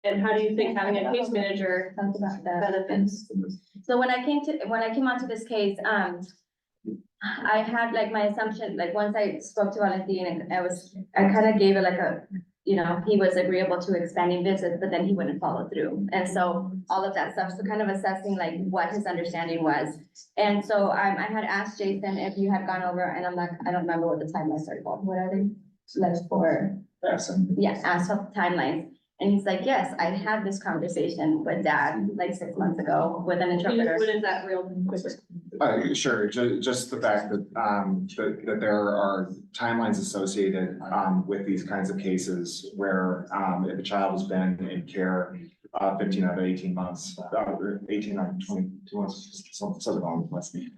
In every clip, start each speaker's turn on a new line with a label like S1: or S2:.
S1: And how do you think having a case manager
S2: Talk about that.
S1: benefits?
S2: So when I came onto this case, I had like my assumption, like once I spoke to Valentin, I kind of gave it like a, he was agreeable to expanding visits, but then he wouldn't follow through. And so all of that stuff, so kind of assessing like what his understanding was. And so I had asked Jason if you had gone over, and I don't remember what the timelines are called. What are they? Like for, ASSOP timelines. And he's like, yes, I had this conversation with Dad like 6 months ago with an interpreter.
S1: What is that real quick?
S3: Sure, just the fact that, that there are timelines associated, with these kinds of cases where, if a child has been in care, 15 out of 18 months, 18 out of 22 months, something along those lines.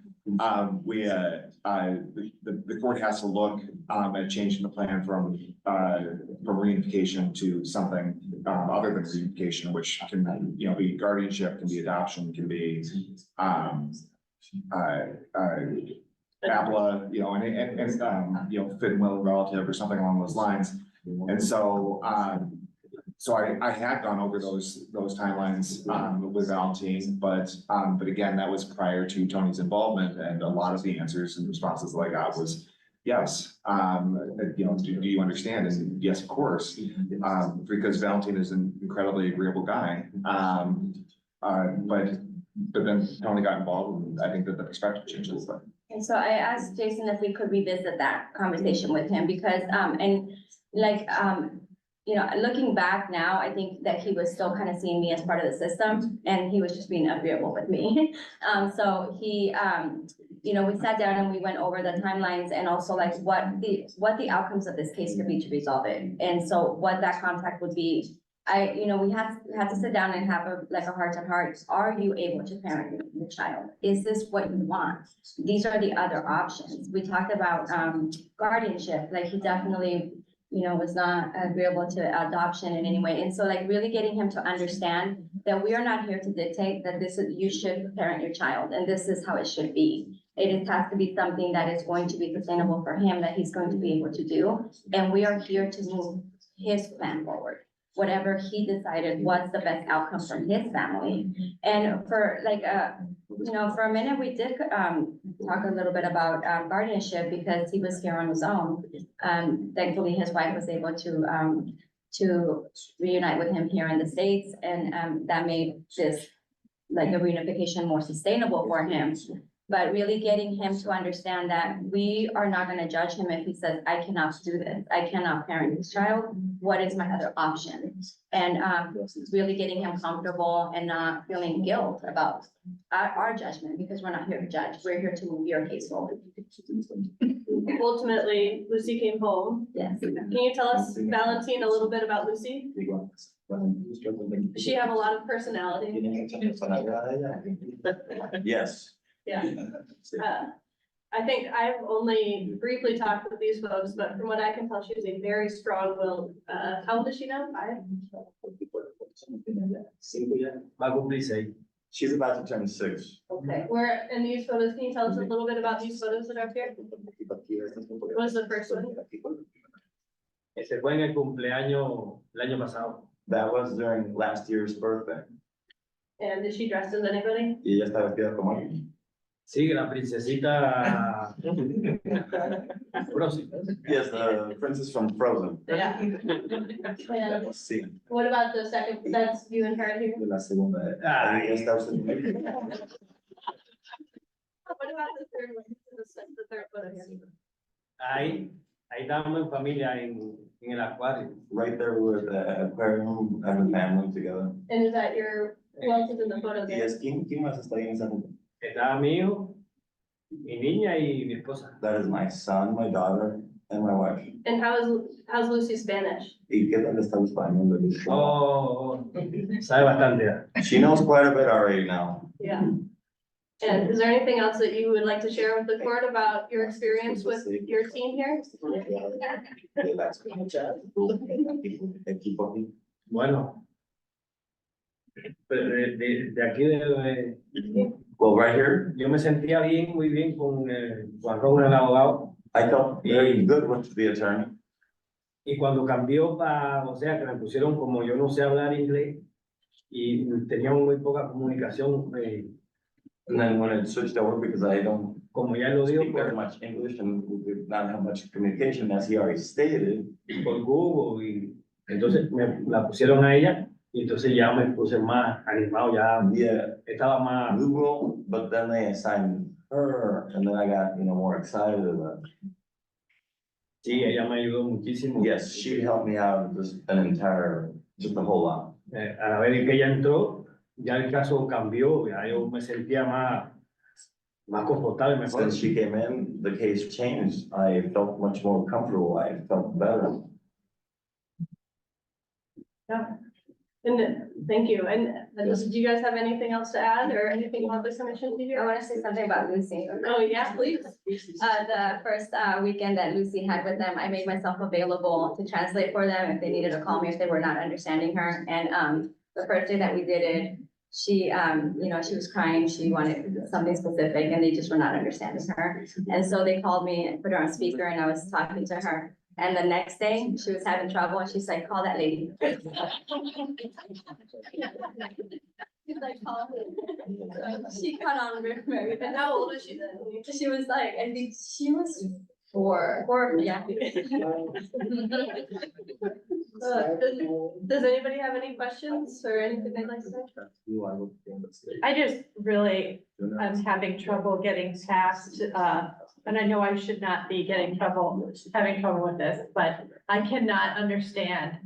S3: The court has to look, at changing the plan from reunification to something, other than reunification, which can, be guardianship, can be adoption, can be, ABLA, and fit and will relative or something along those lines. And so, I had gone over those timelines, with Valentin, but again, that was prior to Tony's involvement, and a lot of the answers and responses that I got was, yes, do you understand? And yes, of course, because Valentin is an incredibly agreeable guy. But then Tony got involved, and I think that the perspective changed a little bit.
S2: And so I asked Jason if we could revisit that conversation with him because, and like, looking back now, I think that he was still kind of seeing me as part of the system and he was just being agreeable with me. So he, we sat down and we went over the timelines and also like what the outcomes of this case could be to resolve it. And so what that contact would be. We had to sit down and have a heart to heart. Are you able to parent the child? Is this what you want? These are the other options. We talked about guardianship, like he definitely, was not agreeable to adoption in any way. And so like really getting him to understand that we are not here to dictate that you should parent your child and this is how it should be. It has to be something that is going to be sustainable for him, that he's going to be able to do. And we are here to move his plan forward. Whatever he decided was the best outcome for his family. And for like, for a minute, we did talk a little bit about guardianship because he was here on his own. Thankfully, his wife was able to reunite with him here in the States. And that made this like a reunification more sustainable for him. But really getting him to understand that we are not going to judge him if he says, I cannot do this. I cannot parent this child. What is my other option? And really getting him comfortable and not feeling guilt about our judgment because we're not here to judge. We're here to move your case forward.
S1: Ultimately, Lucy came home.
S2: Yes.
S1: Can you tell us, Valentin, a little bit about Lucy? Does she have a lot of personality?
S4: Yes.
S1: Yeah. I think I've only briefly talked with these folks, but from what I can tell, she is a very strong-willed, how old is she now? 5?
S4: She's about to turn 6.
S1: Okay, where in these photos, can you tell us a little bit about these photos that are up here? What was the first one?
S5: Ese fue en el cumpleaños el año pasado.
S4: That was during last year's birthday.
S1: And is she dressed as anybody?
S4: Y ella está vestida como ella.
S5: Sí, la princesita. Frozen.
S4: Yes, the princess from Frozen.
S1: Yeah.
S4: Sí.
S1: What about the second, that's you and her here?
S4: De la segunda. Ahí está usted.
S1: What about the third one? The third photo here.
S5: Ahí estábamos en familia en el acuario.
S4: Right there with the aquarium and the family together.
S1: And is that your, who else is in the photo there?
S4: Yes, ¿quién más está ahí en esa foto?
S5: Estaba mi hijo, mi niña y mi esposa.
S4: That is my son, my daughter, and my wife.
S1: And how's Lucy's Spanish?
S4: ¿Y qué tal está el español de Lucy?
S5: Oh, sabe bastante.
S4: She knows quite a bit already now.
S1: Yeah. And is there anything else that you would like to share with the court about your experience with your team here?
S5: Bueno, de aquí
S4: Well, right here,
S5: yo me sentía bien, muy bien con Juan Raúl, el abogado.
S4: I felt very good with the attorney.
S5: Y cuando cambió para, o sea, que me pusieron como yo no sé hablar inglés y teníamos muy poca comunicación,
S4: And then when it switched over, because I don't
S5: como ya lo digo
S4: speak very much English and we did not have much communication, as he already stated.
S5: por Google y entonces me la pusieron a ella y entonces ya me puse más animado, ya
S4: Yeah,
S5: estaba más,
S4: Google, but then they assigned her, and then I got, more excited about it.
S5: sí, ella me ayudó muchísimo.
S4: Yes, she helped me out just just a whole lot.
S5: A la vez que ella entró, ya el caso cambió, ya yo me sentía más confortable, mejor.
S4: Since she came in, the case changed. I felt much more comfortable. I felt better.
S1: And thank you. And do you guys have anything else to add or anything about this commission to
S2: I
S1: hear?
S2: want to say something about Lucy.
S1: Oh, yeah, please.
S2: The first weekend that Lucy had with them, I made myself available to translate for them if they needed to call me if they were not understanding her. And the first day that we did it, she she was crying, she wanted something specific and they just were not understanding her. And so they called me and put her on speaker and I was talking to her. And the next day, she was having trouble and she's like, call that lady. She's like, call her. She caught on very
S1: And how old is she then?
S2: She was like, I think she was four, yeah.
S1: Does anybody have any questions or anything they'd like to say?
S6: I just really, I'm having trouble getting past, and I know I should not be having trouble with this, but I cannot understand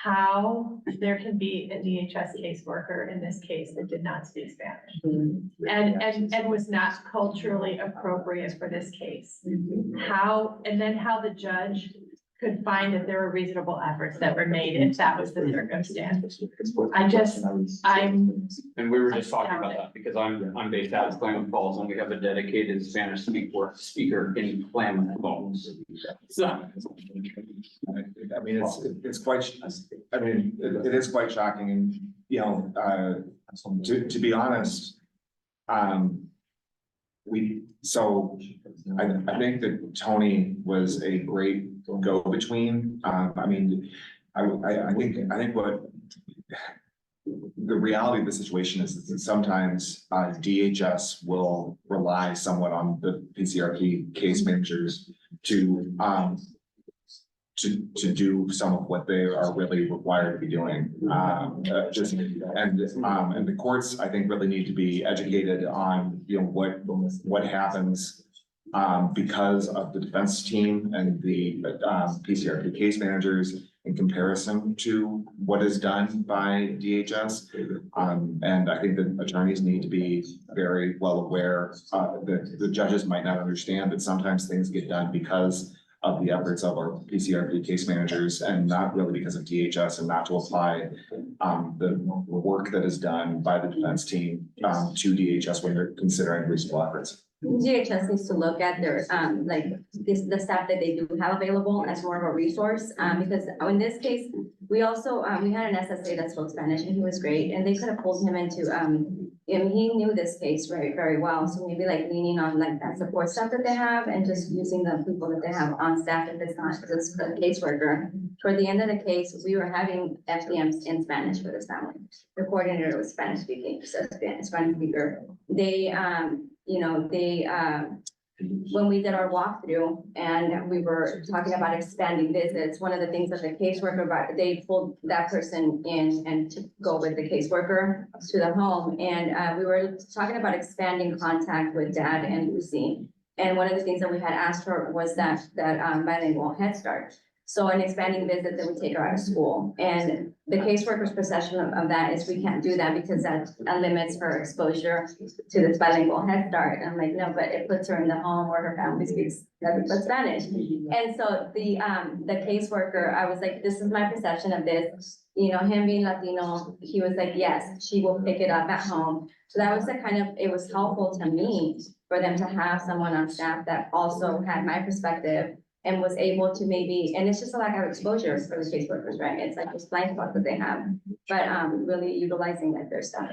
S6: how there can be a DHS caseworker in this case that did not speak Spanish. And was not culturally appropriate for this case. How the judge could find that there were reasonable efforts that were made if that was the circumstance.
S7: And we were just talking about that because I'm based out of Klamath Falls and we have a dedicated Spanish speaker in Klamath Falls. So.
S3: I mean, it's quite, I mean, it is quite shocking and, to be honest, I think that Tony was a great go-between. I mean, I think what the reality of the situation is that sometimes DHS will rely somewhat on the PCRP case managers to do some of what they are really required to be doing. And the courts, I think, really need to be educated on, what happens because of the defense team and the PCRP case managers in comparison to what is done by DHS. And I think that attorneys need to be very well aware that the judges might not understand that sometimes things get done because of the efforts of our PCRP case managers and not really because of DHS, and not to apply the work that is done by the defense team to DHS when they're considering reasonable efforts.
S2: DHS needs to look at their, the staff that they do have available as more of a resource, because in this case, we also, we had an SSA that spoke Spanish and he was great, and they could have pulled him into, and he knew this case very, very well, so maybe leaning on that support staff that they have and just using the people that they have on staff if it's not just the caseworker. Toward the end of the case, we were having FDMs in Spanish for this family. The coordinator was Spanish speaking, so Spanish speaker. They, when we did our walkthrough and we were talking about expanding visits, one of the things that the caseworker, they pulled that person in and to go with the caseworker to the home. And we were talking about expanding contact with Dad and Lucy. And one of the things that we had asked for was that bilingual Head Start. So an expanding visit that would take her out of school. And the caseworker's perception of that is we can't do that because that limits her exposure to this bilingual Head Start. And I'm like, no, but it puts her in the home where her family speaks nothing but Spanish. And so the caseworker, I was like, this is my perception of this. Him being Latino, he was like, yes, she will pick it up at home. So that was it was helpful to me for them to have someone on staff that also had my perspective and was able to and it's just a lack of exposure for the caseworkers, right? It's like this blind spot that they have, but really utilizing their staff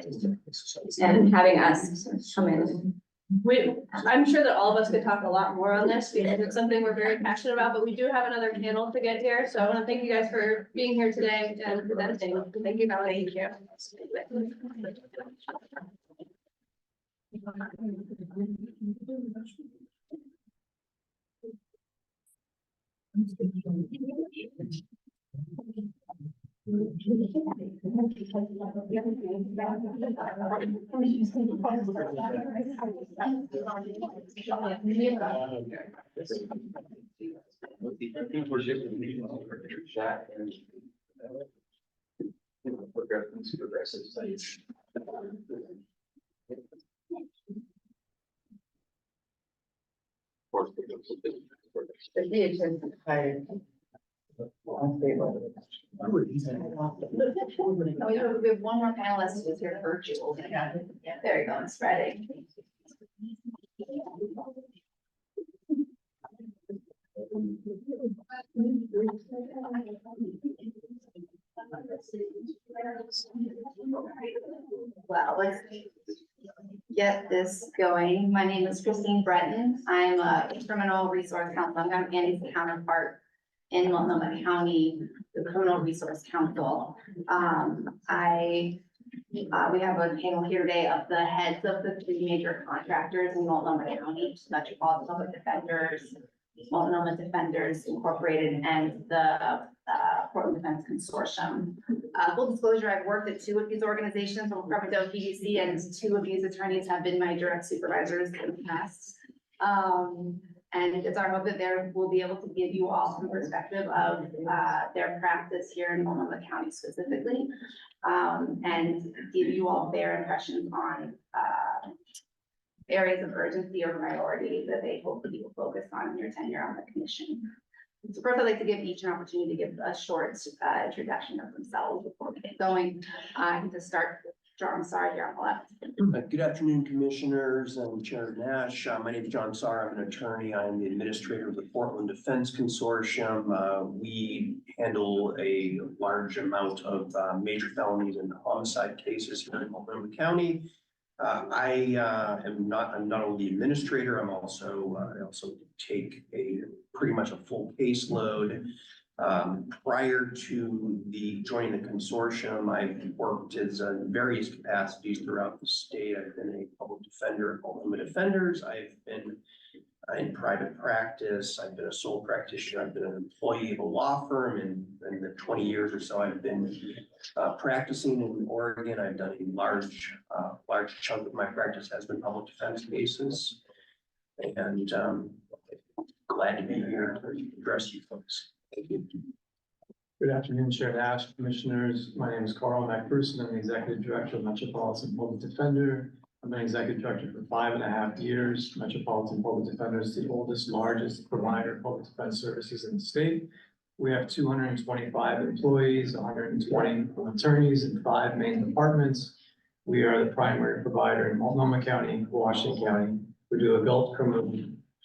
S2: and having us come in
S1: I'm sure that all of us could talk a lot more on this because it's something we're very passionate about, but we do have another panel to get here. So I want to thank you guys for being here today and presenting. Thank you, Melanie. Thank you.
S2: Oh, we have one more panelist who's here virtual. Yeah, there you go, I'm spreading. Well, let's get this going. My name is Christine Breton. I'm a criminal resource counsel. I'm Andy's counterpart in Multnomah County, the Criminal Resource Council. We have a panel here today of the heads of the three major contractors in Multnomah County, Metropolitan Public Defenders, Multnomah Defenders Incorporated, and the Portland Defense Consortium. Full disclosure, I've worked at two of these organizations, I'm from the OPDC, and two of these attorneys have been my direct supervisors in the past. And it's our hope that they will be able to give you all some perspective of their practice here in Multnomah County specifically, and give you all their impressions on areas of urgency or priority that they hope that you will focus on in your tenure on the commission. So first, I'd like to give each an opportunity to give a short introduction of themselves before we get going. To start, John, sorry, here on the left.
S8: Good afternoon, commissioners and Chair Nash. My name is John Sarr. I'm an attorney. I'm the administrator of the Portland Defense Consortium. We handle a large amount of major felonies and homicide cases here in Multnomah County. I'm not only the administrator, I also take pretty much a full caseload. Prior to joining the consortium, I've worked as various capacities throughout the state. I've been a public defender at Multnomah Defenders. I've been in private practice. I've been a sole practitioner. I've been an employee of a law firm, and in the 20 years or so I've been practicing in Oregon. I've done a large chunk of my practice has been public defense cases, and glad to be here to address you folks. Thank you.
S9: Good afternoon, Chair Nash, Commissioners. My name is Carl McPherson. I'm the Executive Director of Metropolitan Public Defender. I've been Executive Director for 5.5 years. Metropolitan Public Defender is the oldest, largest provider of public defense services in the state. We have 225 employees, 120 attorneys, and 5 main departments. We are the primary provider in Multnomah County, Washington County. We do adult, criminal,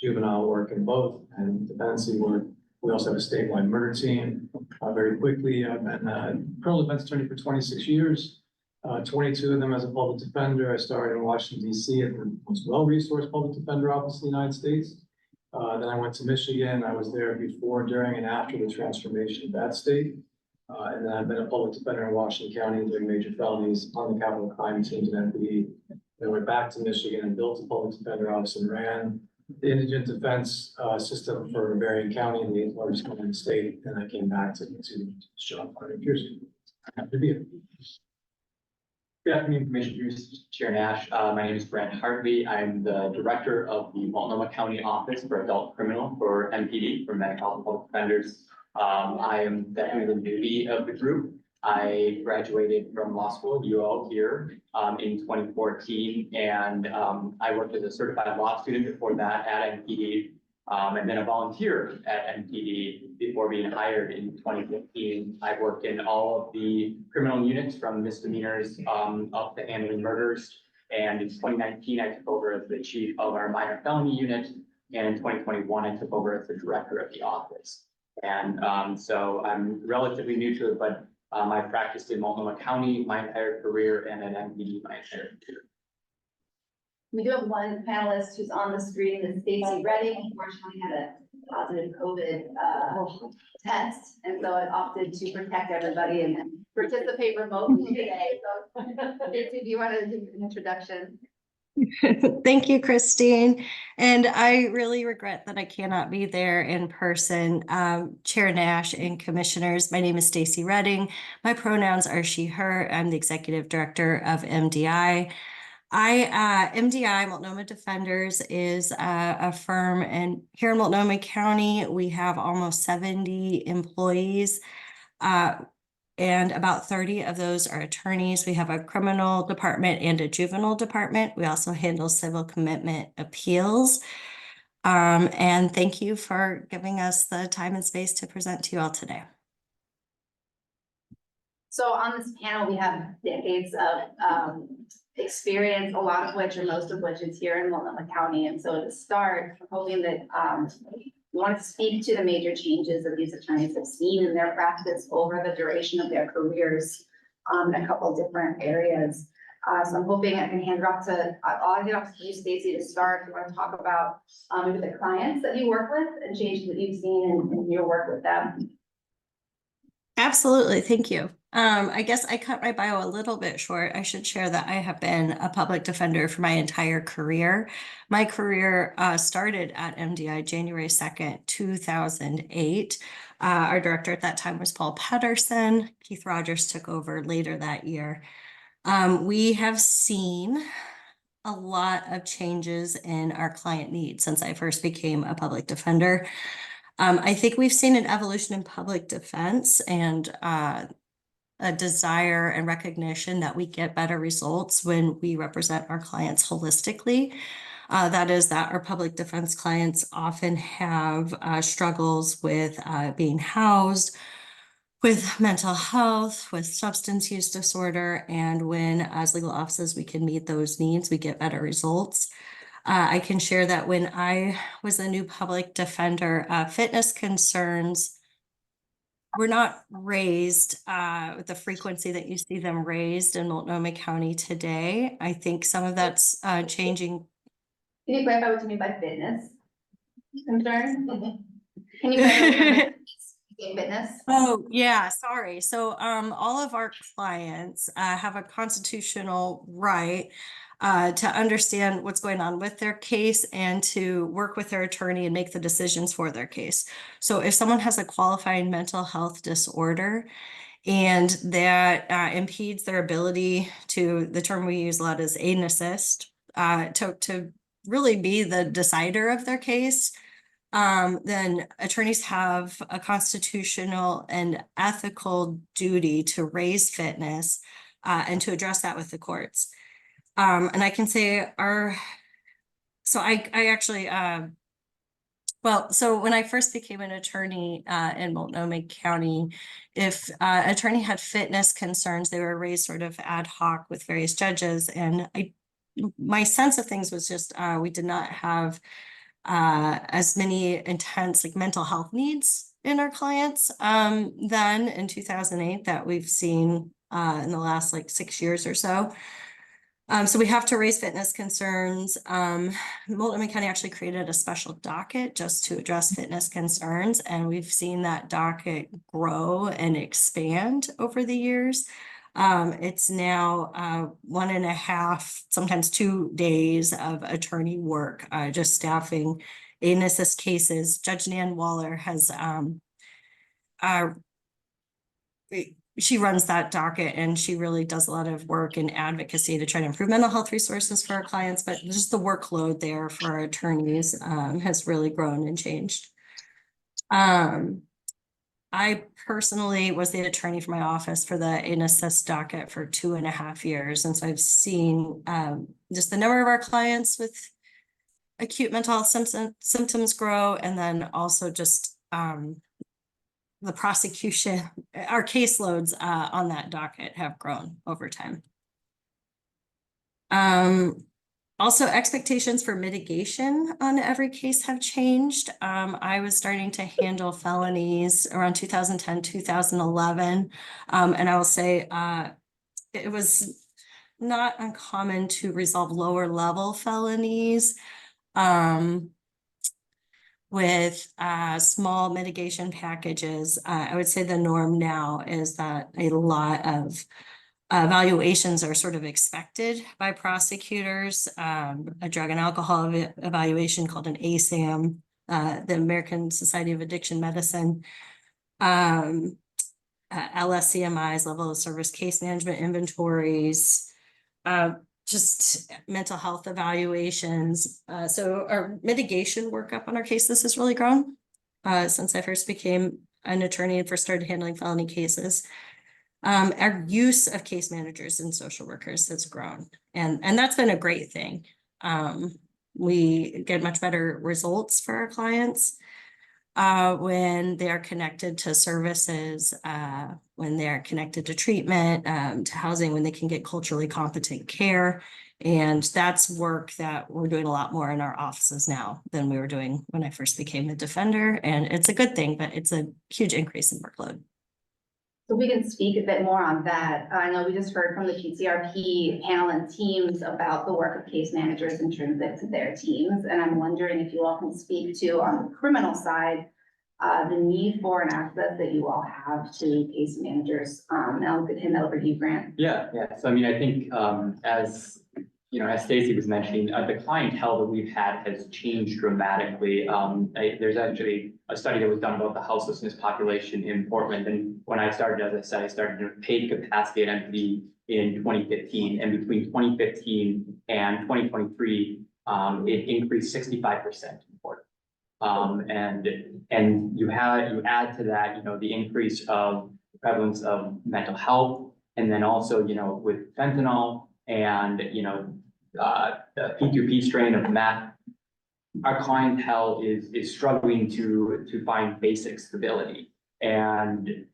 S9: juvenile work in both, and dependency work. We also have a statewide murder team. Very quickly, I've been a criminal defense attorney for 26 years, 22 of them as a public defender. I started in Washington, D.C. at the most well-resourced public defender office in the United States. Then I went to Michigan. I was there before, during, and after the transformation of that state. And then I've been a public defender in Washington County doing major felonies on the capital crime teams and MPD. Then went back to Michigan and built a public defender office and ran the indigent defense system for Marion County, the 8th largest county in the state. And I came back to job 5 years ago. Happy to be here.
S10: Good afternoon, Commissioners, Chair Nash. My name is Brent Hartley. I'm the Director of the Multnomah County Office for Adult Criminal for MPD, for Metropolitan Public Defenders. I am definitely the newbie of the group. I graduated from law school at UL here in 2014, and I worked as a certified law student before that at MPD, and then a volunteer at MPD before being hired in 2015. I worked in all of the criminal units from misdemeanors up to handling murders. And in 2019, I took over as the chief of our minor felony unit. And in 2021, I took over as the director of the office. And so I'm relatively new to it, but I practiced in Multnomah County my entire career and at MPD my entire career.
S11: We do have one panelist who's on the screen, that's Stacy Redding, unfortunately had a positive COVID test. And so I opted to protect everybody and participate remotely today. So Stacy, do you want to do an introduction?
S12: Thank you, Christine. And I really regret that I cannot be there in person. Chair Nash and commissioners, my name is Stacy Redding. My pronouns are she, her. I'm the executive director of MDI. MDI, Multnomah Defenders, is a firm, and here in Multnomah County, we have almost 70 employees. And about 30 of those are attorneys. We have a criminal department and a juvenile department. We also handle civil commitment appeals. And thank you for giving us the time and space to present to you all today.
S11: So on this panel, we have decades of experience, a lot of which or most of which is here in Multnomah County. And so to start, I'm hoping that we want to speak to the major changes that these attorneys have seen in their practice over the duration of their careers in a couple of different areas. So I'm hoping I can hand it off to, I'll hand it off to you, Stacy, to start. If you want to talk about maybe the clients that you work with and changes that you've seen in your work with them.
S12: Absolutely. Thank you. I guess I cut my bio a little bit short. I should share that I have been a public defender for my entire career. My career started at MDI January 2nd, 2008. Our director at that time was Paul Pedersen. Keith Rogers took over later that year. We have seen a lot of changes in our client needs since I first became a public defender. I think we've seen an evolution in public defense and a desire and recognition that we get better results when we represent our clients holistically. That is that our public defense clients often have struggles with being housed, with mental health, with substance use disorder, and when as legal offices we can meet those needs, we get better results. I can share that when I was a new public defender, fitness concerns were not raised with the frequency that you see them raised in Multnomah County today. I think some of that's changing.
S11: Can you clarify what you mean by fitness concern? Can you clarify what you mean by fitness?
S12: Oh, yeah, sorry. So all of our clients have a constitutional right to understand what's going on with their case and to work with their attorney and make the decisions for their case. So if someone has a qualifying mental health disorder and that impedes their ability to, the term we use a lot is aid and assist, to really be the decider of their case, then attorneys have a constitutional and ethical duty to raise fitness and to address that with the courts. And I can say so I actually, so when I first became an attorney in Multnomah County, if an attorney had fitness concerns, they were raised sort of ad hoc with various judges. And my sense of things was just we did not have as many intense like mental health needs in our clients then in 2008 that we've seen in the last like 6 years or so. So we have to raise fitness concerns. Multnomah County actually created a special docket just to address fitness concerns, and we've seen that docket grow and expand over the years. It's now 1.5, sometimes 2 days of attorney work, just staffing aid and assist cases. Judge Nan Waller has she runs that docket, and she really does a lot of work in advocacy to try to improve mental health resources for our clients, but just the workload there for our attorneys has really grown and changed. I personally was the attorney for my office for the aid and assist docket for 2.5 years. And so I've seen just the number of our clients with acute mental health symptoms grow, and then also just the prosecution, our caseloads on that docket have grown over time. Also, expectations for mitigation on every case have changed. I was starting to handle felonies around 2010, 2011. And I will say it was not uncommon to resolve lower level felonies. With small mitigation packages. I would say the norm now is that a lot of evaluations are sort of expected by prosecutors. A drug and alcohol evaluation called an ASAM, the American Society of Addiction Medicine. LSCMIs, level of service case management inventories, just mental health evaluations. So our mitigation workup on our cases has really grown since I first became an attorney and first started handling felony cases. Our use of case managers and social workers has grown, and that's been a great thing. We get much better results for our clients when they are connected to services, when they are connected to treatment, to housing, when they can get culturally competent care. And that's work that we're doing a lot more in our offices now than we were doing when I first became the defender. And it's a good thing, but it's a huge increase in workload.
S11: So we can speak a bit more on that. I know we just heard from the PCRP panel and teams about the work of case managers intrinsic to their teams. And I'm wondering if you all can speak to, on the criminal side, the need for and access that you all have to case managers. And I'll hand that over to you, Grant.
S10: Yeah. So I mean, I think, as you know, as Stacy was mentioning, the clientele that we've had has changed dramatically. There's actually a study that was done about the houselessness population in Portland. And when I started, as I said, I started in paid capacity at MPD in 2015. And between 2015 and 2023, it increased 65% in Portland. And you add to that, you know, the increase of prevalence of mental health, and then also, you know, with fentanyl and, you know, the P2P strain of meth, our clientele is struggling to find basic stability. And,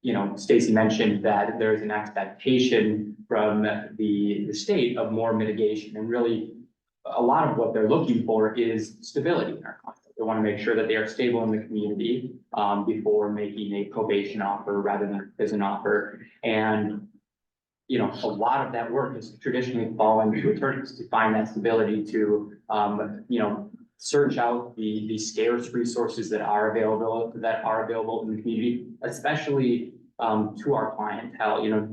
S10: you know, Stacy mentioned that there's an expectation from the state of more mitigation, and really a lot of what they're looking for is stability in our clientele. They want to make sure that they are stable in the community before making a probation offer rather than a prison offer. And you know, a lot of that work has traditionally fallen to attorneys to find that stability, to, you know, search out the scarce resources that are available in the community, especially to our clientele. You know,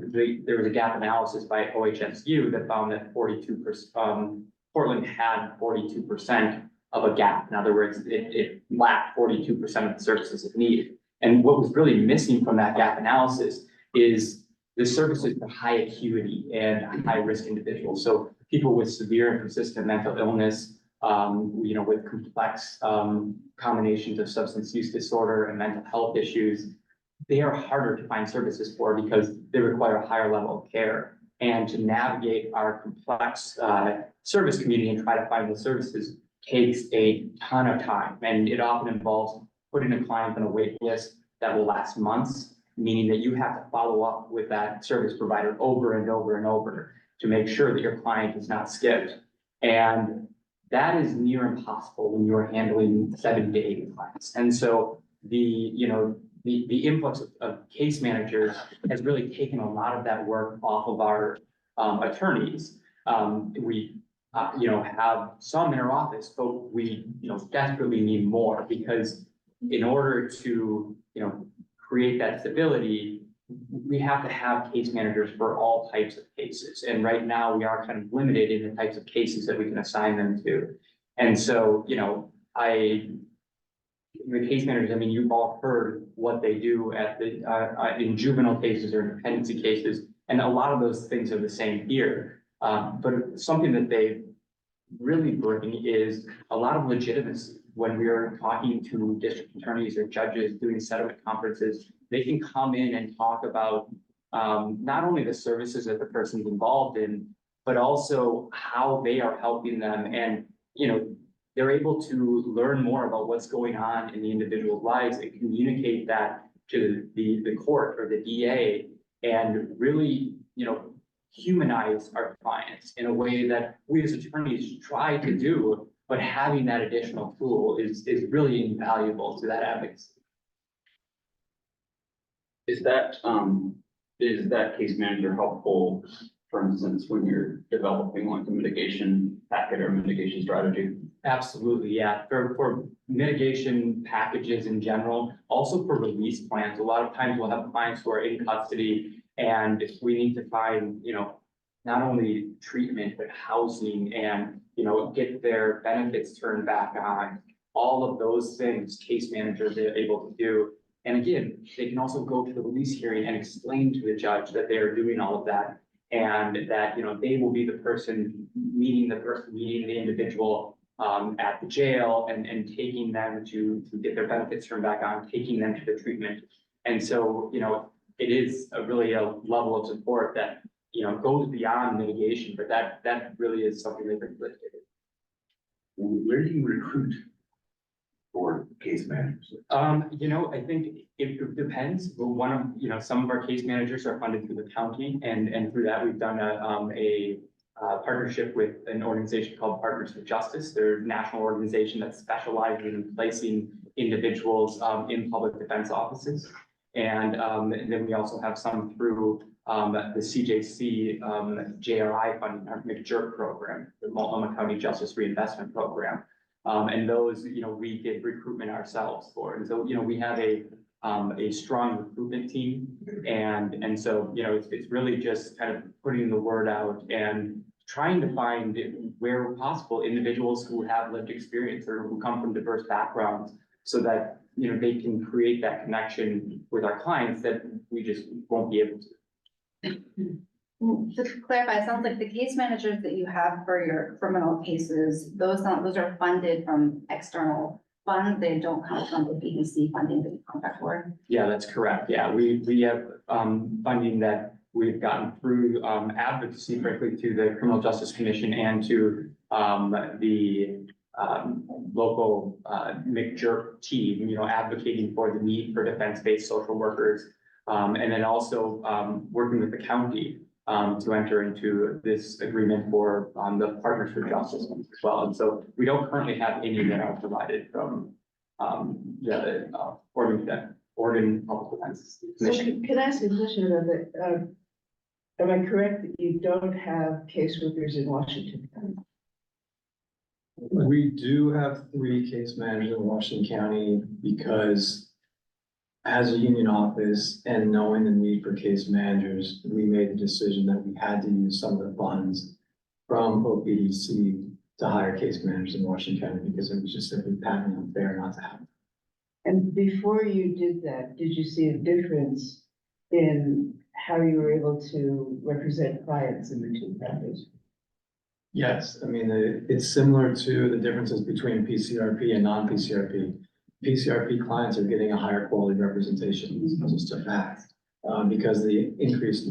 S10: there was a gap analysis by OHSU that found that 42%, Portland had 42% of a gap. In other words, it lacked 42% of the services it needed. And what was really missing from that gap analysis is the services for high acuity and high risk individuals. So people with severe and persistent mental illness, you know, with complex combinations of substance use disorder and mental health issues, they are harder to find services for because they require a higher level of care. And to navigate our complex service community and try to find those services takes a ton of time. And it often involves putting a client on a wait list that will last months, meaning that you have to follow up with that service provider over and over and over to make sure that your client is not skipped. And that is near impossible when you're handling 70 to 80 clients. And so the influx of case managers has really taken a lot of that work off of our attorneys. We have some in our office, but we desperately need more, because in order to create that stability, we have to have case managers for all types of cases. And right now we are kind of limited in the types of cases that we can assign them to. And so, the case managers, I mean, you've all heard what they do at the, in juvenile cases or dependency cases. And a lot of those things are the same here. But something that they really bring is a lot of legitimacy. When we are talking to district attorneys or judges doing settlement conferences, they can come in and talk about not only the services that the person's involved in, but also how they are helping them. And, they're able to learn more about what's going on in the individual's lives and communicate that to the court or the DA, and really, humanize our clients in a way that we as attorneys try to do, but having that additional tool is really invaluable to that advocacy.
S7: Is that case manager helpful for instance, when you're developing like a mitigation packet or mitigation strategy?
S10: Absolutely, yeah. For mitigation packages in general, also for release plans, a lot of times we'll have clients who are in custody and we need to find, not only treatment, but housing and, get their benefits turned back on. All of those things case managers are able to do. And again, they can also go to the release hearing and explain to the judge that they are doing all of that. And that, they will be the person meeting the individual at the jail and taking them to get their benefits turned back on, taking them to the treatment. And so, it is really a level of support that, goes beyond mitigation, but that really is something that they're lifted.
S13: Where do you recruit for case managers?
S10: I think it depends, but some of our case managers are funded through the county and through that, we've done a partnership with an organization called Partners for Justice. They're a national organization that specializes in placing individuals in public defense offices. And then we also have some through the CJC JRI funding, our McJerk program, the Multnomah County Justice Reinvestment Program. And those, we did recruitment ourselves for. And so, we have a strong recruitment team. And so, it's really just kind of putting the word out and trying to find, where possible, individuals who have lived experience or who come from diverse backgrounds so that, they can create that connection with our clients that we just won't be able to.
S11: Just to clarify, it sounds like the case managers that you have for your criminal cases, those are funded from external funds. They don't come from the OPDC funding that you contract for.
S10: Yeah, that's correct. Yeah, we have funding that we've gotten through advocacy, frankly, to the Criminal Justice Commission and to the local McJerk team, advocating for the need for defense-based social workers. And then also working with the county to enter into this agreement for the Partners for Justice as well. And so we don't currently have any that are provided from the Oregon Public Defense Commission.
S14: Can I ask a question about that? Am I correct that you don't have caseworkers in Washington?
S9: We do have 3 case managers in Washington County because as a union office and knowing the need for case managers, we made the decision that we had to use some of the funds from OPDC to hire case managers in Washington County because it was just simply patently unfair not to have.
S14: And before you did that, did you see a difference in how you were able to represent clients in the 2 counties?
S9: Yes, I mean, it's similar to the differences between PCRP and non-PCRP. PCRP clients are getting a higher quality representation, it's just a fact, because the increased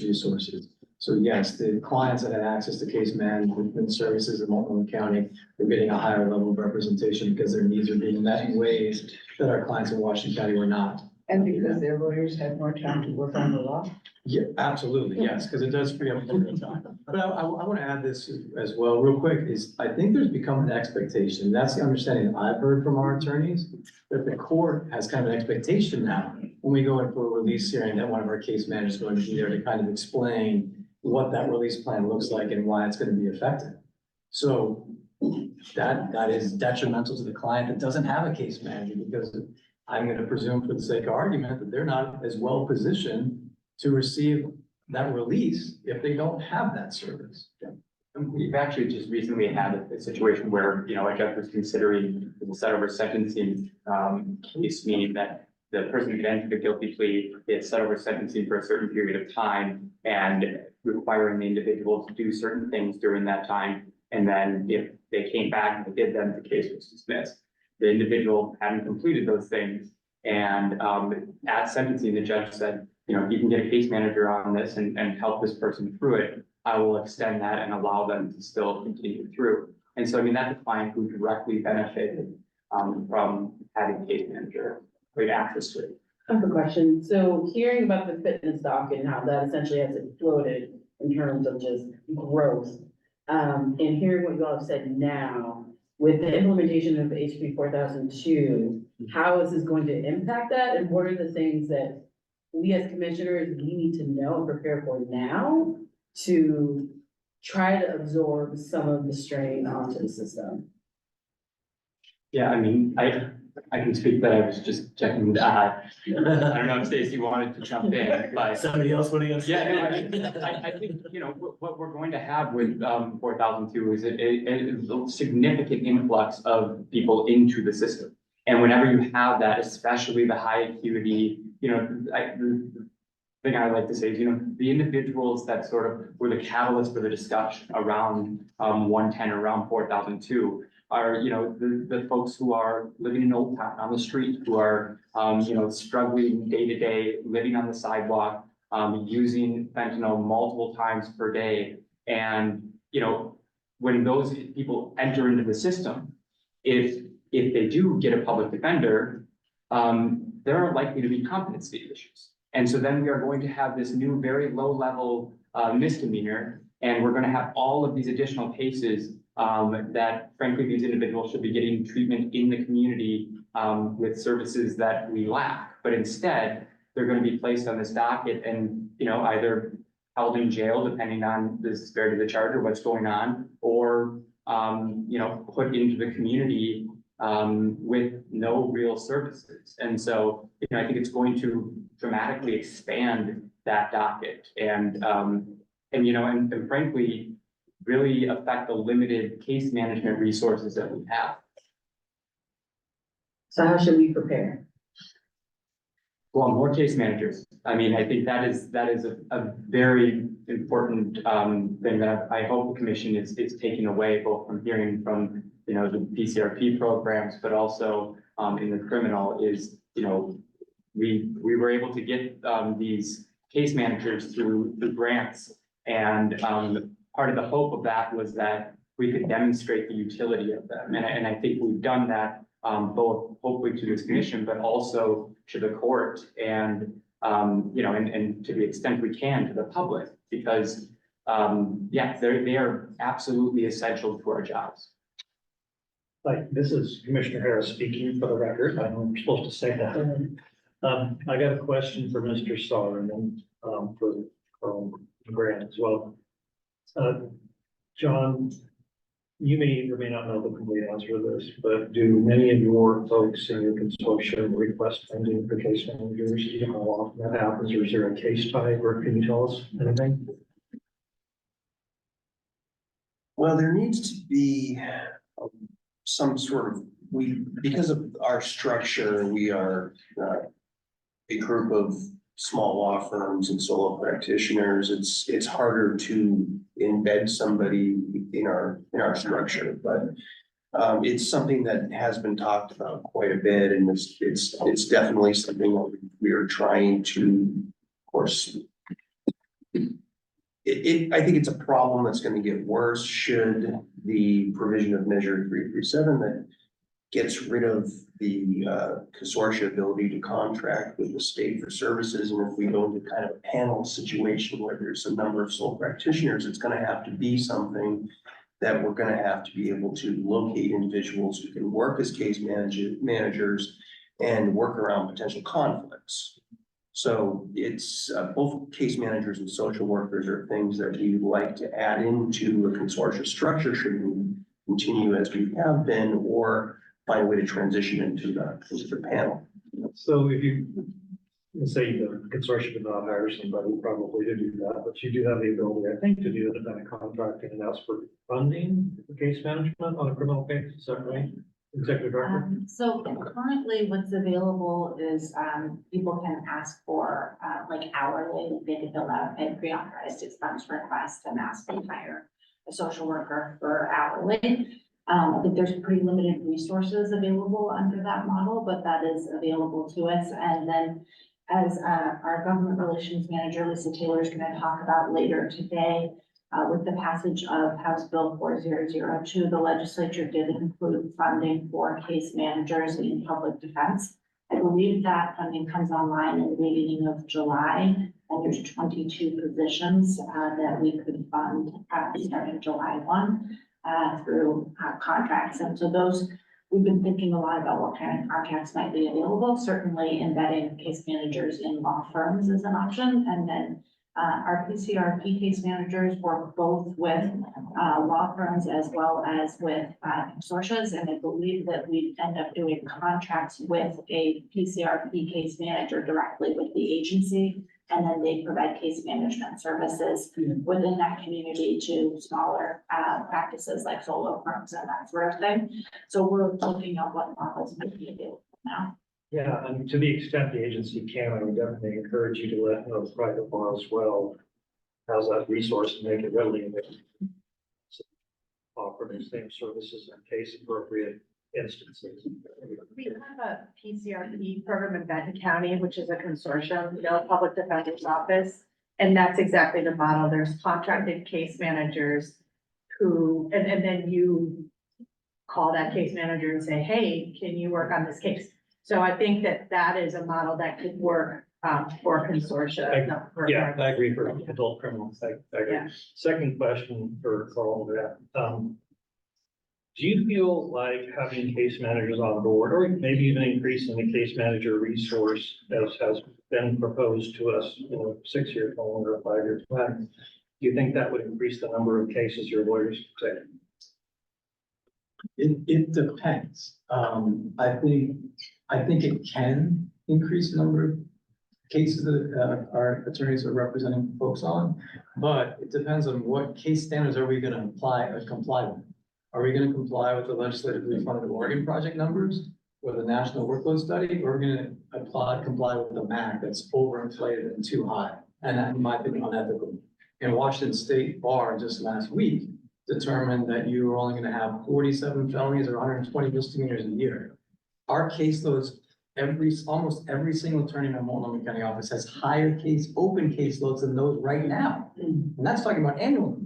S9: resources. So yes, the clients that had access to case management services in Multnomah County were getting a higher level of representation because their needs are being met in ways that our clients in Washington County were not.
S14: And because their lawyers had more time to work on the law?
S9: Yeah, absolutely, yes, because it does free up more time. But I want to add this as well, real quick, is I think there's become an expectation, that's the understanding that I've heard from our attorneys, that the court has kind of an expectation now, when we go in for a release hearing, that one of our case managers is going to be there to kind of explain what that release plan looks like and why it's going to be effective. So that is detrimental to the client that doesn't have a case manager, because I'm going to presume for the sake of argument that they're not as well positioned to receive that release if they don't have that service.
S10: And we've actually just recently had a situation where, a judge was considering the set over sentencing case, meaning that the person could enter the guilty plea, get set over sentencing for a certain period of time and requiring the individual to do certain things during that time. And then if they came back and they did them, the case was dismissed. The individual hadn't completed those things. And at sentencing, the judge said, you can get a case manager on this and help this person through it. I will extend that and allow them to still continue through. And so, that's a client who directly benefited from having a case manager, great access to it.
S14: I have a question. So hearing about the fitness doc and how that essentially has exploded in terms of just growth, and hearing what you all have said now, with the implementation of HB 4002, how is this going to impact that? And what are the things that we as commissioners, we need to know and prepare for now to try to absorb some of the strain onto the system.
S10: Yeah, I mean, I can speak that I was just checking, I don't know if Stacy wanted to jump in, but.
S4: Somebody else, what are you gonna say?
S10: Yeah, no, I think, you know, what we're going to have with, 4,002 is a significant influx of people into the system. And whenever you have that, especially the high acuity, you know, the thing I like to say is, you know, the individuals that sort of were the catalyst for the discussion around, 110, around 4,002 are, you know, the folks who are living in Old Town on the street, who are, you know, struggling day to day, living on the sidewalk, using fentanyl multiple times per day. And, you know, when those people enter into the system, if they do get a public defender, there are likely to be competency issues. And so then we are going to have this new, very low level, misdemeanor, and we're gonna have all of these additional cases that frankly, these individuals should be getting treatment in the community with services that we lack. But instead, they're going to be placed on this docket and, you know, either held in jail, depending on the severity of the charge or what's going on, or, you know, put into the community with no real services. And so, you know, I think it's going to dramatically expand that docket and you know, and frankly, really affect the limited case management resources that we have.
S14: So how should we prepare?
S10: Well, more case managers. I mean, I think that is a very important thing that I hope the commission is taking away, both from hearing from, you know, the PCRP programs, but also in the criminal is, you know, we were able to get these case managers through the grants, and part of the hope of that was that we could demonstrate the utility of them. And I think we've done that both hopefully to this commission, but also to the court and, you know, and to the extent we can to the public, because, yeah, they are absolutely essential to our jobs.
S5: Hi, this is Commissioner Harris speaking for the record. I know I'm supposed to say that. I got a question for Mr. Starr and then for Grant as well. John, you may or may not know the complete answer to this, but do many of your folks in your consortium request funding for case managers? Do you know how often that happens, or is there a case type, or can you tell us anything?
S8: Well, there needs to be some sort of, because of our structure, we are a group of small law firms and solo practitioners. It's harder to embed somebody in our structure, but it's something that has been talked about quite a bit, and it's definitely something that we are trying to, of course. I think it's a problem that's going to get worse should the provision of Measure 337 that gets rid of the consortia ability to contract with the state for services. And if we go into kind of a panel situation where there's a number of sole practitioners, it's going to have to be something that we're going to have to be able to locate individuals who can work as case managers and work around potential conflicts. So it's both case managers and social workers are things that we would like to add into a consortia structure should we continue as we have been, or find a way to transition into the panel.
S5: So if you, let's say the consortium did not hire somebody probably to do that, but you do have the ability, I think, to do independent contracting and ask for funding for case management on a criminal case, is that right? Executive Director?
S11: So currently what's available is, people can ask for, like hourly, they can fill out a pre-authorized expense request and ask to hire a social worker for hourly. I think there's pretty limited resources available under that model, but that is available to us. And then as, our government relations manager, Lisa Taylor, is going to talk about later today, with the passage of House Bill 4002, the legislature did include funding for case managers in public defense. I believe that funding comes online in the beginning of July, and there's 22 positions that we could fund starting July 1 through contracts. And so those, we've been thinking a lot about what kind of contracts might be available. Certainly embedding case managers in law firms is an option, and then
S15: Our PCRP case managers work both with law firms as well as with consortiums, and I believe that we end up doing contracts with a PCRP case manager directly with the agency. And then they provide case management services within that community to smaller practices like solo firms and that sort of thing. So we're looking at what models might be available now.
S5: Yeah, and to the extent the agency can, I would definitely encourage you to let the private bar as well. How's that resource and make it readily available. Offer the same services in case appropriate instances.
S6: We have a PCRP program in Benton County, which is a consortium, public defender's office. And that's exactly the model. There's contracted case managers who, and then you call that case manager and say, hey, can you work on this case? So I think that that is a model that could work for consortia.
S5: Yeah, I agree for adult criminals. I agree.
S6: Yeah.
S5: Second question for Carl. Do you feel like having case managers on board, or maybe even increasing the case manager resource as has been proposed to us, 6 years no longer a 5-year plan? Do you think that would increase the number of cases your lawyers say?
S9: It depends. I think it can increase the number of cases that our attorneys are representing folks on, but it depends on what case standards are we gonna apply or comply with. Are we gonna comply with the legislatively funded Oregon project numbers or the national workload study, or are we gonna comply with the MAC that's overinflated and too high? And that, in my opinion, unethical. And Washington State Bar just last week determined that you were only gonna have 47 felonies or 120 misdemeanors a year. Our caseloads, almost every single attorney in our Multnomah County office has higher open caseloads than those right now. And that's talking about annual.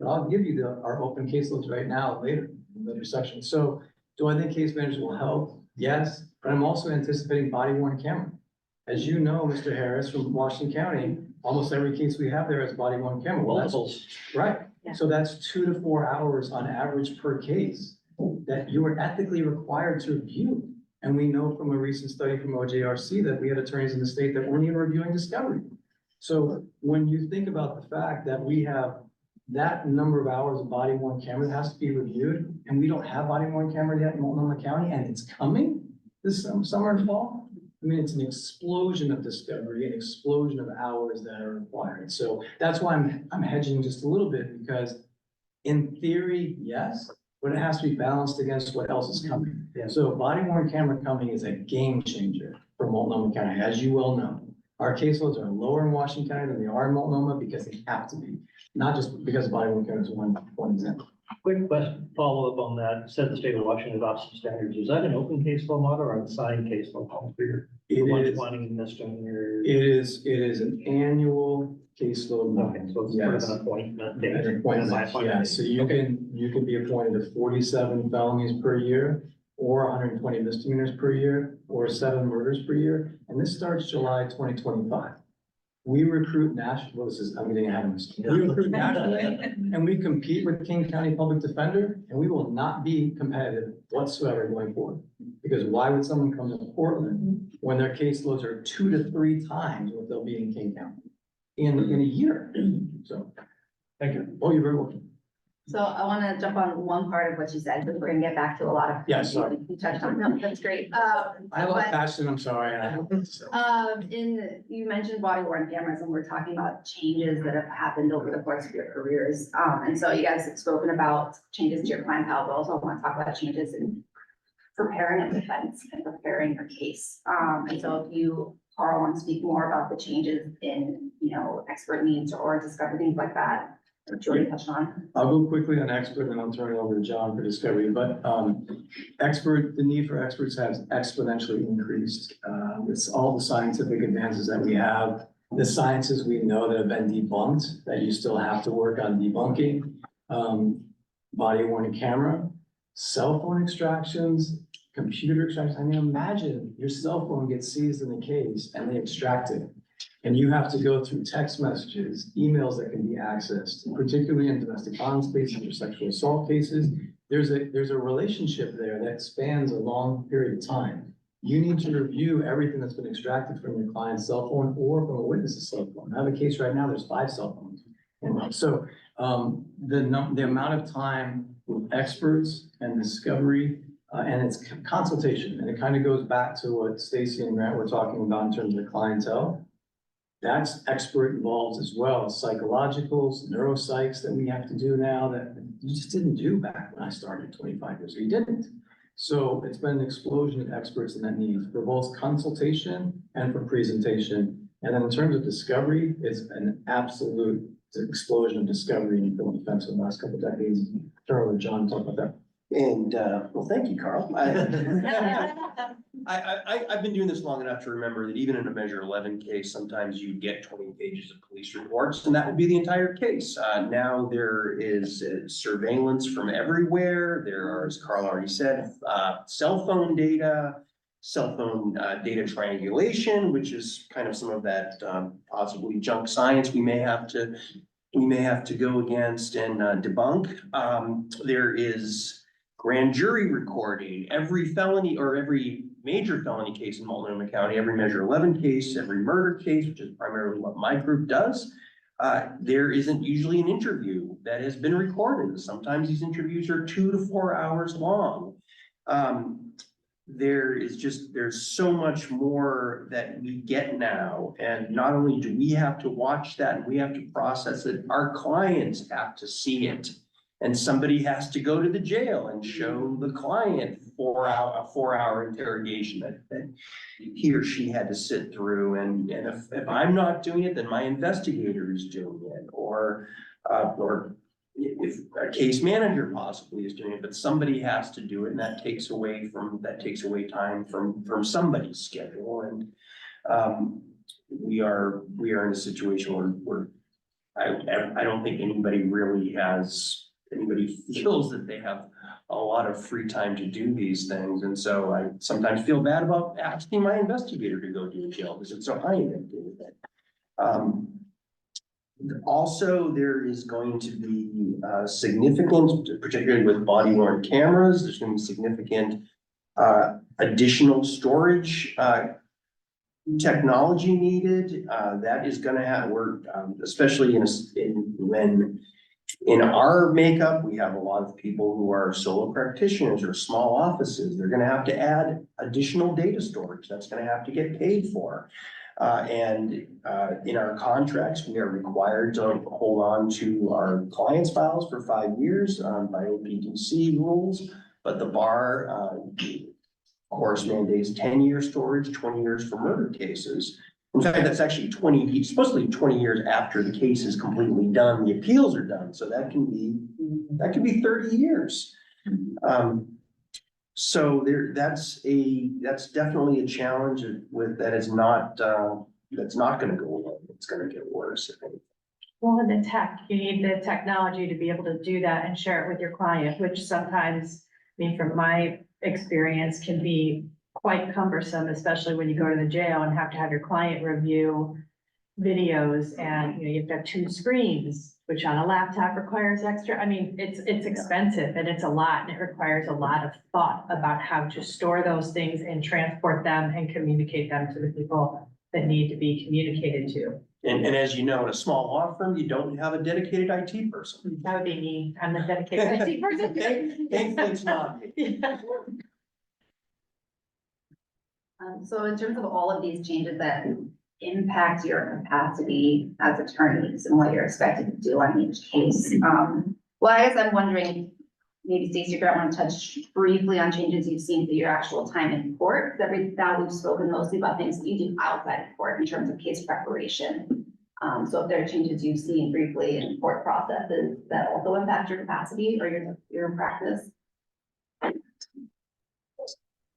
S9: But I'll give you our open caseloads right now later in the later section. So do I think case managers will help? Yes, but I'm also anticipating body worn camera. As you know, Mr. Harris from Washington County, almost every case we have there has body worn camera. Well,
S5: Multiples.
S9: right.
S6: Yeah.
S9: So that's 2 to 4 hours on average per case that you are ethically required to review. And we know from a recent study from OJRC that we had attorneys in the state that weren't even reviewing discovery. So when you think about the fact that we have that number of hours of body worn camera that has to be reviewed, and we don't have body worn camera yet in Multnomah County, and it's coming this summer and fall. I mean, it's an explosion of discovery, an explosion of hours that are required. So that's why I'm hedging just a little bit, because in theory, yes, but it has to be balanced against what else is coming.
S5: Yeah.
S9: So body worn camera coming is a game changer for Multnomah County, as you well know. Our caseloads are lower in Washington County than they are in Multnomah because they have to be, not just because body worn camera is one example.
S5: Quick question, follow up on that. Said the state of Washington adopts some standards. Is that an open case law model or an assigned case law model for your?
S9: It is.
S5: 120 misdemeanor?
S9: It is an annual caseload.
S5: Okay, so it's sort of an appointment date.
S9: An appointment, yeah, so you can be appointed to 47 felonies per year, or 120 misdemeanors per year, or 7 murders per year, and this starts July 2025. We recruit national, I'm getting ahead of myself. We recruit nationally, and we compete with King County Public Defender, and we will not be competitive whatsoever going forward. Because why would someone come to Portland when their caseloads are 2 to 3 times what they'll be in King County in a year? So,
S5: Thank you.
S9: oh, you're very welcome.
S11: So I want to jump on one part of what you said, because we're gonna get back to a lot of.
S9: Yeah, sorry.
S11: You touched on, no, that's great.
S9: I have a lot of
S11: But,
S9: passion, I'm sorry. and I hope so.
S11: you mentioned body worn cameras, and we're talking about changes that have happened over the course of your careers. And so you guys have spoken about changes to your clientele, but also want to talk about changes in preparing a defense and preparing your case. And so if you, Carl, want to speak more about the changes in, expert needs or discovery, things like that, which you already touched on.
S9: I'll go quickly on expert and I'll turn it over to John for discovery, but the need for experts has exponentially increased. It's all the scientific advances that we have, the sciences we know that have been debunked, that you still have to work on debunking, body worn camera, cell phone extractions, computer extractions. I mean, imagine your cell phone gets seized in the case and they extract it. And you have to go through text messages, emails that can be accessed, particularly in domestic violence cases or sexual assault cases. There's a relationship there that spans a long period of time. you need to review everything that's been extracted from your client's cell phone or from a witness's cell phone. I have a case right now, there's 5 cell phones. And so, the amount of time with experts and discovery, and it's consultation, and it kind of goes back to what Stacy and Grant were talking about in terms of the clientele. That's expert involved as well, psychologicals, neuropsychs that we have to do now that you just didn't do back when I started 25 years ago. You didn't. So it's been an explosion of experts in that need for both consultation and for presentation. And then in terms of discovery, it's an absolute explosion of discovery in criminal defense in the last couple of decades. Turn over to John to talk about that.
S8: And, well, thank you, Carl. I've been doing this long enough to remember that even in a Measure 11 case, sometimes you get 20 pages of police reports, and that would be the entire case. Now there is surveillance from everywhere. There are, as Carl already said, cell phone data triangulation, which is kind of some of that possibly junk science we may have to go against and debunk. There is grand jury recording, every felony or every major felony case in Multnomah County, every Measure 11 case, every murder case, which is primarily what my group does. There isn't usually an interview that has been recorded. Sometimes these interviews are 2 to 4 hours long. There's so much more that we get now. And not only do we have to watch that, and we have to process it, our clients have to see it. And somebody has to go to the jail and show the client a 4-hour interrogation that he or she had to sit through. And if I'm not doing it, then my investigator is doing it, or if a case manager possibly is doing it, but somebody has to do it, and that takes away time from somebody's schedule. And we are in a situation where I don't think anybody feels that they have a lot of free time to do these things. And so I sometimes feel bad about asking my investigator to go to jail because it's so high in it. Also, there is going to be significant, particularly with body worn cameras, there's going to be significant additional storage technology needed. That is going to have, especially in our makeup, we have a lot of people who are solo practitioners or small offices. They're going to have to add additional data storage. That's going to have to get paid for. And in our contracts, we are required to hold on to our clients' files for 5 years by OPDC rules. But the bar, of course, mandates 10-year storage, 20 years for murder cases. In fact, that's actually supposedly 20 years after the case is completely done, the appeals are done. So that can be 30 years. So that's definitely a challenge that's not going to go away. It's going to get worse, I think.
S6: Well, in the tech, you need the technology to be able to do that and share it with your client, which sometimes, I mean, from my experience, can be quite cumbersome, especially when you go to the jail and have to have your client review videos, and you've got 2 screens, which on a laptop requires extra. I mean, it's expensive and it's a lot, and it requires a lot of thought about how to store those things and transport them and communicate them to the people that need to be communicated to.
S8: And as you know, in a small law firm, you don't have a dedicated IT person.
S6: That would be me. I'm the dedicated IT person.
S8: Thankfully, it's not me.
S6: Yeah.
S11: So in terms of all of these changes that impact your capacity as attorneys and what you're expected to do on each case, well, I guess I'm wondering, maybe Stacey, if you want to touch briefly on changes you've seen for your actual time in court. That we've spoken mostly about things that you do outside of court in terms of case preparation. So if there are changes you've seen briefly in court processes that also impact your capacity or your practice.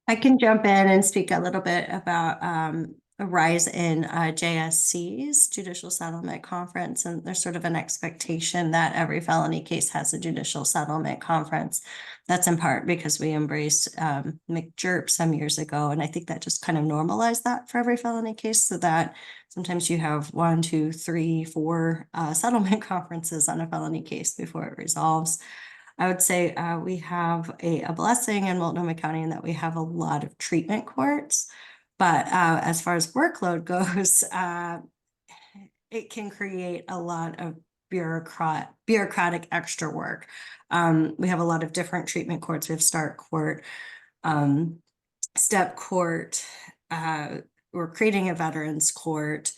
S12: I can jump in and speak a little bit about a rise in JSC's Judicial Settlement Conference, and there's sort of an expectation that every felony case has a judicial settlement conference. That's in part because we embraced McJerp some years ago, and I think that just kind of normalized that for every felony case, so that sometimes you have 1, 2, 3, 4 settlement conferences on a felony case before it resolves. I would say we have a blessing in Multnomah County in that we have a lot of treatment courts. But as far as workload goes, it can create a lot of bureaucratic extra work. We have a lot of different treatment courts. We have start court, step court. We're creating a veterans court,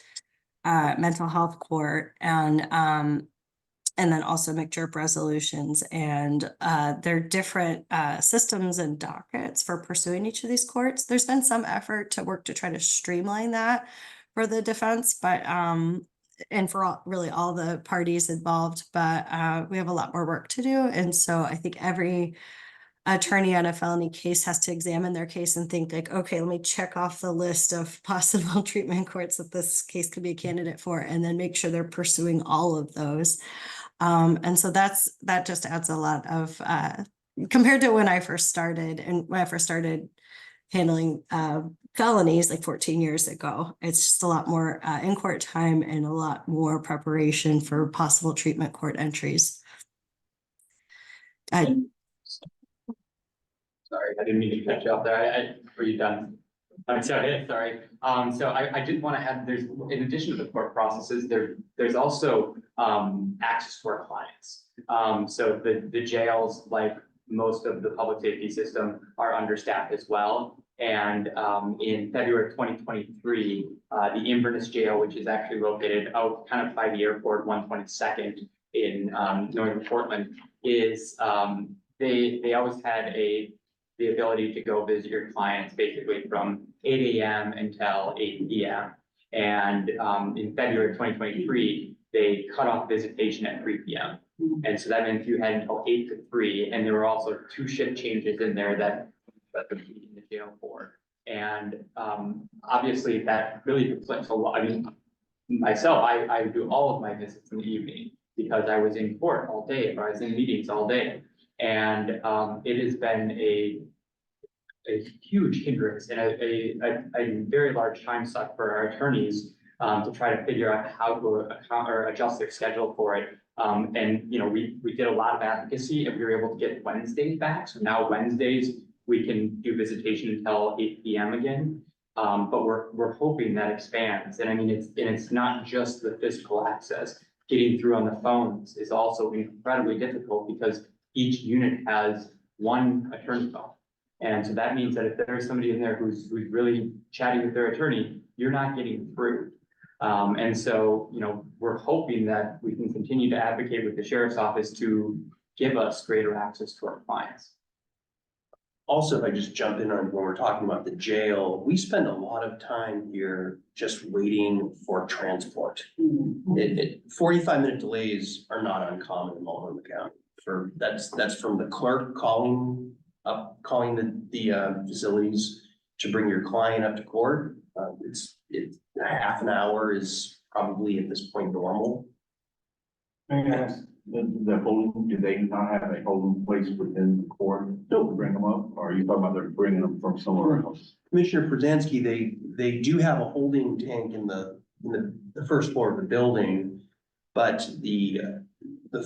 S12: mental health court, and then also McJerp resolutions. And there are different systems and dockets for pursuing each of these courts. There's been some effort to work to try to streamline that for the defense, but and for really all the parties involved, but we have a lot more work to do. And so I think every attorney on a felony case has to examine their case and think like, okay, let me check off the list of possible treatment courts that this case could be a candidate for, and then make sure they're pursuing all of those. And so that just adds a lot of, compared to when I first started, and when I first started handling felonies like 14 years ago, it's just a lot more in court time and a lot more preparation for possible treatment court entries.
S10: Sorry, I didn't mean to cut you off there. Were you done? I'm sorry. So I did want to add, there's, in addition to the court processes, there's also access to our clients. So the jails, like most of the public safety system, are understaffed as well. And in February 2023, the Inverness jail, which is actually located out kind of by the airport, 122nd in northern Portland, is they always had the ability to go visit your clients basically from 8 a.m. until 8 p.m. And in February 2023, they cut off visitation at 3 p.m. And so that meant you had until 8 to 3, and there were also 2 shift changes in there that would be in the jail for. And obviously that really conflicts a lot. I mean, myself, I do all of my visits in the evening because I was in court all day, or I was in meetings all day. And it has been a huge hindrance and a very large time suck for our attorneys to try to figure out how to account or adjust their schedule for it. And, you know, we did a lot of advocacy and we were able to get Wednesdays back. So now Wednesdays, we can do visitation until 8 p.m. again. But we're hoping that expands. And I mean, it's not just the physical access. Getting through on the phones is also incredibly difficult because each unit has one attorney phone. And so that means that if there's somebody in there who's really chatting with their attorney, you're not getting through. And so, you know, we're hoping that we can continue to advocate with the sheriff's office to give us greater access to our clients.
S8: Also, if I just jump in on when we're talking about the jail, we spend a lot of time here just waiting for transport. 45-minute delays are not uncommon in Multnomah County. That's from the clerk calling the facilities to bring your client up to court. It's half an hour is probably at this point normal.
S13: The holding, do they not have a holding place within the court to bring them up? Or are you talking about they're bringing them from somewhere else?
S8: Commissioner Przansky, they do have a holding tank in the first floor of the building, but the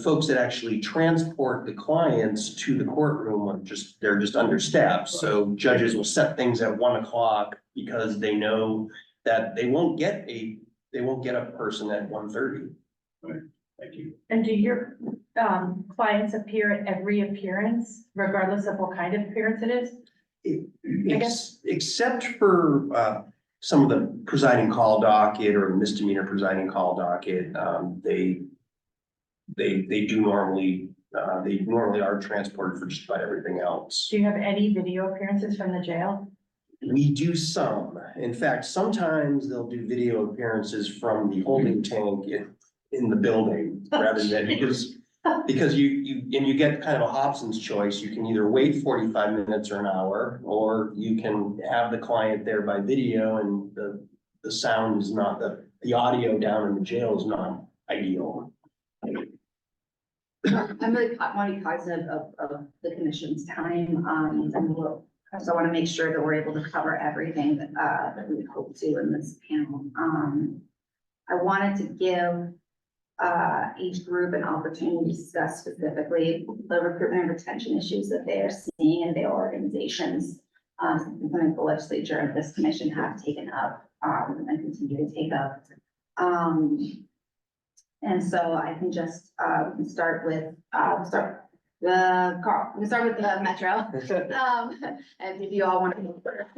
S8: folks that actually transport the clients to the courtroom they're just understaffed. So judges will set things at 1 o'clock because they know that they won't get a person at 1:30.
S13: Right. Thank you.
S6: And do your clients appear at every appearance, regardless of what kind of appearance it is?
S8: Except for some of the presiding call docket or misdemeanor presiding call docket, they normally are transported for just about everything else.
S6: Do you have any video appearances from the jail?
S8: We do some. In fact, sometimes they'll do video appearances from the holding tank in the building rather than because you get kind of a Hobson's choice. You can either wait 45 minutes or an hour, or you can have the client there by video and the sound is not, the audio down in the jail is not ideal.
S11: I'm really want to be cognizant of the commission's time, so I want to make sure that we're able to cover everything that we hope to in this panel. I wanted to give each group an opportunity to discuss specifically the recruitment and retention issues that they are seeing in their organizations. Something that the legislature and this commission have taken up, and continue to take up. And so I can just, start with, Carl, we start with the Metro. And if you all want to go first,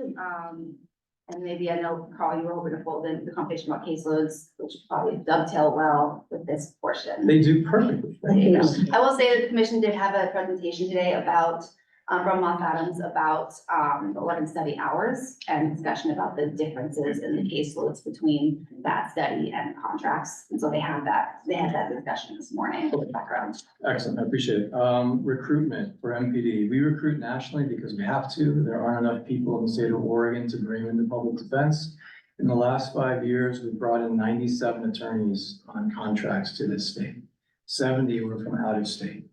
S11: and maybe I know, Carl, you were hoping to fold in the conversation about caseloads, which probably dovetail well with this portion.
S9: They do perfectly.
S11: There you go. I will say that the commission did have a presentation today about, from Moss Adams about, 11 study hours and discussion about the differences in the caseloads between that study and contracts. And so they had that discussion this morning with background.
S9: Excellent, I appreciate it. Recruitment for MPD. We recruit nationally because we have to. There aren't enough people in the state of Oregon to bring into public defense. In the last 5 years, we've brought in 97 attorneys on contracts to this state. 70 were from out of state.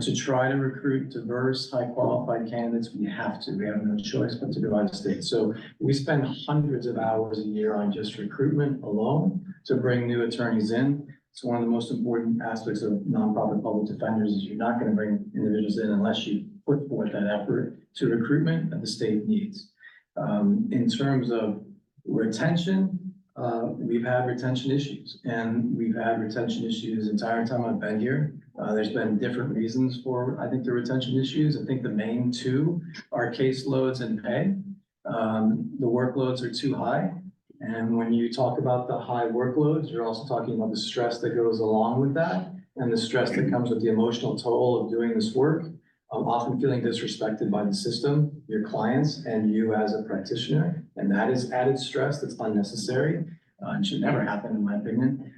S9: To try to recruit diverse, high qualified candidates, we have to. We have no choice but to go out of state. So we spend hundreds of hours a year on just recruitment alone to bring new attorneys in. It's one of the most important aspects of nonprofit public defenders is you're not going to bring individuals in unless you put forth that effort to recruitment that the state needs. In terms of retention, we've had retention issues, and we've had retention issues the entire time I've been here. There's been different reasons for, I think, the retention issues. I think the main two are caseloads and pay. The workloads are too high. And when you talk about the high workloads, you're also talking about the stress that goes along with that and the stress that comes with the emotional toll of doing this work. Often feeling disrespected by the system, your clients, and you as a practitioner. And that is added stress that's unnecessary and should never happen, in my opinion.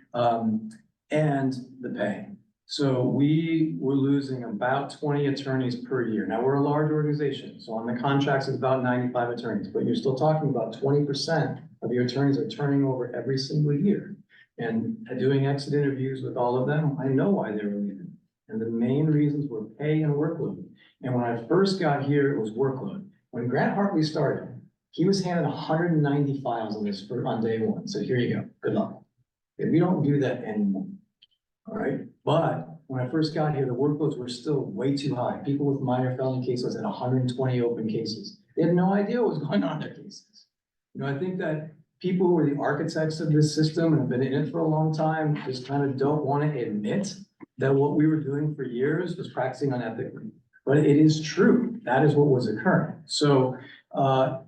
S9: And the pay. So we were losing about 20 attorneys per year. Now, we're a large organization, so on the contracts, it's about 95 attorneys, but you're still talking about 20% of your attorneys are turning over every single year. And doing exit interviews with all of them, I know why they were leaving. And the main reasons were pay and workload. And when I first got here, it was workload. When Grant Hartley started, he was handed 190 files on this on day one. So here you go, good luck. Okay, we don't do that anymore. All right, but when I first got here, the workloads were still way too high. People with minor felony cases had 120 open cases. They had no idea what was going on in their cases. You know, I think that people who are the architects of this system and have been in it for a long time just kind of don't want to admit that what we were doing for years was practicing unethically. But it is true. That is what was occurring. So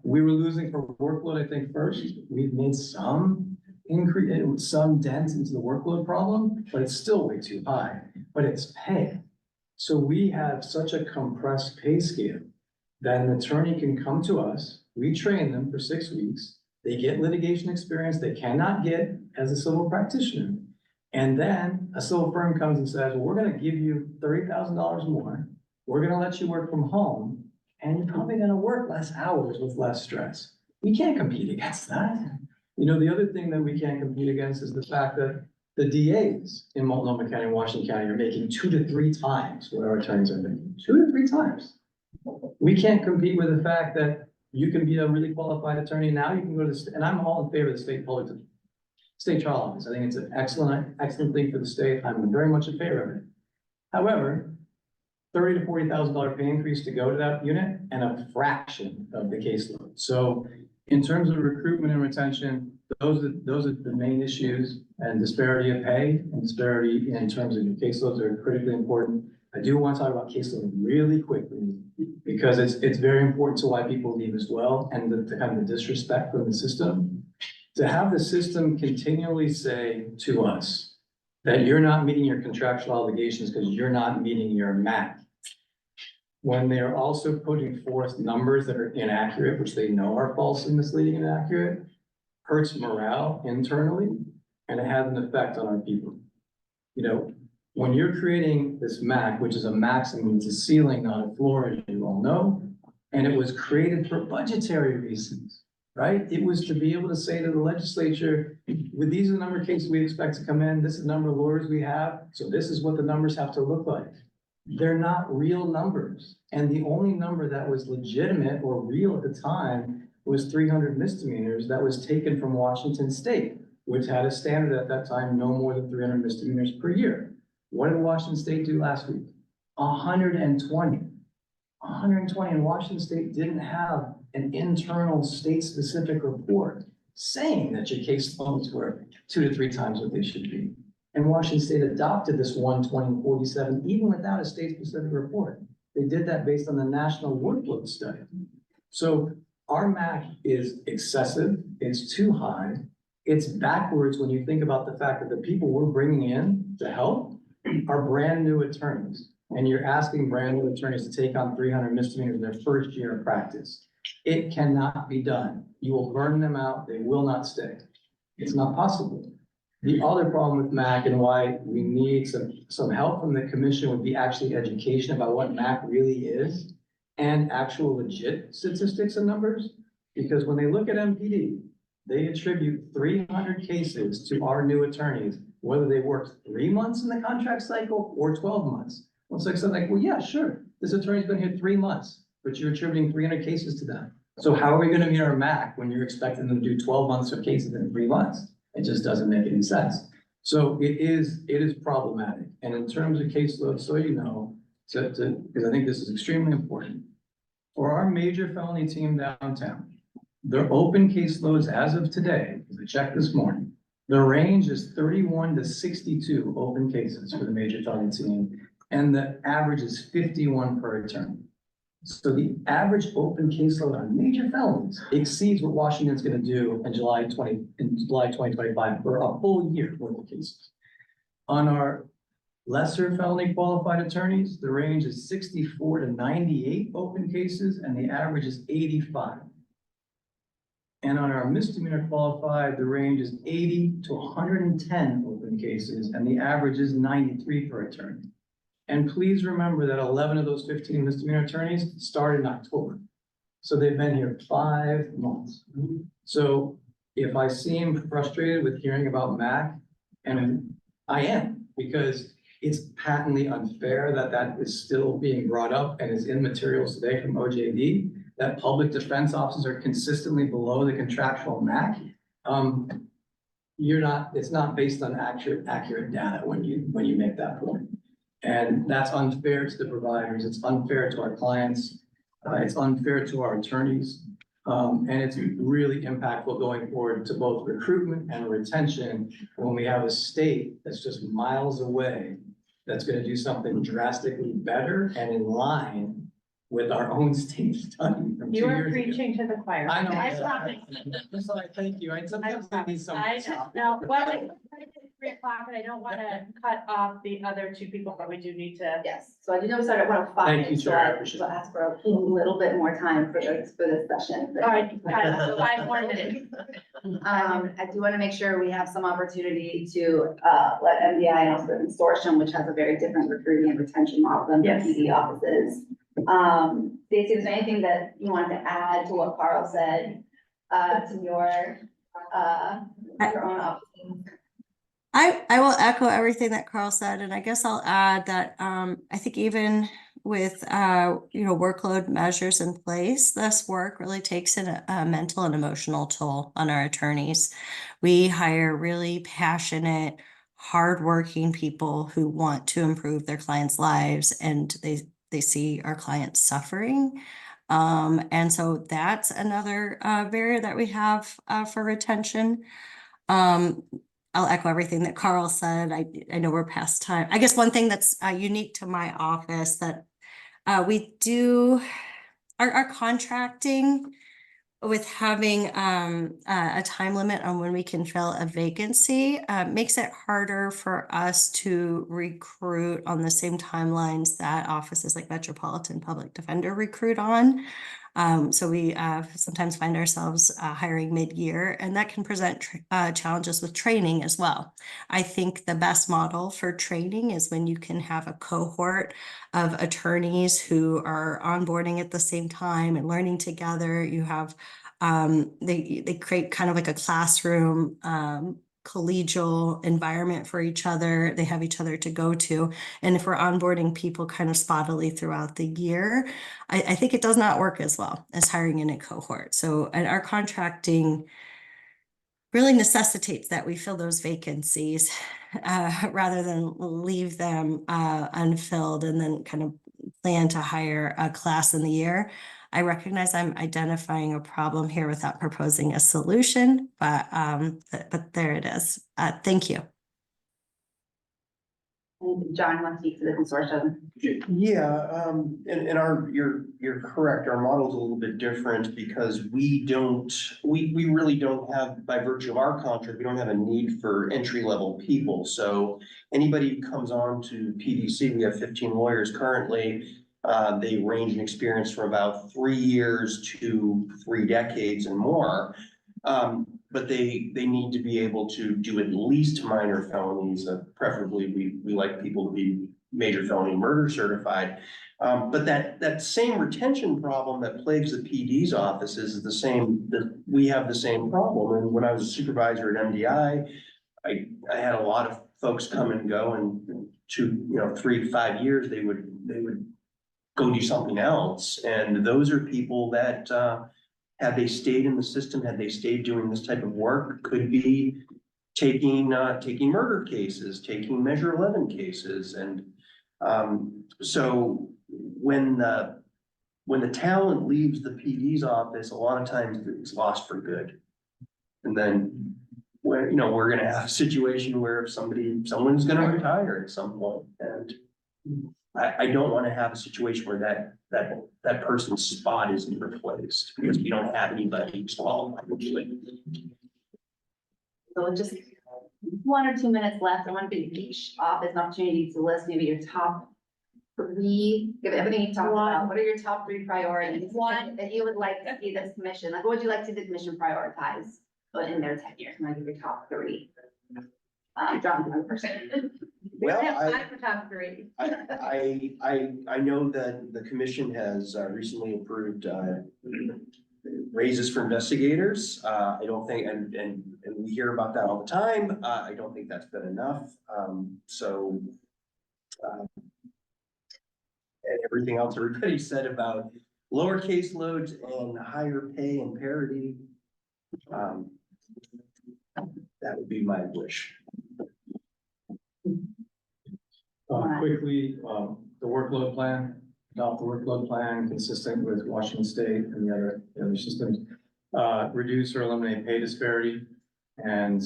S9: we were losing from workload, I think, first. We've made some increase, some dent into the workload problem, but it's still way too high. But it's pay. So we have such a compressed pay scale that an attorney can come to us, we train them for 6 weeks, they get litigation experience they cannot get as a civil practitioner. And then a civil firm comes and says, well, we're gonna give you $30,000 more. We're gonna let you work from home, and you're probably gonna work less hours with less stress. We can't compete against that. You know, the other thing that we can't compete against is the fact that the DAs in Multnomah County and Washington County are making 2 to 3 times what our attorneys are making, 2 to 3 times. We can't compete with the fact that you can be a really qualified attorney now, you can go to, and I'm all in favor of the state trial office. I think it's an excellent thing for the state. I'm very much in favor of it. However, $30,000 to $40,000 pay increase to go to that unit and a fraction of the caseload. So in terms of recruitment and retention, those are the main issues, and disparity of pay and disparity in terms of your caseloads are critically important. I do want to talk about caseload really quickly because it's very important to why people leave as well, and the kind of the disrespect from the system. To have the system continually say to us that you're not meeting your contractual obligations because you're not meeting your MAC, when they're also putting forth numbers that are inaccurate, which they know are false and misleading and inaccurate, hurts morale internally, and it has an effect on our people. You know, when you're creating this MAC, which is a maximum, it's a ceiling, not a floor, as you all know, and it was created for budgetary reasons, right? It was to be able to say to the legislature, with these are the number of cases we expect to come in, this is the number of lawyers we have, so this is what the numbers have to look like. They're not real numbers. And the only number that was legitimate or real at the time was 300 misdemeanors that was taken from Washington State. which had a standard at that time, no more than 300 misdemeanors per year. What did Washington State do last week? 120. 120, and Washington State didn't have an internal state-specific report saying that your case loads were 2 to 3 times what they should be. And Washington State adopted this 120/47 even without a state-specific report. They did that based on the national workload study. So our MAC is excessive, it's too high, it's backwards when you think about the fact that the people we're bringing in to help are brand new attorneys. And you're asking brand new attorneys to take on 300 misdemeanors in their first year of practice. It cannot be done. You will burn them out, they will not stay. It's not possible. The other problem with MAC and why we need some help from the commission would be actually education about what MAC really is and actual legit statistics and numbers. Because when they look at MPD, they attribute 300 cases to our new attorneys, whether they worked 3 months in the contract cycle or 12 months. Well, it's like something like, well, yeah, sure, this attorney's been here 3 months, but you're attributing 300 cases to them. So how are we gonna meet our MAC when you're expecting them to do 12 months of cases in 3 months? It just doesn't make any sense. So it is problematic. And in terms of caseload, so you know, because I think this is extremely important. For our major felony team downtown, their open caseloads as of today, because I checked this morning, the range is 31 to 62 open cases for the major felony team, and the average is 51 per attorney. So the average open caseload on major felonies exceeds what Washington's gonna do in July 2025 for a full year worth of cases. On our lesser felony qualified attorneys, the range is 64 to 98 open cases, and the average is 85. And on our misdemeanor qualified, the range is 80 to 110 open cases, and the average is 93 per attorney. And please remember that 11 of those 15 misdemeanor attorneys started in October. So they've been here 5 months. So if I seem frustrated with hearing about MAC, and I am, because it's patently unfair that that is still being brought up and is in materials today from OJD, that public defense officers are consistently below the contractual MAC. It's not based on accurate data when you make that point. And that's unfair to the providers, it's unfair to our clients, it's unfair to our attorneys. And it's really impactful going forward to both recruitment and retention when we have a state that's just miles away, that's gonna do something drastically better and in line with our own state study from 2
S6: You are
S9: years ago.
S6: preaching to the choir.
S9: I know.
S6: I promise.
S9: That's all right, thank you. Sometimes I need some.
S6: No, well, it's 3:00 and I don't wanna cut off the other 2 people, but we do need to.
S11: Yes, so I do know we started at 1:05.
S9: Thank you,
S11: so
S9: Chair, I
S11: I
S9: appreciate
S11: will ask for a little bit more time for this session.
S6: All right, 5 more minutes.
S11: I do want to make sure we have some opportunity to let MDI and also the consortium, which has a very different recruiting and retention model than the
S6: Yes.
S11: PD offices. Stacey, is there anything that you wanted to add to what Carl said to your own office?
S12: I will echo everything that Carl said, and I guess I'll add that I think even with workload measures in place, this work really takes a mental and emotional toll on our attorneys. We hire really passionate, hardworking people who want to improve their clients' lives, and they see our clients suffering. And so that's another barrier that we have for retention. I'll echo everything that Carl said. I know we're past time. I guess one thing that's unique to my office that we do our contracting with having a time limit on when we can fill a vacancy makes it harder for us to recruit on the same timelines that offices like Metropolitan Public Defender recruit on. So we sometimes find ourselves hiring mid-year, and that can present challenges with training as well. I think the best model for training is when you can have a cohort of attorneys who are onboarding at the same time and learning together. You have they create kind of like a classroom collegial environment for each other. They have each other to go to. And if we're onboarding people kind of spottily throughout the year, I think it does not work as well as hiring in a cohort. So, and our contracting really necessitates that we fill those vacancies rather than leave them unfilled and then kind of plan to hire a class in the year. I recognize I'm identifying a problem here without proposing a solution, but there it is. Thank you.
S11: And John wants to speak to the consortium.
S8: Yeah, you're correct. Our model's a little bit different because we really don't have, by virtue of our contract, we don't have a need for entry-level people. So anybody who comes on to PDC, we have 15 lawyers currently. They range in experience from about 3 years to 3 decades and more. But they need to be able to do at least minor felonies. Preferably, we like people to be major felony murder certified. But that same retention problem that plagues the PD's offices is the same, that we have the same problem. And when I was a supervisor at MDI, I had a lot of folks come and go, and 3 to 5 years, they would go do something else. And those are people that, had they stayed in the system, had they stayed doing this type of work, could be taking murder cases, taking Measure 11 cases. And so when the talent leaves the PD's office, a lot of times it's lost for good. And then we're gonna have a situation where someone's gonna retire at some point. And I don't want to have a situation where that person's spot isn't replaced because we don't have anybody who's qualified.
S11: So just 1 or 2 minutes left. I want to give each office an opportunity to list maybe your top 3, give everything you talked about. What are your top 3 priorities? One that you would like to see this commission, like what would you like to see the commission prioritize in their tenure? Can I give your top 3? John, one person.
S8: Well,
S6: Time for top 3.
S8: I know that the commission has recently approved raises for investigators. I don't think, and we hear about that all the time. I don't think that's been enough. And everything else everybody said about lower caseloads and higher pay and parity. That would be my wish.
S9: Quickly, the workload plan, adopt the workload plan consistent with Washington State and the other systems. Reduce or eliminate pay disparity and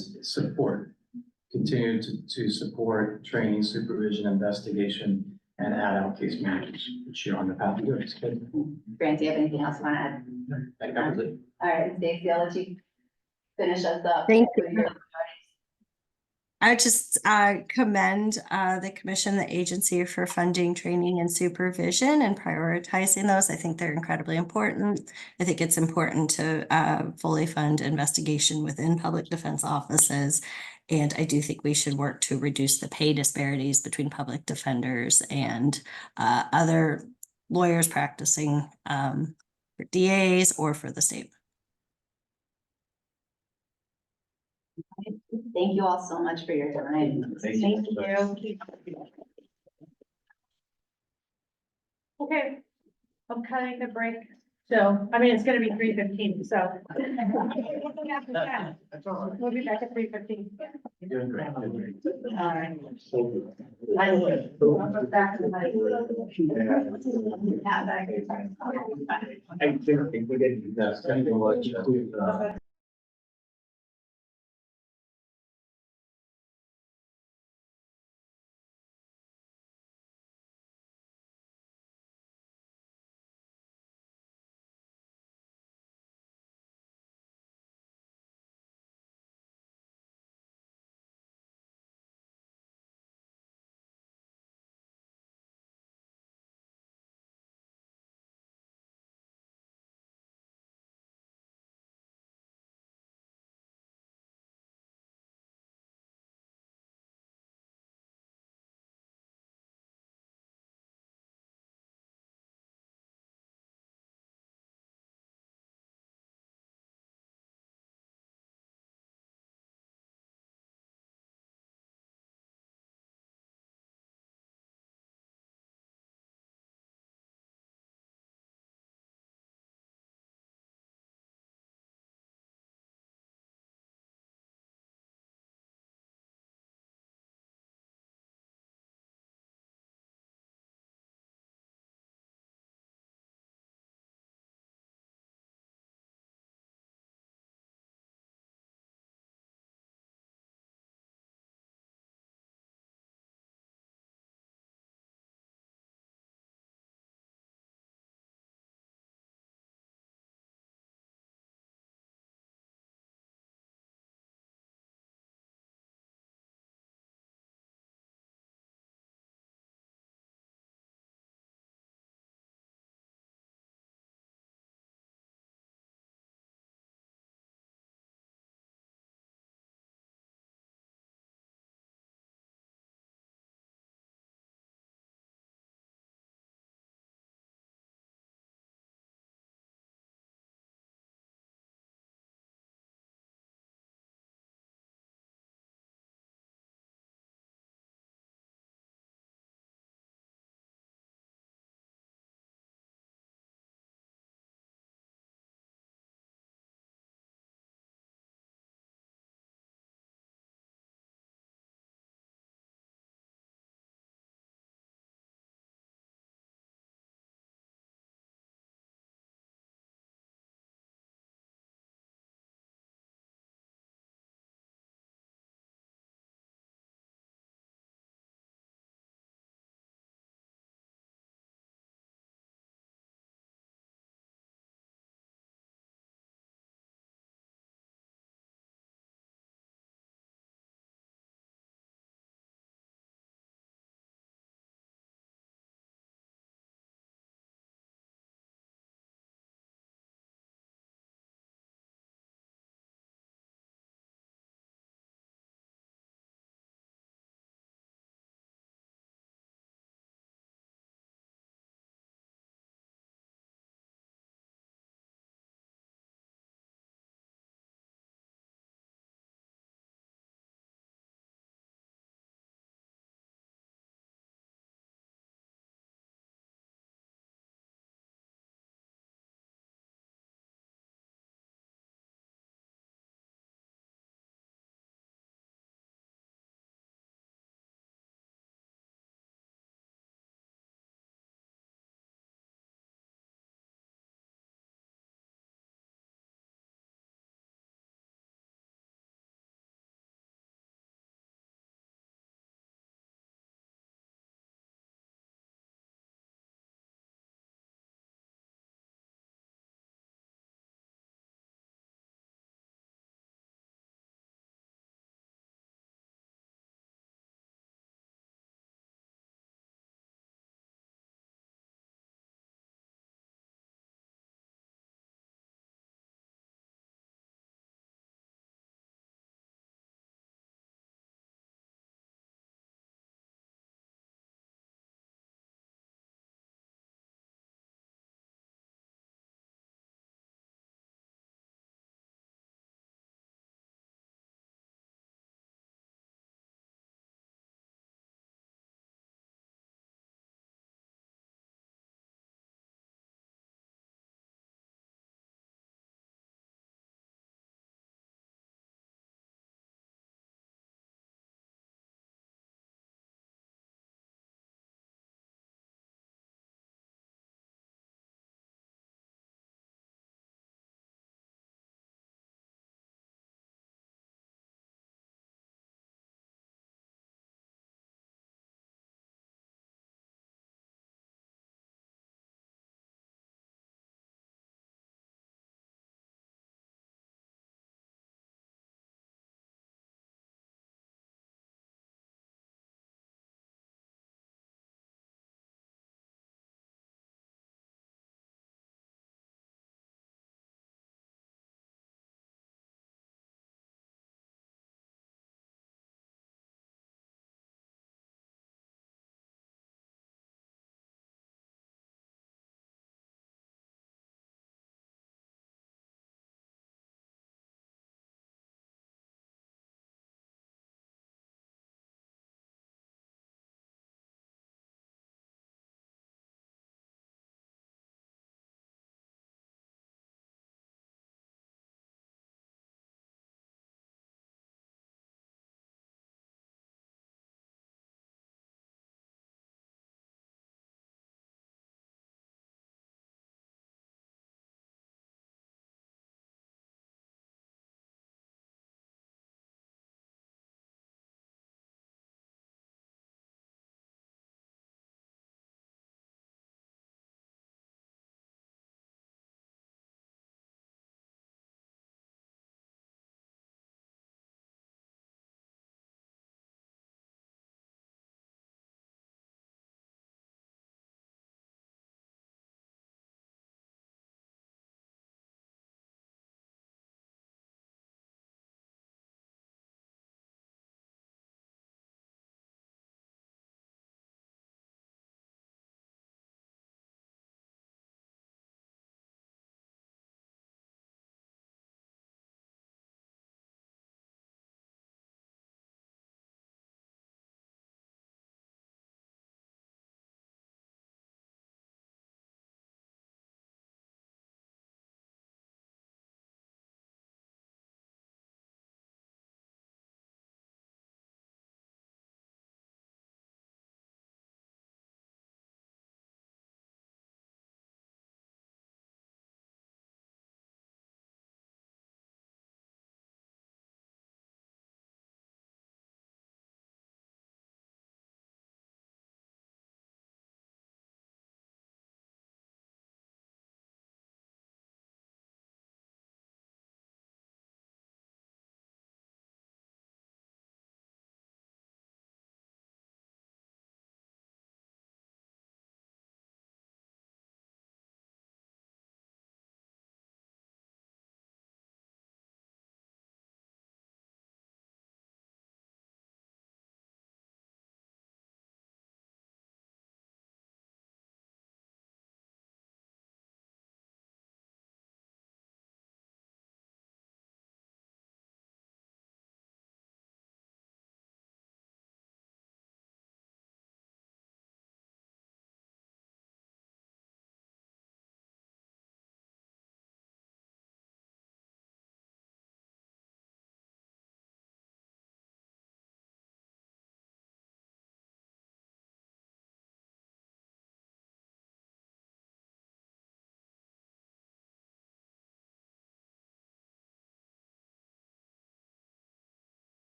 S9: continue to support training, supervision, investigation, and add out case managers, which you're on the path to do.
S11: Grant, do you have anything else you want to add?
S10: That covers it.
S11: All right, Stacy, I'll let you finish us up.
S12: Thank
S11: with
S12: you.
S11: your-
S12: I just commend the commission, the agency for funding training and supervision and prioritizing those. I think they're incredibly important. I think it's important to fully fund investigation within public defense offices. And I do think we should work to reduce the pay disparities between public defenders and other lawyers practicing for DAs or for the state.
S11: Thank you all so much for your time.
S10: Thank you.
S6: Okay, I'm cutting the break. So, I mean, it's gonna be 3:15, so. We'll be back at 3:15.
S13: Doing great.
S6: All right.
S13: I think we get that.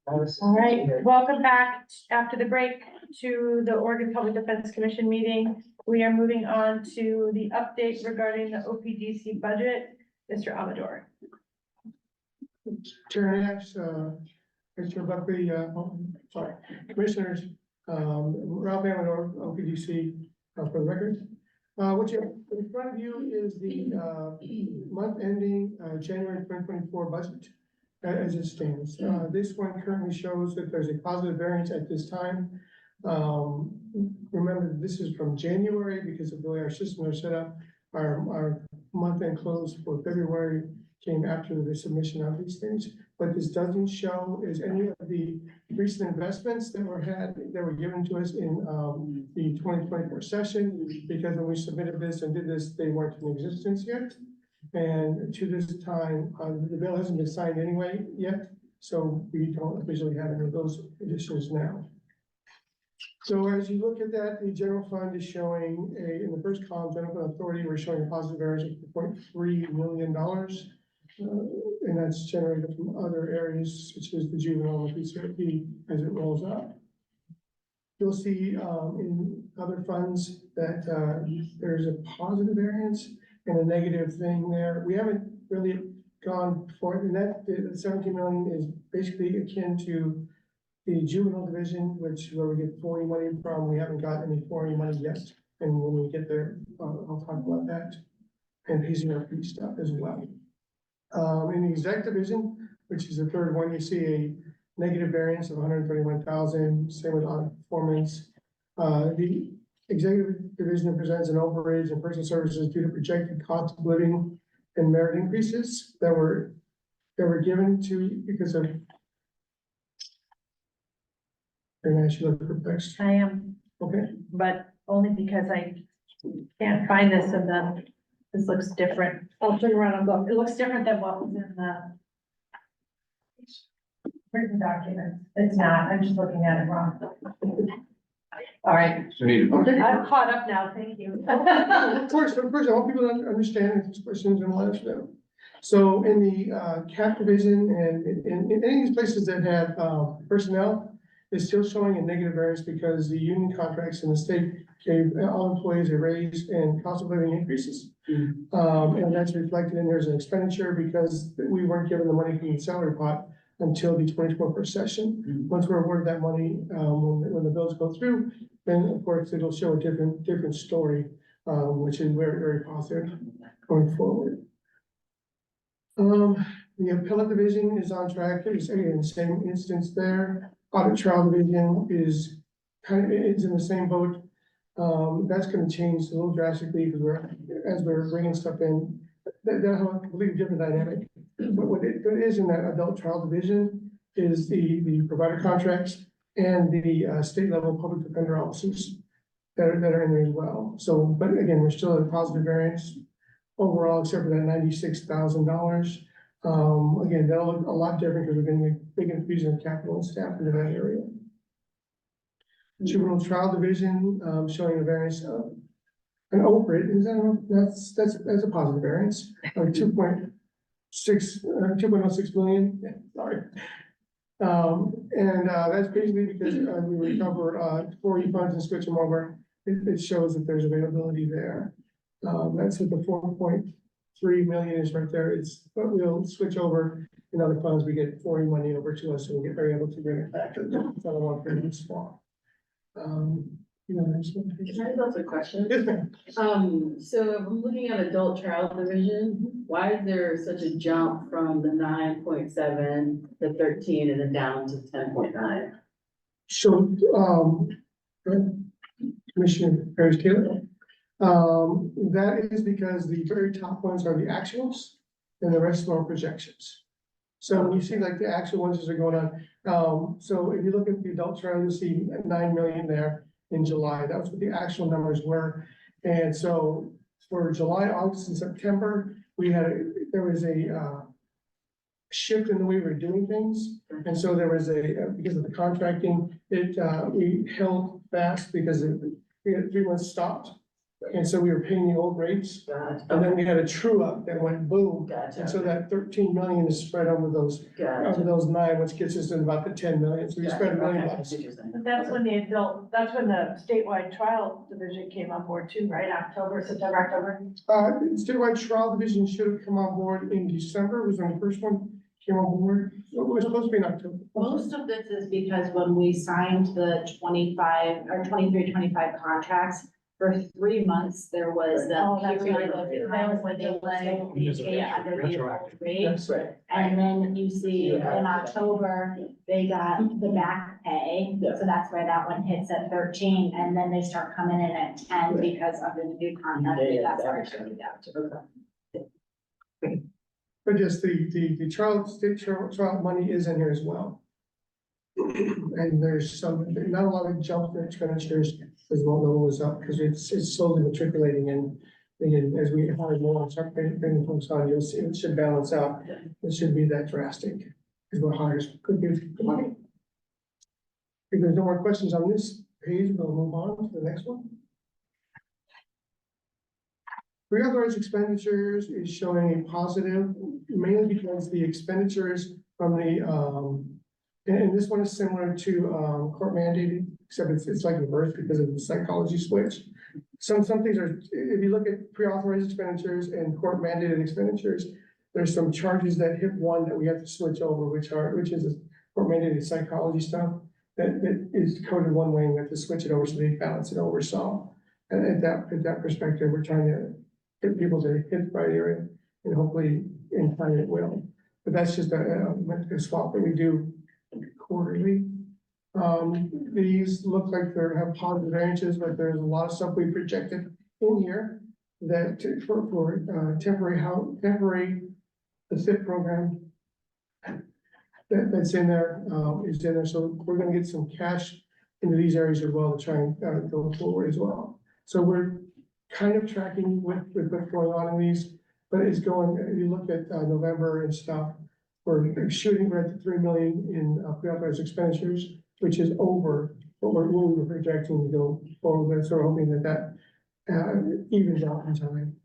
S6: All right, welcome back after the break to the Oregon Public Defense Commission meeting. We are moving on to the update regarding the OPDC budget. Mr. Amador.
S16: Chair Nash, Mr. Buckley, Commissioners, Ralph Amador, OPDC, for the record. What you have in front of you is the month ending January 2024 budget as it stands. This one currently shows that there's a positive variance at this time. Remember, this is from January because of the way our systems are set up. Our month end close for February came after the submission of these things. What this doesn't show is any of the recent investments that were given to us in the 2024 session, because when we submitted this and did this, they weren't in existence yet. And to this time, the bill hasn't been signed anyway yet, so we don't officially have any of those additions now. So as you look at that, the general fund is showing in the first column, general fund authority, we're showing a positive variance of $0.3 million. And that's generated from other areas such as the juvenile and PCRP as it rolls up. You'll see in other funds that there's a positive variance and a negative thing there. We haven't really gone for it, and that the 17 million is basically akin to the juvenile division, where we get 40 money from. We haven't got any 40 money yet, and when we get there, I'll talk about that and PCRP stuff as well. In the exec division, which is the third one, you see a negative variance of 131,000. Same with audit performance. The executive division presents an overage in personal services due to projected cost of living and merit increases that were given to because of. And I should look perplexed.
S6: I am.
S16: Okay.
S6: But only because I can't find this and then this looks different. I'll turn around and go. It looks different than what was in the written document. It's not. I'm just looking at it wrong. All right. I'm caught up now. Thank you.
S16: Of course, I want people to understand these questions and let us know. So in the CAP division and in any of these places that have personnel, it's still showing a negative variance because the union contracts in the state gave all employees a raise and cost of living increases. And that's reflected in there's an expenditure because we weren't given the money from the salary pot until the 2024 session. Once we're awarded that money, when the bills go through, then of course it'll show a different story, which is very, very positive going forward. The appellate division is on track. It's again, the same instance there. Audit trial division is it's in the same boat. That's going to change a little drastically because as we're bringing stuff in, they'll have a completely different dynamic. But what it is in that adult trial division is the provider contracts and the state level public defender officers that are in there as well. So, but again, we're still at a positive variance overall, except for that $96,000. Again, that'll look a lot different because we're going to make big infusion of capital and staff into that area. Juvenile trial division showing a variance of an overage. That's a positive variance of 2.06 million. Yeah, sorry. And that's basically because we recover 4 refunds and switch them over. It shows that there's availability there. That's what the 4.3 million is right there. But we'll switch over in other funds. We get 40 money over to us, so we are able to bring it back to the follow-up very small.
S14: Can I ask a question?
S16: Yes, ma'am.
S14: So if I'm looking at adult trial division, why is there such a jump from the 9.7 to 13 and then down to 10.9?
S16: So, Commissioner Harris Taylor, that is because the very top ones are the actuals and the rest are projections. So when you see like the actual ones as are going on, so if you look at the adult trial, you'll see 9 million there in July. That was what the actual numbers were. And so for July, August, and September, there was a shift in the way we were doing things. And so there was because of the contracting, we held fast because we had 3 months stopped. And so we were paying the old rates, and then we had a true up that went boom.
S14: Gotcha.
S16: And so that 13 million is spread over those, over those 9, which gets us to about the 10 million. So we spread $1 million.
S6: But that's when that's when the statewide trial division came on board too, right? October, September, October.
S16: Statewide trial division should have come on board in December, was when the first one came on board. It was supposed to be in October.
S15: Most of this is because when we signed the 25 or 23-25 contracts, for 3 months, there was
S6: Oh,
S15: the
S6: that's
S15: period
S6: right.
S15: of time where they let
S5: Yes,
S15: pay under the old
S5: retroactive.
S15: rate.
S16: That's right.
S15: And then you see in October, they got the back pay, so that's where that one hits at 13, and then they start coming in at 10 because under the new contract, that's where it's going down.
S16: But just the state trial money is in here as well. And there's not a lot of jump in expenditures, as well, no was up, because it's slowly matriculating and as we hire more and start bringing folks on, you'll see it should balance out. It shouldn't be that drastic, because we're hires could use the money. If there's no more questions on this page, we'll move on to the next one. Reauthorized expenditures is showing a positive, mainly because the expenditures from the, and this one is similar to, court mandated, except it's like reverse because of the psychology switch. Some things are, if you look at pre-authorized expenditures and court mandated expenditures, there's some charges that hit one that we have to switch over, which is a court mandated psychology stuff that is coded one way, and we have to switch it over so they balance it over. So at that perspective, we're trying to get people to hit the right area, and hopefully in time it will. But that's just a swap that we do quarterly. These look like they have positive variances, but there's a lot of stuff we projected in here that for temporary, the SIP program that's in there, is in there. So we're gonna get some cash into these areas as well to try and go forward as well. So we're kind of tracking with what's going on in these, but it's going, if you look at November and stuff, we're shooting right at 3 million in pre-authorized expenditures, which is over what we were projecting to go forward. So we're hoping that evens out in time.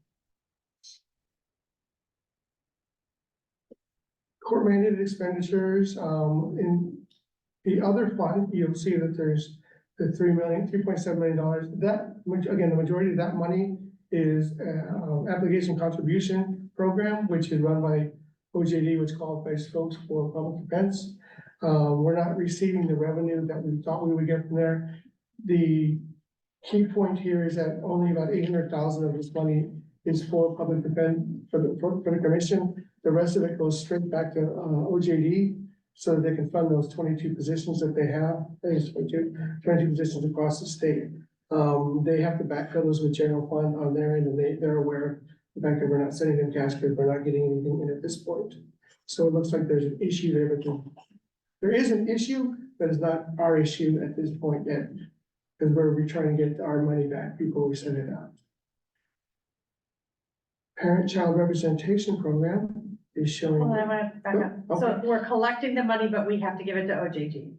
S16: Court mandated expenditures, in the other fund, you'll see that there's the $3.7 million. That, which again, the majority of that money is application contribution program, which is run by OJD, which qualifies folks for public defense. We're not receiving the revenue that we thought we would get from there. The key point here is that only about 800,000 of this money is for public defense, for the commission. The rest of it goes straight back to OJD, so that they can fund those 22 positions that they have. There's 22 positions across the state. They have to backfill those with general fund on their end, and they're aware of the fact that we're not sending them cash because we're not getting anything in at this point. So it looks like there's an issue there, but there is an issue, but it's not our issue at this point yet, because we're trying to get our money back before we send it out. Parent-child representation program is showing.
S6: Hold on, I want to back up. So we're collecting the money, but we have to give it to OJT.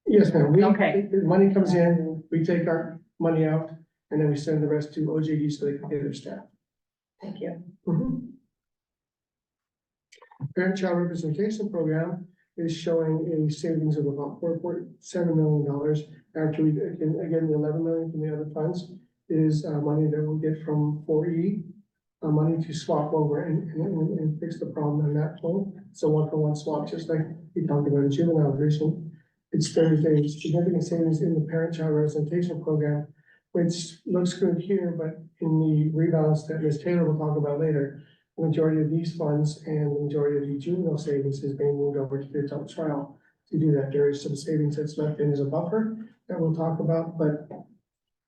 S16: Yes, ma'am.
S6: Okay.
S16: The money comes in, we take our money out, and then we send the rest to OJD so they can pay their staff.
S6: Thank you.
S16: Parent-child representation program is showing a savings of about $4.7 million after we, again, the 11 million from the other funds is money that we'll get from 4E, money to swap over and fix the problem on that point. So 1-for-1 swap, just like we talked about in juvenile division. It's Thursday, significant savings in the parent-child representation program, which looks good here, but in the rebalance that Ms. Taylor will talk about later, the majority of these funds and the majority of the juvenile savings is being moved over to the adult trial. To do that, there is some savings that's left in as a buffer that we'll talk about, but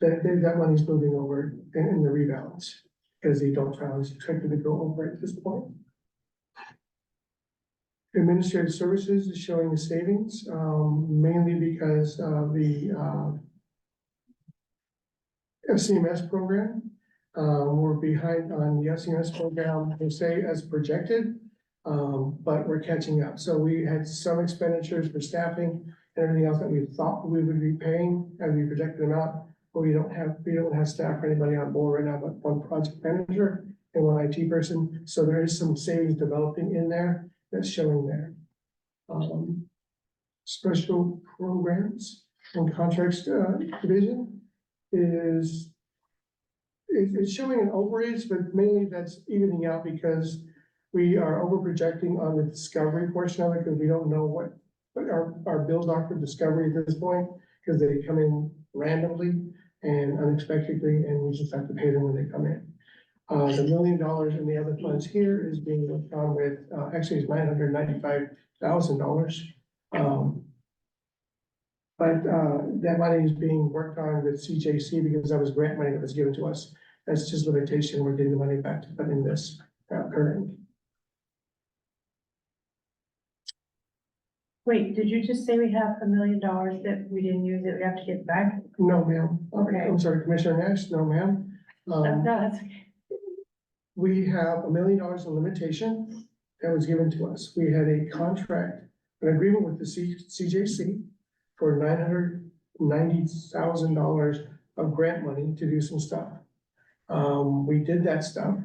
S16: that money's moving over in the rebalance because the adult trial is expected to go over at this point. Administrative services is showing the savings, mainly because of the FCMS program. We're behind on the FCMS program, they say as projected, but we're catching up. So we had some expenditures for staffing and everything else that we thought we would be paying as we projected them out. but we don't have staff or anybody on board right now, but one project manager and one IT person. So there is some savings developing in there that's showing there. Special programs and contracts division is it's showing an overage, but mainly that's evening out because we are over projecting on the discovery portion of it because we don't know what our bills are for discovery at this point because they come in randomly and unexpectedly, and we just have to pay them when they come in. The $1 million in the other funds here is being worked on with, actually it's $995,000. But that money is being worked on with CJC because that was grant money that was given to us. That's just limitation. We're getting the money back to put in this current.
S6: Wait, did you just say we have $1 million that we didn't use that we have to get back?
S16: No, ma'am.
S6: Okay.
S16: I'm sorry, Commissioner Nash, no, ma'am.
S6: No, that's okay.
S16: We have $1 million in limitation that was given to us. We had a contract, an agreement with the CJC for $990,000 of grant money to do some stuff. We did that stuff,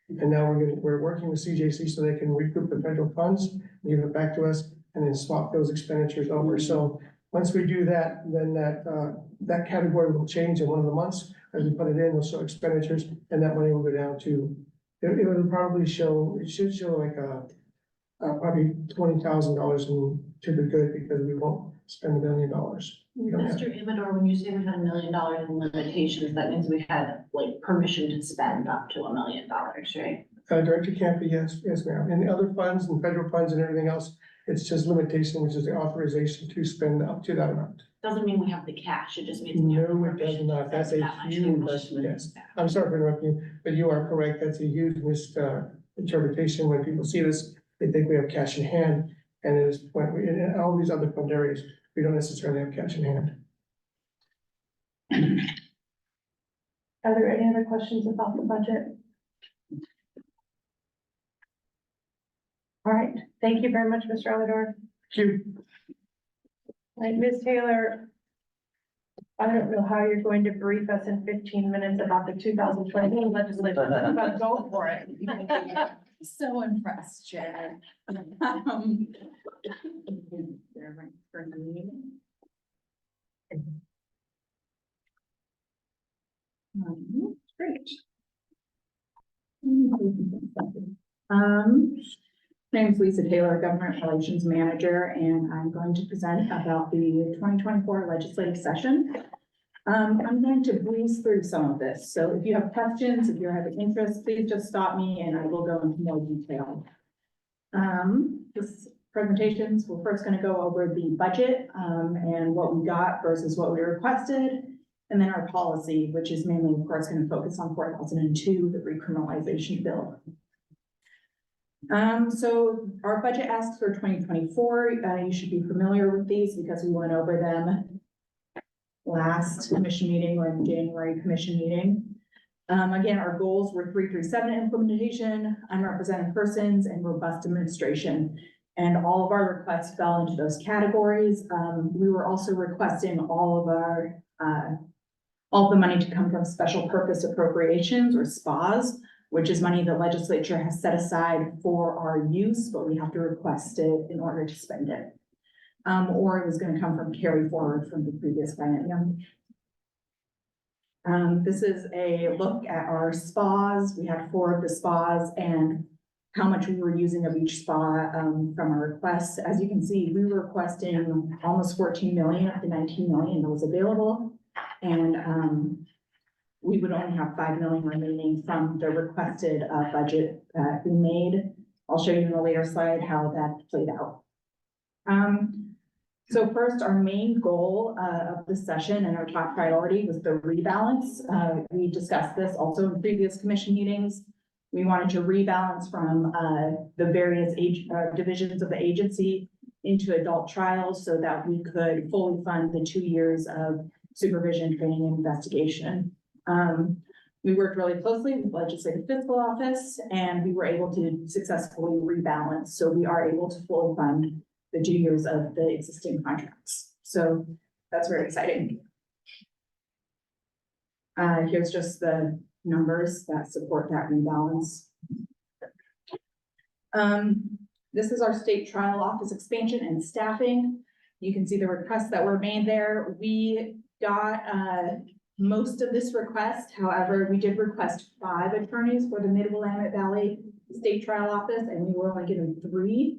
S16: and now we're working with CJC so they can recoup the federal funds, give it back to us, and then swap those expenditures over. So once we do that, then that category will change in one of the months. As we put it in, it'll show expenditures, and that money will go down to, it will probably show, it should show like probably $20,000 to the good because we won't spend $1 million.
S15: Mr. Imador, when you say we had $1 million in limitations, that means we had like permission to spend up to $1 million, right?
S16: Director Campi, yes, ma'am. And the other funds and federal funds and everything else, it's just limitation, which is the authorization to spend up to that amount.
S15: Doesn't mean we have the cash, it just means. we have
S16: No, it does
S15: permission to
S16: not. That's a
S15: spend that much.
S16: huge investment. Yes. I'm sorry for interrupting you, but you are correct. That's a huge misinterpretation. When people see this, they think we have cash in hand. And it is when we, in all these other fund areas, we don't necessarily have cash in hand.
S6: Are there any other questions about the budget? All right, thank you very much, Mr. Amador.
S16: Thank you.
S6: All right, Ms. Taylor, I don't know how you're going to brief us in 15 minutes about the 2020 legislation, but go for it.
S17: So impressed, Chad. Great. My name is Lisa Taylor, Government Relations Manager, and I'm going to present about the 2024 legislative session. I'm going to breeze through some of this. So if you have questions, if you're having interest, please just stop me and I will go into more detail. This presentations, we're first going to go over the budget and what we got versus what we requested. And then our policy, which is mainly, of course, going to focus on 4002, the recriminalization bill. So our budget asks for 2024. You should be familiar with these because we went over them last commission meeting or in January commission meeting. Again, our goals were 337 implementation, unrepresented persons, and robust administration. And all of our requests fell into those categories. We were also requesting all the money to come from special purpose appropriations or SPAs, which is money the legislature has set aside for our use, but we have to request it in order to spend it. Or it was going to come from carry forward from the previous biennium. This is a look at our SPAs. We had 4 of the SPAs and how much we were using of each SPA from our requests. As you can see, we were requesting almost 14 million of the 19 million that was available. And we would only have 5 million remaining from the requested budget that we made. I'll show you in a later slide how that played out. So first, our main goal of the session and our top priority was the rebalance. We discussed this also in previous commission meetings. We wanted to rebalance from the various divisions of the agency into adult trials so that we could fully fund the 2 years of supervision, training, and investigation. We worked really closely with the Legislative Fiscal Office, and we were able to successfully rebalance. So we are able to fully fund the 2 years of the existing contracts. So that's very exciting. Here's just the numbers that support that rebalance. This is our state trial office expansion and staffing. You can see the requests that were made there. We got, most of this request. However, we did request 5 attorneys for the Mid-Willamette Valley State Trial Office, and we were only given 3.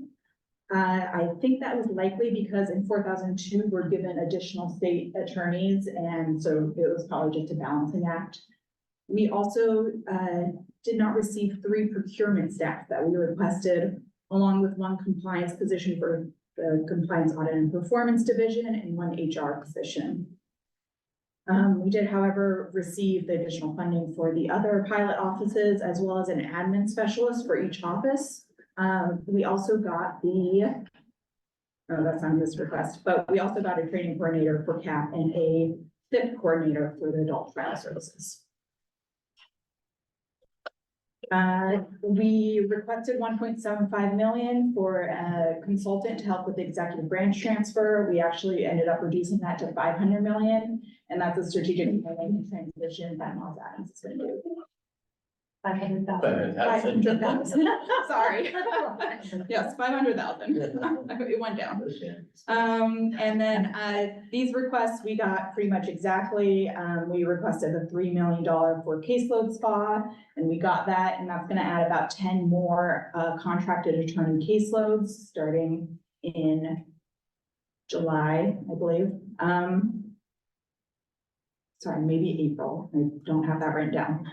S17: I think that was likely because in 4002, we're given additional state attorneys, and so it was probably just a balancing act. We also did not receive 3 procurement staff that we requested, along with 1 compliance position for the Compliance Audit and Performance Division and 1 HR position. We did, however, receive the additional funding for the other pilot offices as well as an admin specialist for each office. We also got the, oh, that's on this request, but we also got a training coordinator for CAP and a FIP coordinator for the adult trial services. We requested 1.75 million for a consultant to help with the executive branch transfer. We actually ended up reducing that to 500 million, and that's a strategic planning transition that Miles Adams is going to do.
S6: 500,000.
S17: 500,000. Sorry. Yes, 500,000. It went down. And then these requests we got pretty much exactly. We requested a $3 million for caseload spa, and we got that, and that's going to add about 10 more contracted attorney caseloads starting in July, I believe. Sorry, maybe April. I don't have that written down.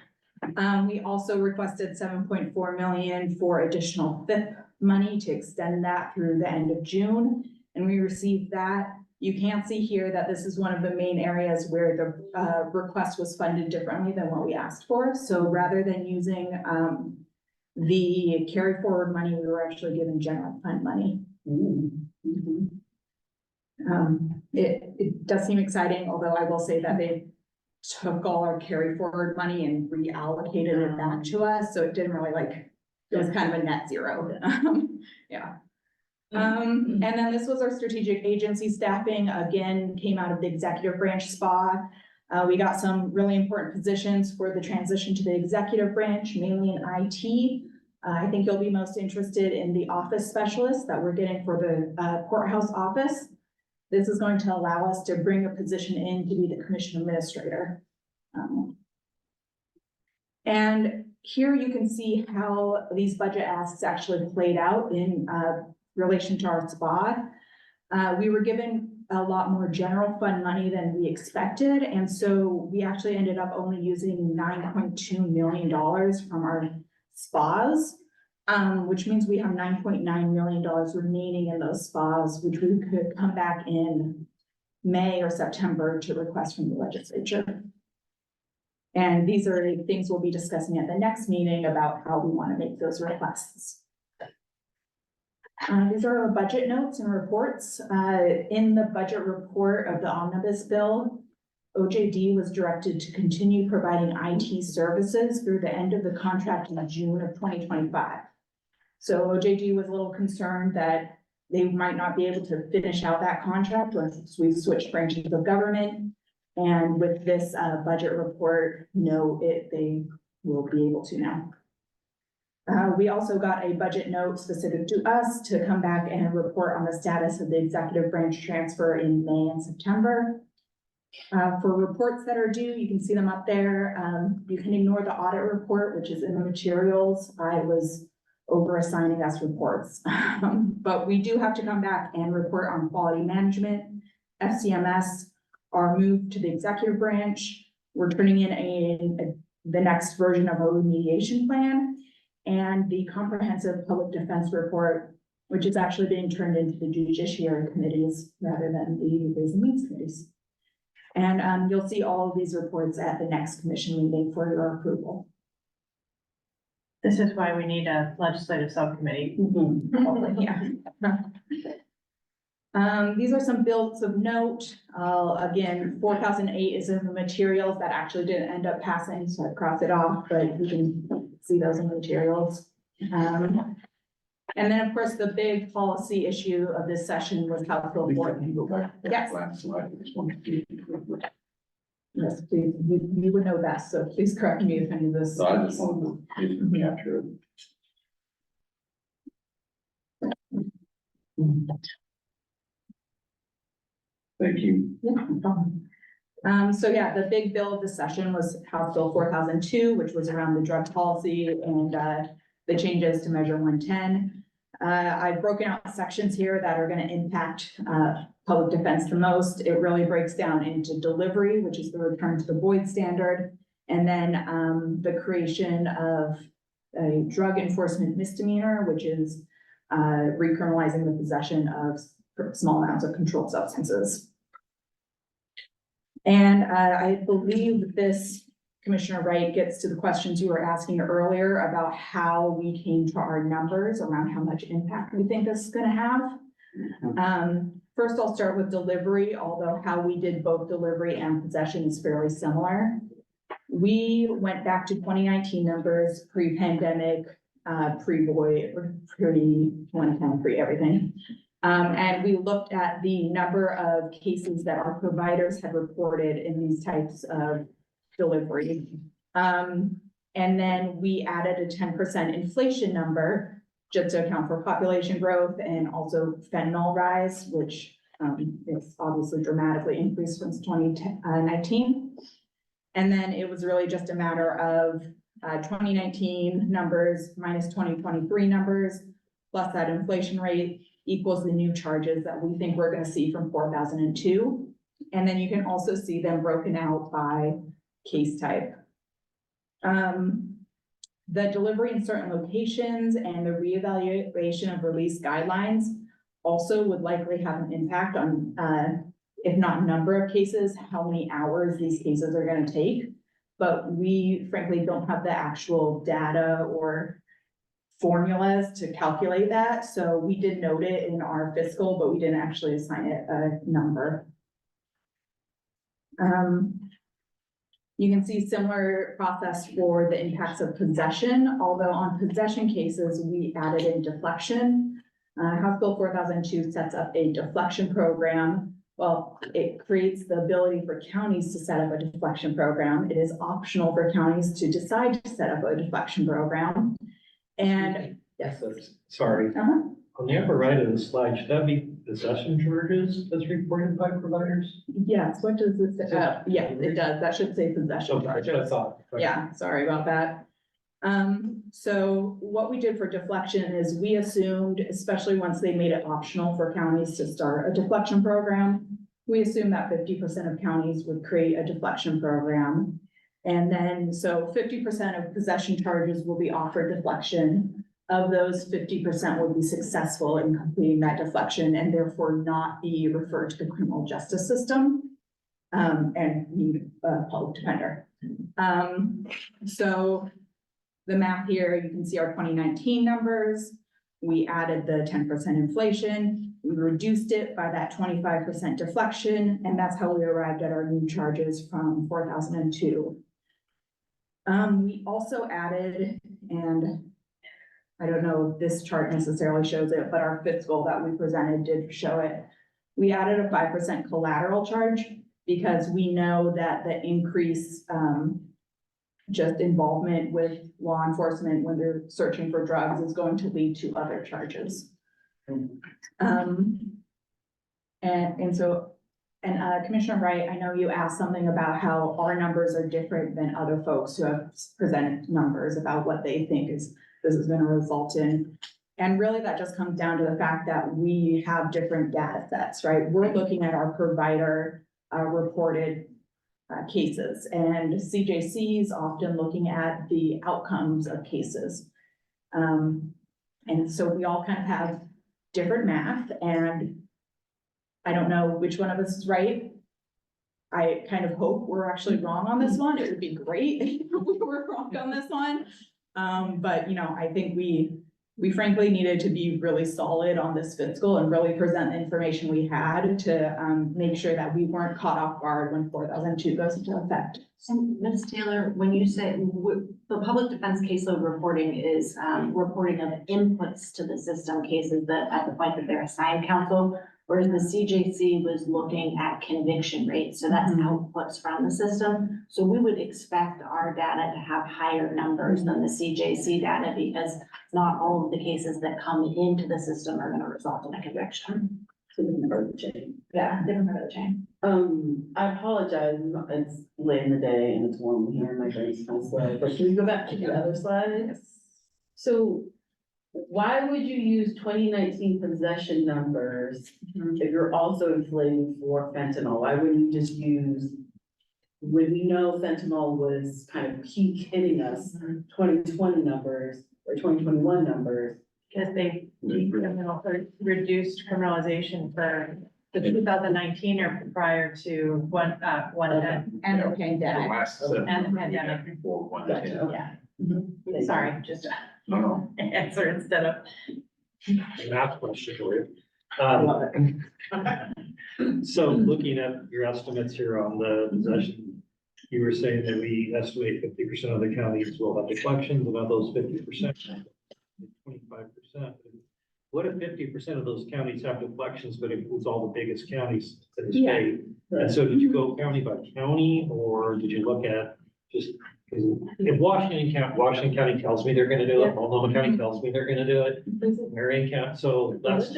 S17: We also requested 7.4 million for additional FIP money to extend that through the end of June, and we received that. You can see here that this is one of the main areas where the request was funded differently than what we asked for. So rather than using the carry forward money, we were actually given general fund money. It does seem exciting, although I will say that they took all our carry forward money and reallocated it back to us. So it didn't really it was kind of a net zero. Yeah. And then this was our strategic agency staffing, again, came out of the executive branch SPA. We got some really important positions for the transition to the executive branch, mainly in IT. I think you'll be most interested in the office specialist that we're getting for the courthouse office. This is going to allow us to bring a position in to be the commission administrator. And here you can see how these budget asks actually played out in relation to our SPA. We were given a lot more general fund money than we expected. And so we actually ended up only using $9.2 million from our SPAs. Which means we have $9.9 million remaining in those SPAs, which we could come back in May or September to request from the legislature. And these are things we'll be discussing at the next meeting about how we want to make those requests. These are our budget notes and reports. In the budget report of the omnibus bill, OJD was directed to continue providing IT services through the end of the contract in June of 2025. So OJD was a little concerned that they might not be able to finish out that contract once we've switched branches of government. And with this budget report, they will be able to now. We also got a budget note specific to us to come back and report on the status of the executive branch transfer in May and September. For reports that are due, you can see them up there. You can ignore the audit report, which is in the materials. I was over assigning us reports. But we do have to come back and report on quality management, FCMS, our move to the executive branch. We're turning in the next version of our remediation plan and the comprehensive public defense report, which is actually being turned into the judiciary committees rather than the Ways and Means committees. And you'll see all of these reports at the next commission meeting for your approval.
S6: This is why we need a legislative subcommittee.
S17: Yeah. These are some bills of note. Again, 4008 is in the materials that actually didn't end up passing, so I crossed it off, but you can see those in the materials. And then, of course, the big policy issue of this session was House Bill 4. Yes. this, please, you would know best, so please correct me if any of this.
S13: So I just want to capture it. Thank you.
S17: Yeah, no problem. So yeah, the big bill of the session was House Bill 4002, which was around the drug policy and the changes to Measure 110. I've broken out sections here that are gonna impact public defense the most. It really breaks down into delivery, which is the return to the Boyd standard, and then the creation of a drug enforcement misdemeanor, which is recriminalizing the possession of small amounts of controlled substances. And I believe that this, Commissioner Wright, gets to the questions you were asking earlier about how we came to our numbers around how much impact we think this is gonna have. First, I'll start with delivery, although how we did both delivery and possession is fairly similar. We went back to 2019 numbers, pre-pandemic, pre-Boyd, pre-110, pre-everything. And we looked at the number of cases that our providers had reported in these types of delivery. And then we added a 10% inflation number just to account for population growth and also fentanyl rise, which is obviously dramatically increased since 2019. And then it was really just a matter of 2019 numbers minus 2023 numbers, plus that inflation rate equals the new charges that we think we're gonna see from 4002. And then you can also see them broken out by case type. The delivery in certain locations and the reevaluation of release guidelines also would likely have an impact on, if not number of cases, how many hours these cases are gonna take. But we frankly don't have the actual data or formulas to calculate that. So we did note it in our fiscal, but we didn't actually assign it a number. You can see similar process for the impacts of possession, although on possession cases, we added in deflection. House Bill 4002 sets up a deflection program. Well, it creates the ability for counties to set up a deflection program. It is optional for counties to decide to set up a deflection program. And yes.
S5: Sorry, on the upper right of the slide, should that be possession charges that's reported by providers?
S17: Yes, what does this say? Yeah, it does. That should say possession
S5: Okay,
S17: charges.
S5: that's what I thought. Okay.
S17: Yeah, sorry about that. So what we did for deflection is we assumed, especially once they made it optional for counties to start a deflection program, we assumed that 50% of counties would create a deflection program. And then, so 50% of possession charges will be offered deflection. Of those, 50% would be successful in completing that deflection and therefore not be referred to the criminal justice system. And need a public defender. So the math here, you can see our 2019 numbers. We added the 10% inflation. We reduced it by that 25% deflection, and that's how we arrived at our new charges from 4002. We also added, and I don't know if this chart necessarily shows it, but our fiscal that we presented did show it. We added a 5% collateral charge because we know that the increase, just involvement with law enforcement when they're searching for drugs is going to lead to other charges. Commissioner Wright, I know you asked something about how our numbers are different than other folks who have presented numbers about what they think this is gonna result in. And really that just comes down to the fact that we have different data sets, right? We're looking at our provider reported cases, and CJC is often looking at the outcomes of cases. And so we all kind of have different math, and I don't know which one of us is right. I kind of hope we're actually wrong on this one. It would be great if we were wrong on this one. But you know, I think we frankly needed to be really solid on this fiscal and really present the information we had to make sure that we weren't caught off guard when 4002 goes into effect.
S15: And Ms. Taylor, when you say the public defense caseload reporting is reporting of inputs to the system cases that at the point that they're assigned counsel, Whereas the CJC was looking at conviction rates, so that's outputs from the system. So we would expect our data to have higher numbers than the CJC data because not all of the cases that come into the system are gonna result in a conviction.
S14: So different part of the chain.
S15: Yeah, different part of the chain.
S14: I apologize, it's late in the day and it's warm here, my brain's kind of slow, but can we go back to the other slide? So why would you use 2019 possession numbers if you're also inflating for fentanyl? Why wouldn't you just use, when we know fentanyl was kind of peak hitting us, 2020 numbers or 2021 numbers?
S6: Because they decriminal or reduced criminalization for the 2019 or prior to one event.
S17: And the pandemic.
S6: And the pandemic.
S13: Before one.
S6: Yeah. Sorry, just
S13: No,
S6: answer instead of.
S5: Math question for you. So looking at your estimates here on the possession, you were saying that we estimate 50% of the counties will have deflections, and of those 50%, 25%. What if 50% of those counties have deflections, but it includes all the biggest counties in the state? And so did you go county by county, or did you look at just, because if Washington County tells me they're gonna do it, Multnomah County tells me they're gonna do it, Marion County, so that's.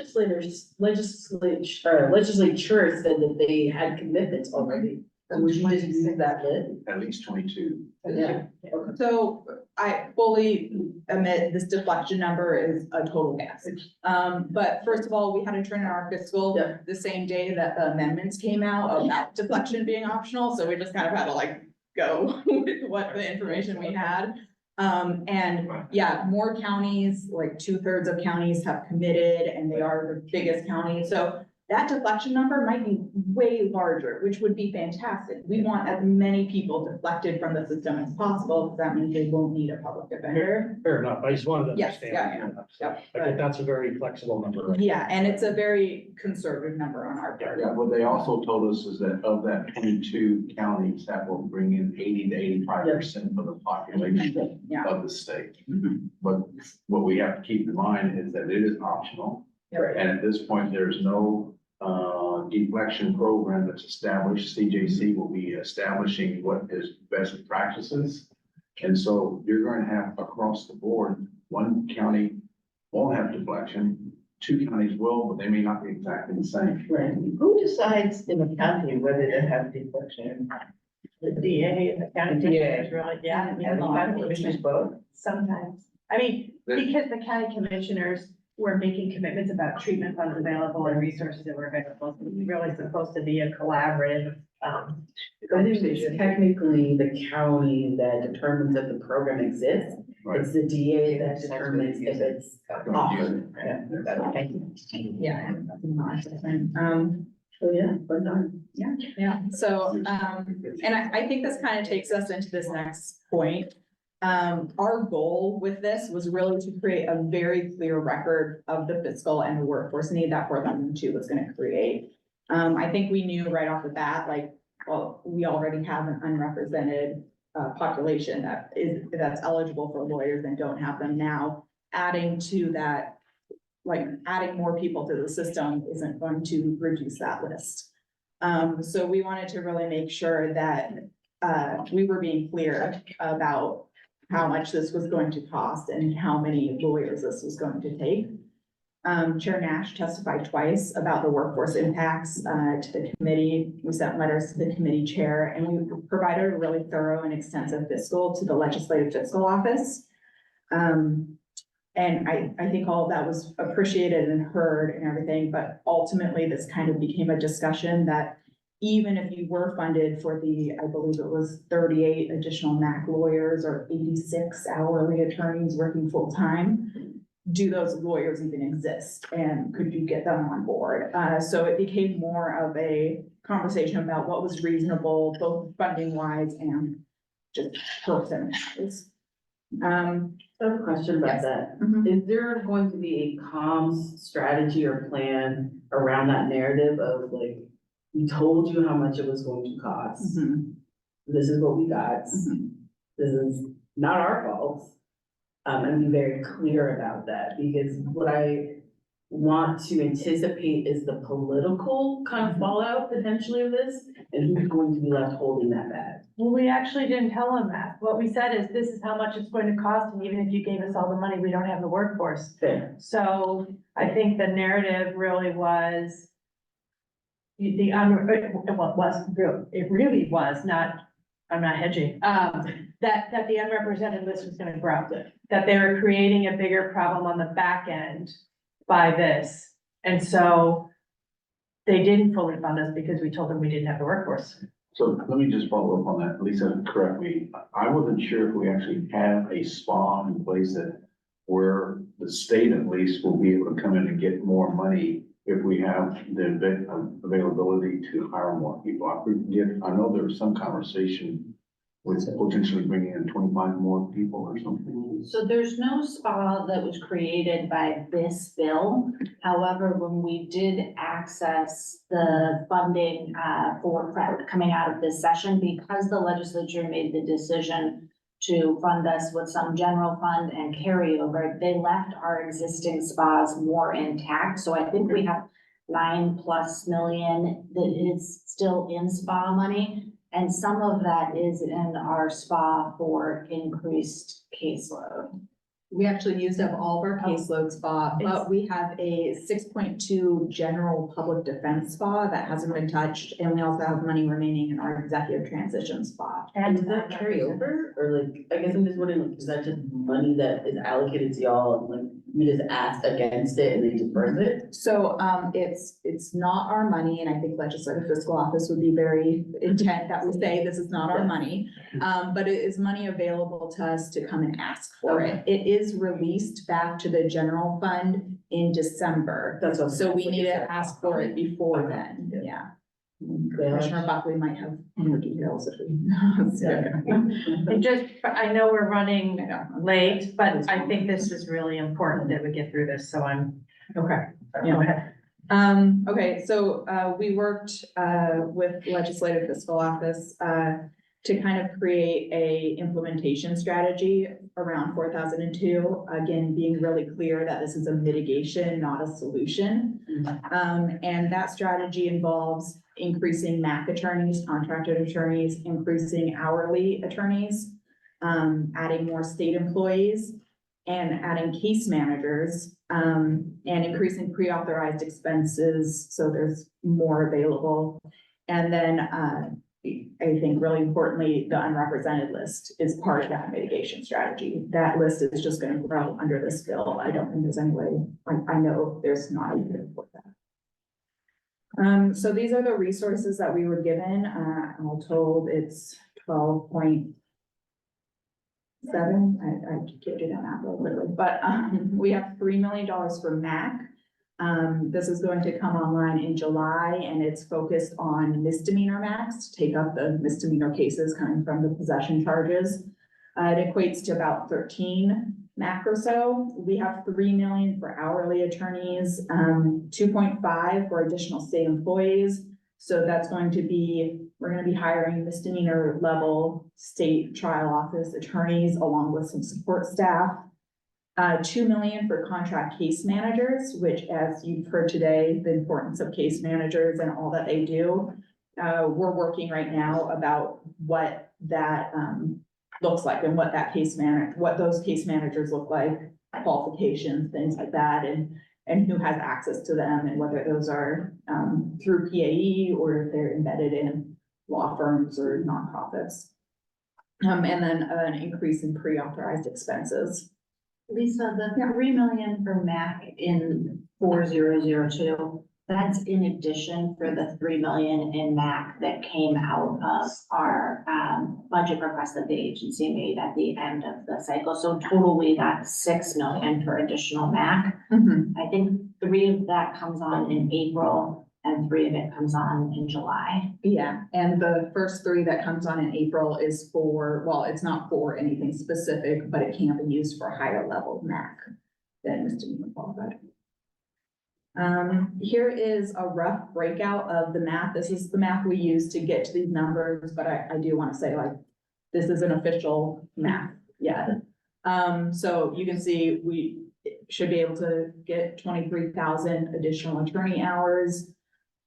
S14: Legislature said that they had commitments already. And would you just use that list?
S13: at least 22.
S14: Yeah.
S17: So I fully admit this deflection number is a total guess. But first of all, we had to turn in our fiscal
S14: Yeah.
S17: the same day that the amendments came out about deflection being optional, so we just kind of had to like go with what the information we had. And yeah, more counties, like 2/3 of counties have committed and they are the biggest counties, so that deflection number might be way larger, which would be fantastic. We want as many people deflected from the system as possible, because that means they won't need a public defender.
S5: Fair enough, I just wanted to
S17: Yes,
S5: understand.
S17: yeah.
S5: I think that's a very flexible number.
S17: Yeah, and it's a very conservative number on our part.
S13: Yeah, what they also told us is that of that 22 counties, that will bring in 80 to 85% of the population
S17: Yeah.
S13: of the state. But what we have to keep in mind is that it is optional.
S17: Right.
S13: And at this point, there's no deflection program that's established. CJC will be establishing what is best practices. And so you're going to have across the board, one county won't have deflection, two counties will, but they may not be exactly the same.
S14: Right. Who decides in the county whether to have deflection?
S6: The DA and the county commissioners really, yeah.
S14: And the county commissioners both?
S6: Sometimes. I mean, because the county commissioners were making commitments about treatment funds available and resources that were available. So it's really supposed to be a collaborative,
S14: But it's technically the county that determines if the program exists. It's the DA that determines if it's offered.
S17: Yeah.
S14: So yeah, but done.
S17: Yeah, so, and I think this kind of takes us into this next point. Our goal with this was really to create a very clear record of the fiscal and the workforce need that 4002 was gonna create. I think we knew right off the bat, like, well, we already have an unrepresented population that's eligible for lawyers and don't have them now. Adding to that, like, adding more people to the system isn't going to reduce that list. So we wanted to really make sure that we were being clear about how much this was going to cost and how many lawyers this was going to take. Chair Nash testified twice about the workforce impacts to the committee. We sent letters to the committee chair, and we provided a really thorough and extensive fiscal to the legislative fiscal office. And I think all of that was appreciated and heard and everything, but ultimately this kind of became a discussion that even if you were funded for the, I believe it was 38 additional MAC lawyers or 86 hourly attorneys working full-time, do those lawyers even exist and could you get them on board? So it became more of a conversation about what was reasonable, both funding wise and just person wise.
S14: I have a question about that. Is there going to be a comms strategy or plan around that narrative of like, we told you how much it was going to cost. This is what we got. This is not our fault. And be very clear about that, because what I want to anticipate is the political kind of fallout potentially of this, and who's going to be left holding that bag.
S6: Well, we actually didn't tell him that. What we said is, this is how much it's going to cost, and even if you gave us all the money, we don't have the workforce.
S14: Fair.
S6: So I think the narrative really was it really was not, I'm not hedging, that the unrepresented list was gonna grow. That they were creating a bigger problem on the back end by this. And so they didn't fully fund us because we told them we didn't have the workforce.
S13: So let me just follow up on that. Lisa, correct me. I wasn't sure if we actually have a spa in place that where the state at least will be able to come in and get more money if we have the availability to hire more people. I know there was some conversation with potentially bringing in 25 more people or something.
S15: So there's no spa that was created by this bill. However, when we did access the funding for coming out of this session, because the legislature made the decision to fund us with some general fund and carryover, they left our existing spas more intact. So I think we have 9+ million that is still in spa money. And some of that is in our spa for increased caseload.
S17: We actually used up all of our caseload spa, but we have a 6.2 general public defense spa that hasn't been touched. And we also have money remaining in our executive transition spa.
S14: And does that carry over, or like, I guess I'm just wondering, like, is that just money that is allocated to y'all, and like, we just asked against it and they disperse it?
S17: So, it's not our money, and I think legislative fiscal office would be very intent that we say this is not our money. But it is money available to us to come and ask for it. It is released back to the general fund in December.
S14: That's what.
S17: So we need to ask for it before then, yeah. Commissioner Buckley might have more details if we.
S6: It just, I know we're running late, but I think this is really important that we get through this, so I'm.
S17: Okay.
S6: Go ahead.
S17: Okay, so, we worked, with legislative fiscal office, to kind of create a implementation strategy around 4002. Again, being really clear that this is a mitigation, not a solution. And that strategy involves increasing MAC attorneys, contracted attorneys, increasing hourly attorneys, adding more state employees, and adding case managers, and increasing pre-authorized expenses, so there's more available. And then, I think really importantly, the unrepresented list is part of that mitigation strategy. That list is just gonna grow under this bill. I don't think there's any way, I know there's not even for that. So these are the resources that we were given. All told, it's 12.7. I can't do that math real quickly, but, we have $3 million for MAC. This is going to come online in July, and it's focused on misdemeanor MACs to take up the misdemeanor cases coming from the possession charges. It equates to about 13 MAC or so. We have 3 million for hourly attorneys, 2.5 for additional state employees. So that's going to be, we're gonna be hiring misdemeanor level state trial office attorneys along with some support staff. 2 million for contract case managers, which, as you've heard today, the importance of case managers and all that they do. We're working right now about what that looks like and what those case managers look like, qualifications, things like that, and who has access to them, and whether those are through PAE or if they're embedded in law firms or nonprofits. And then an increase in pre-authorized expenses.
S15: Lisa, the 3 million for MAC in 4002, that's in addition for the 3 million in MAC that came out of our budget request that the agency made at the end of the cycle. So total, we got 6 million for additional MAC. I think 3 of that comes on in April and 3 of it comes on in July.
S17: Yeah, and the first 3 that comes on in April is for, well, it's not for anything specific, but it can be used for higher level MAC than misdemeanor qualified. Here is a rough breakout of the math. This is the math we use to get to these numbers, but I do want to say, like, this is an official math yet. So you can see should be able to get 23,000 additional attorney hours,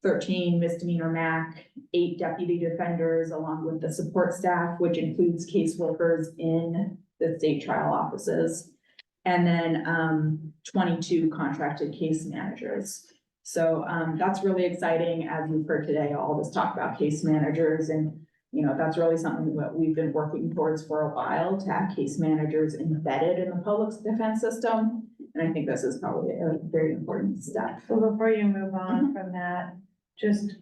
S17: 13 misdemeanor MAC, 8 deputy defenders, along with the support staff, which includes caseworkers in the state trial offices. And then 22 contracted case managers. So that's really exciting. As we've heard today, all this talk about case managers, and that's really something that we've been working towards for a while, to have case managers embedded in the public defense system. And I think this is probably a very important step.
S6: So before you move on from that, just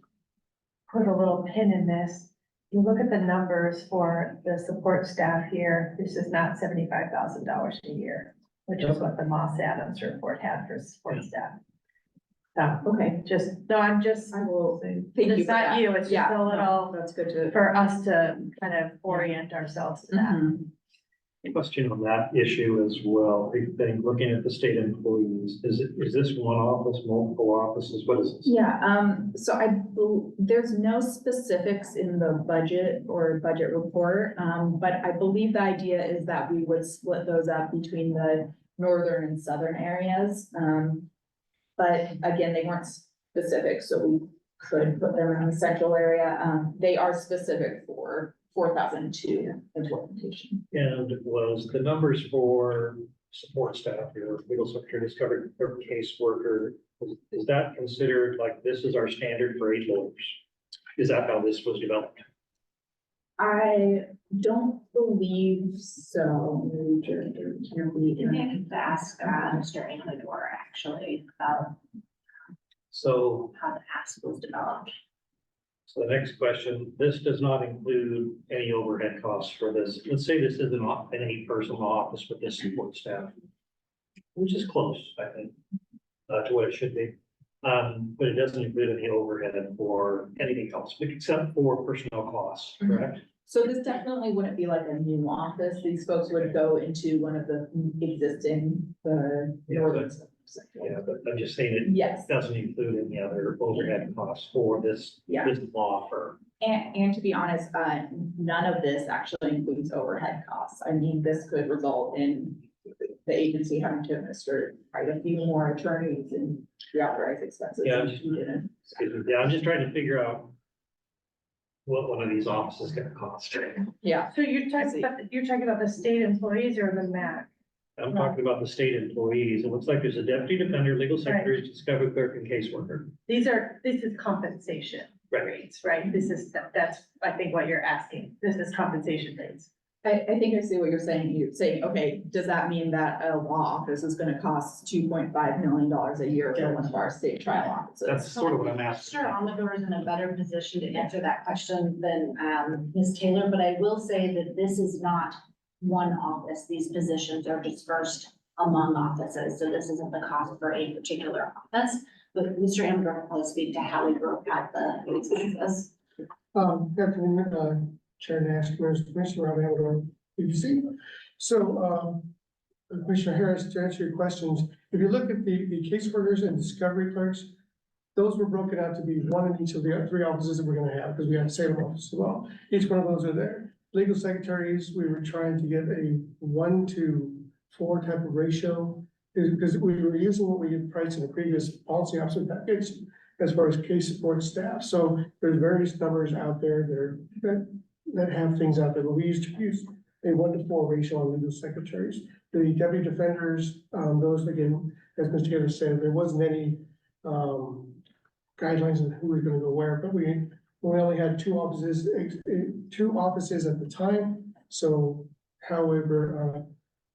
S6: put a little pin in this. You look at the numbers for the support staff here, this is not $75,000 a year, which is what the Moss Adams report had for support staff. So,
S17: Okay,
S6: I'm just,
S17: I will thank you.
S6: it's
S17: for
S6: not
S17: that.
S6: you, it's just
S17: Yeah,
S6: a little,
S17: that's good to.
S6: for us to kind of orient ourselves to that.
S17: Mhm.
S5: Question on that issue as well. I think looking at the state employees, is this one office, multiple offices? What is this?
S17: Yeah, so there's no specifics in the budget or budget report, but I believe the idea is that we would split those up between the northern and southern areas. But again, they weren't specific, so we could put them in the central area. They are specific for 4,002 implementation.
S5: And was the numbers for support staff, your legal secretary, discovery, or caseworker, is that considered like this is our standard for 8 lawyers? Is that how this was developed?
S17: I don't believe so.
S15: You can ask Mr. Amador actually about
S5: So,
S15: how the ask was developed.
S5: so the next question, this does not include any overhead costs for this. Let's say this is an 8-person office with this support staff, which is close, I think, to what it should be. But it doesn't include any overhead for anything else, except for personnel costs, correct?
S17: So this definitely wouldn't be like a new office. These folks would go into one of the existing, northern.
S5: Yeah, but I'm just saying it
S17: Yes,
S5: doesn't include any other overhead costs for this,
S17: Yeah.
S5: this law firm.
S17: and to be honest, none of this actually includes overhead costs. I mean, this could result in the agency having to administer quite a few more attorneys and reauthorize expenses.
S5: Yeah.
S17: which we didn't.
S5: Excuse me. Yeah, I'm just trying to figure out what one of these offices gonna cost.
S17: Yeah,
S6: So you're talking about the state employees or the MAC?
S5: I'm talking about the state employees. It looks like there's a deputy defender, legal secretary, discovery clerk, and caseworker.
S6: This is compensation rates, right? That's, I think what you're asking. This is compensation rates.
S17: I think I see what you're saying. You're saying, okay, does that mean that a law office is gonna cost $2.5 million a year for one of our state trial offices?
S5: That's sort of what I'm asking.
S15: Sure, Amador is in a better position to answer that question than Ms. Taylor, but I will say that this is not one office. These positions are dispersed among offices, so this isn't the cost for a particular office. But Mr. Amador will speak to how we broke out the expenses.
S16: Good afternoon, Chair Nash, Commissioner Rob Amador, PDC. So, Commissioner Harris, to answer your questions, if you look at the caseworkers and discovery clerks, those were broken out to be one in each of the 3 offices that we're gonna have, because we have Salem office as well. Each one of those are there. Legal secretaries, we were trying to get a 1-to-4 type of ratio, because we were using what we had priced in the previous policy officer package as far as case support staff. So there's various numbers out there that have things out there, but we used to use a 1-to-4 ratio on legal secretaries. The deputy defenders, those again, as Mr. Taylor said, there wasn't any guidelines on who was gonna go where, but we only had 2 offices at the time. So however,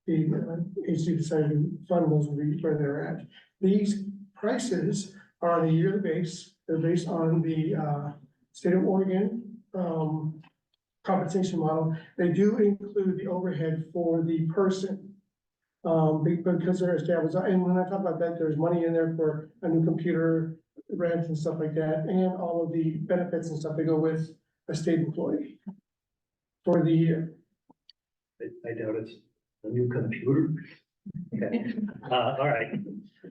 S16: the agency decided to fund those where they're at. These prices are on a yearly base. They're based on the state of Oregon compensation model. They do include the overhead for the person. Because they're established, and when I talk about that, there's money in there for a new computer, rent and stuff like that, and all of the benefits and stuff that go with a state employee for the year.
S5: I doubt it's a new computer. Okay. All right.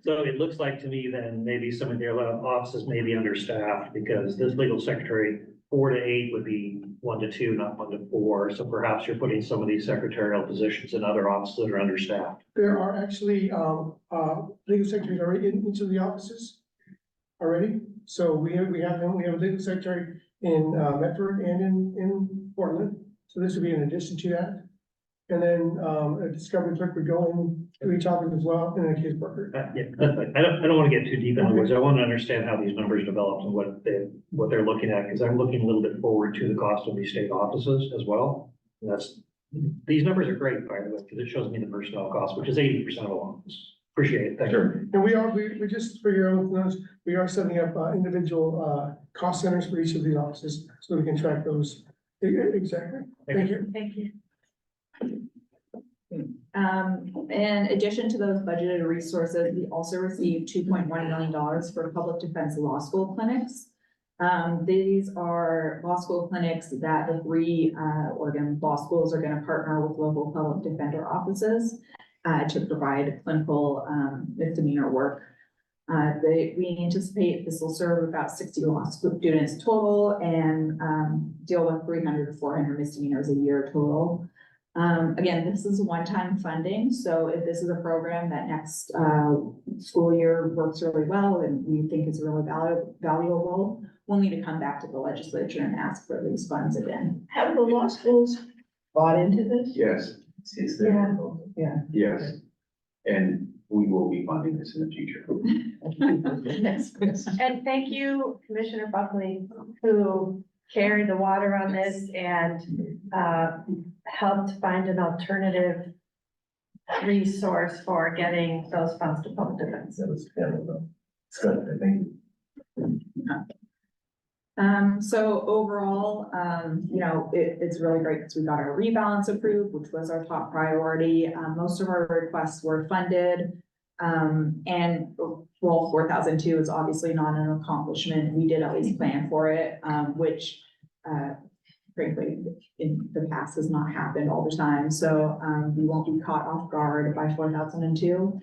S5: So it looks like to me then maybe some of their offices may be understaffed because this legal secretary, 4 to 8 would be 1 to 2, not 1 to 4. So perhaps you're putting some of these secretarial positions in other offices that are understaffed.
S16: There are actually, legal secretaries already in each of the offices already. So we have a legal secretary in, Medford and in Portland. So this would be in addition to that. And then, a discovery clerk would go in to each office as well, and then a case worker.
S5: Yeah, I don't want to get too deep into it. I want to understand how these numbers developed and what they're looking at, because I'm looking a little bit forward to the cost of these state offices as well. And these numbers are great, by the way, because it shows me the personnel cost, which is 80% of all. Appreciate it. Thank you.
S16: And we just, for your own notes, we are setting up, individual, cost centers for each of the offices, so we can track those. Exactly. Thank you.
S6: Thank you.
S17: In addition to those budgeted resources, we also received $2.1 million for public defense law school clinics. These are law school clinics that the 3 Oregon law schools are going to partner with local public defender offices to provide clinical misdemeanor work. We anticipate this will serve about 60 law students total and deal with 300 to 400 misdemeanors a year total. Again, this is one-time funding, so if this is a program that next school year works really well and we think is really valuable, we'll need to come back to the legislature and ask for these funds again.
S6: Have the law schools bought into this?
S13: Yes,
S6: Yeah.
S13: yes. And we will be funding this in the future.
S6: And thank you, Commissioner Buckley, who carried the water on this and helped find an alternative resource for getting those funds to public defense.
S4: It's good, I think.
S17: So overall, it's really great because we got our rebalance approved, which was our top priority. Most of our requests were funded. And well, 4,002 is obviously not an accomplishment. We did at least plan for it, which, frankly, in the past has not happened all the time. So, we won't be caught off guard by 4,002.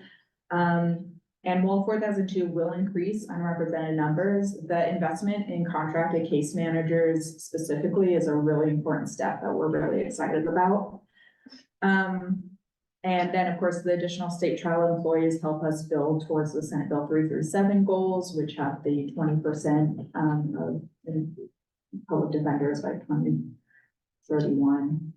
S17: And while 4,002 will increase unrepresented numbers, the investment in contracted case managers specifically is a really important step that we're really excited about. And then, of course, the additional state trial employees help us build towards the Senate Bill 337 goals, which have the 20% of public defenders by 2031.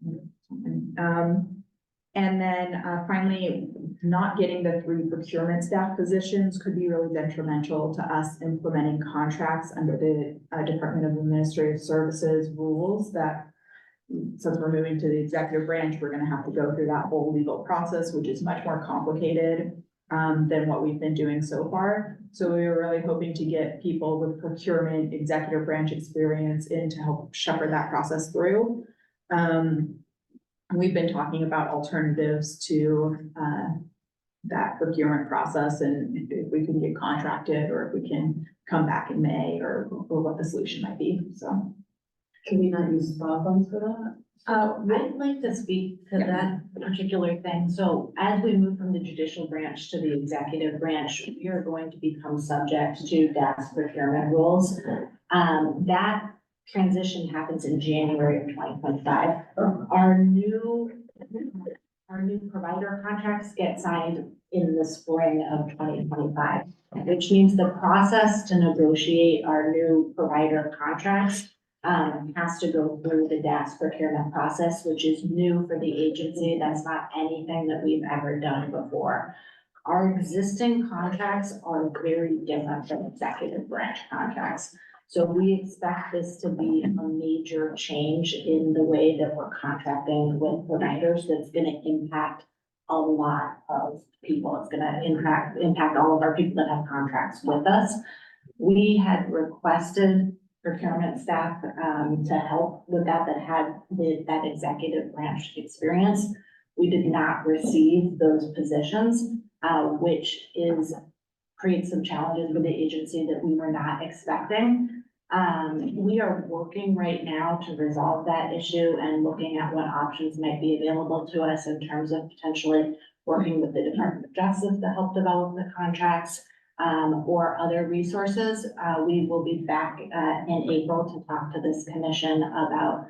S17: And then finally, not getting the 3 procurement staff positions could be really detrimental to us implementing contracts under the Department of Administrative Services rules that, since we're moving to the executive branch, we're gonna have to go through that whole legal process, which is much more complicated than what we've been doing so far. So we were really hoping to get people with procurement, executive branch experience in to help shepherd that process through. We've been talking about alternatives to that procurement process, and if we can get contracted or if we can come back in May or what the solution might be, so.
S14: Can we not use spa funds for that?
S15: I'd like to speak to that particular thing. So as we move from the judicial branch to the executive branch, we are going to become subject to DAS procurement rules. That transition happens in January of 2025. Our new provider contracts get signed in the spring of 2025, which means the process to negotiate our new provider contracts has to go through the DAS procurement process, which is new for the agency. That's not anything that we've ever done before. Our existing contracts are very different from executive branch contracts. So we expect this to be a major change in the way that we're contracting with providers. That's gonna impact a lot of people. It's gonna impact all of our people that have contracts with us. We had requested procurement staff to help with that had that executive branch experience. We did not receive those positions, which creates some challenges with the agency that we were not expecting. We are working right now to resolve that issue and looking at what options might be available to us in terms of potentially working with the Department of Justice to help develop the contracts, or other resources. We will be back in April to talk to this commission about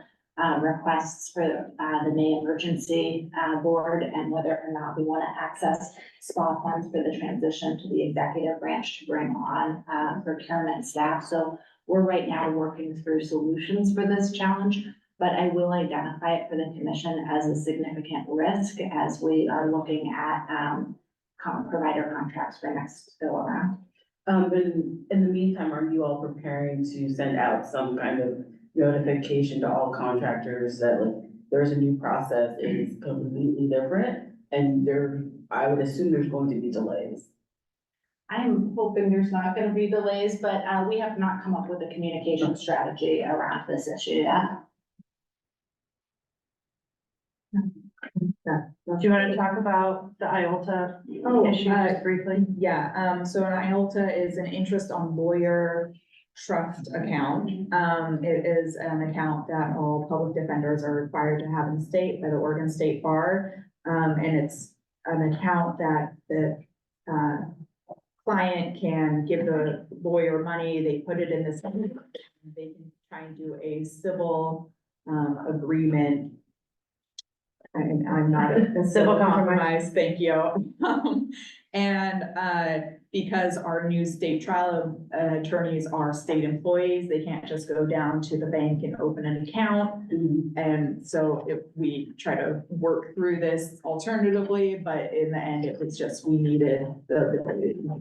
S15: requests for the May emergency board and whether or not we want to access SPA funds for the transition to the executive branch to bring on procurement staff. So we're right now working through solutions for this challenge, but I will identify it for the commission as a significant risk as we are looking at provider contracts for next go around.
S14: But in the meantime, are you all preparing to send out some kind of notification to all contractors that like there's a new process, it's completely different? And I would assume there's going to be delays.
S15: I'm hoping there's not gonna be delays, but we have not come up with a communication strategy around this issue yet.
S6: Do you want to talk about the IOLTA issue just briefly?
S17: Yeah, so an IOLTA is an interest on lawyer trust account. It is an account that all public defenders are required to have in the state by the Oregon State Bar. And it's an account that the client can give the lawyer money, they put it in this, they can try and do a civil agreement. I'm not a civil compromise, thank you. Because our new state trial attorneys are state employees, they can't just go down to the bank and open an account. And so if we try to work through this alternatively, but in the end, it was just, we needed the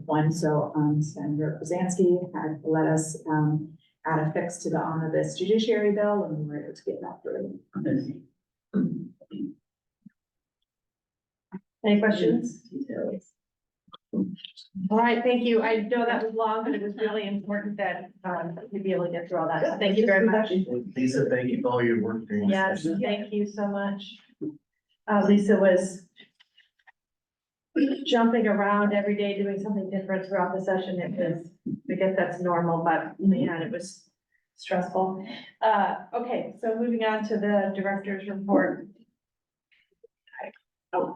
S17: one. So Senator Krasansky had let us add a fix to the omnibus judiciary bill, and we were able to get that through.
S6: Any questions? All right, thank you. I know that was long, but it was really important that we'd be able to get through all that. So thank you very much.
S13: Lisa, thank you for all your work. during this
S6: Yes,
S13: session.
S6: thank you so much. Lisa was jumping around every day, doing something different throughout the session. It was, I guess that's normal, but man, it was stressful. Okay, so moving on to the director's report. Oh.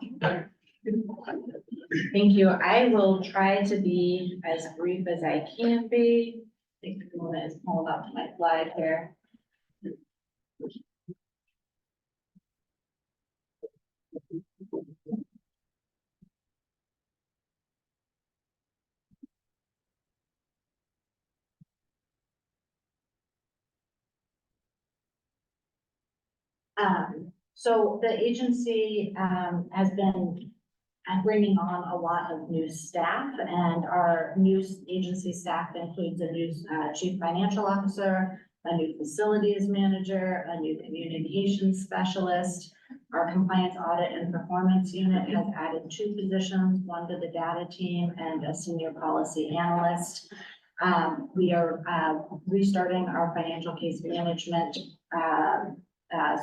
S15: Thank you. I will try to be as brief as I can be. I think the moment is pulled up to my slide here. So the agency has been bringing on a lot of new staff, and our new agency staff includes a new chief financial officer, a new facilities manager, a new communications specialist. Our compliance audit and performance unit has added 2 positions, one to the data team and a senior policy analyst. We are restarting our financial case management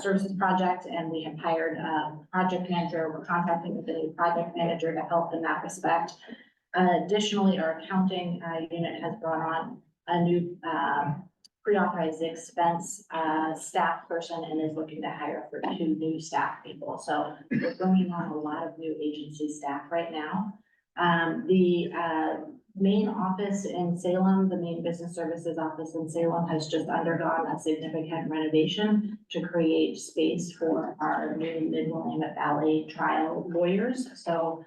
S15: services project, and we have hired a project manager. We're contracting with a new project manager to help in that respect. Additionally, our accounting unit has brought on a new pre-authorized expense staff person and is looking to hire for 2 new staff people. So we're bringing on a lot of new agency staff right now. The main office in Salem, the main business services office in Salem, has just undergone a significant renovation to create space for our new Mid-Willamette Valley trial lawyers. So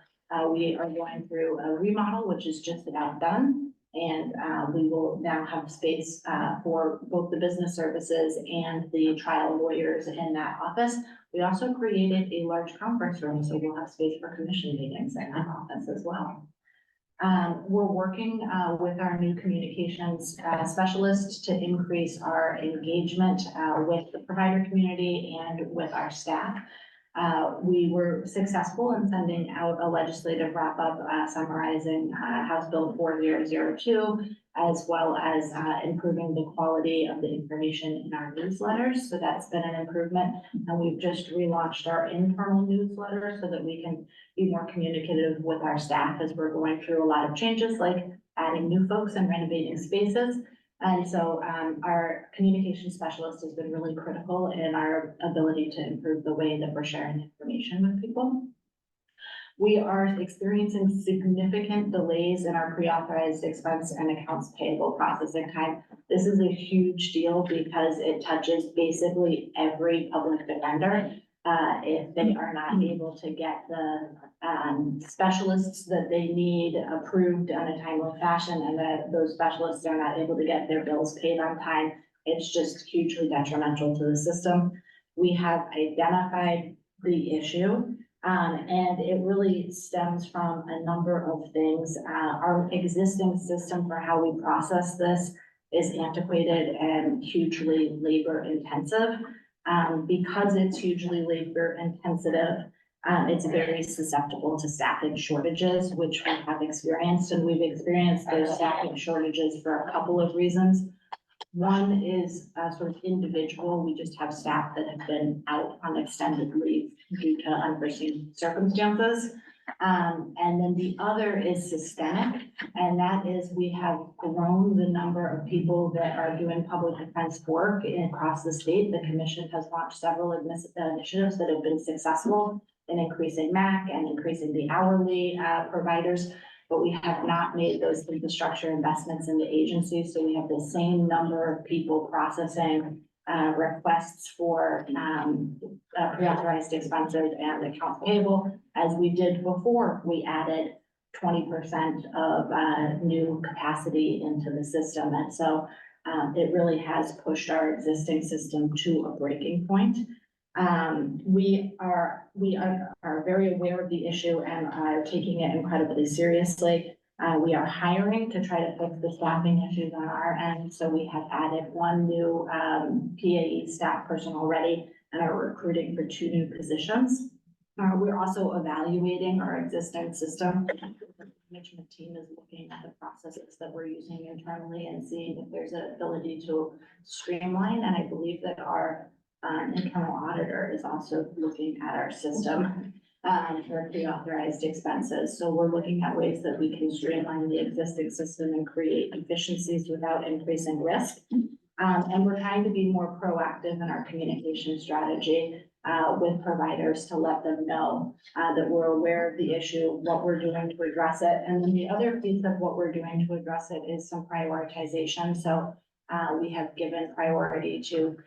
S15: we are going through a remodel, which is just about done. And we will now have space for both the business services and the trial lawyers in that office. We also created a large conference room, so we'll have space for commission meetings in that office as well. We're working with our new communications specialist to increase our engagement with the provider community and with our staff. We were successful in sending out a legislative wrap-up summarizing House Bill 4002, as well as improving the quality of the information in our newsletters. So that's been an improvement. And we've just relaunched our internal newsletter so that we can be more communicative with our staff as we're going through a lot of changes, like adding new folks and renovating spaces. And so our communication specialist has been really critical in our ability to improve the way that we're sharing information with people. We are experiencing significant delays in our pre-authorized expense and accounts payable processing time. This is a huge deal because it touches basically every public defender. If they are not able to get the specialists that they need approved in a timely fashion, and that those specialists are not able to get their bills paid on time, it's just hugely detrimental to the system. We have identified the issue, and it really stems from a number of things. Our existing system for how we process this is antiquated and hugely labor intensive. Because it's hugely labor intensive, it's very susceptible to staffing shortages, which we have experienced, and we've experienced those staffing shortages for a couple of reasons. One is sort of individual. We just have staff that have been out on extended leave due to unforeseen circumstances. And then the other is systemic, and that is we have grown the number of people that are doing public defense work across the state. The commission has launched several initiatives that have been successful in increasing MAC and increasing the hourly providers, but we have not made those infrastructure investments in the agency. So we have the same number of people processing requests for pre-authorized expenses and accounts payable as we did before we added 20% of new capacity into the system. And so it really has pushed our existing system to a breaking point. We are very aware of the issue and are taking it incredibly seriously. We are hiring to try to fix the staffing issues on our end. So we have added one new PAE staff person already and are recruiting for 2 new positions. We're also evaluating our existing system. The management team is looking at the processes that we're using internally and seeing if there's an ability to streamline. And I believe that our internal auditor is also looking at our system for pre-authorized expenses. So we're looking at ways that we can streamline the existing system and create efficiencies without increasing risk. And we're trying to be more proactive in our communication strategy with providers to let them know that we're aware of the issue, what we're doing to address it. And then the other piece of what we're doing to address it is some prioritization. So we have given priority to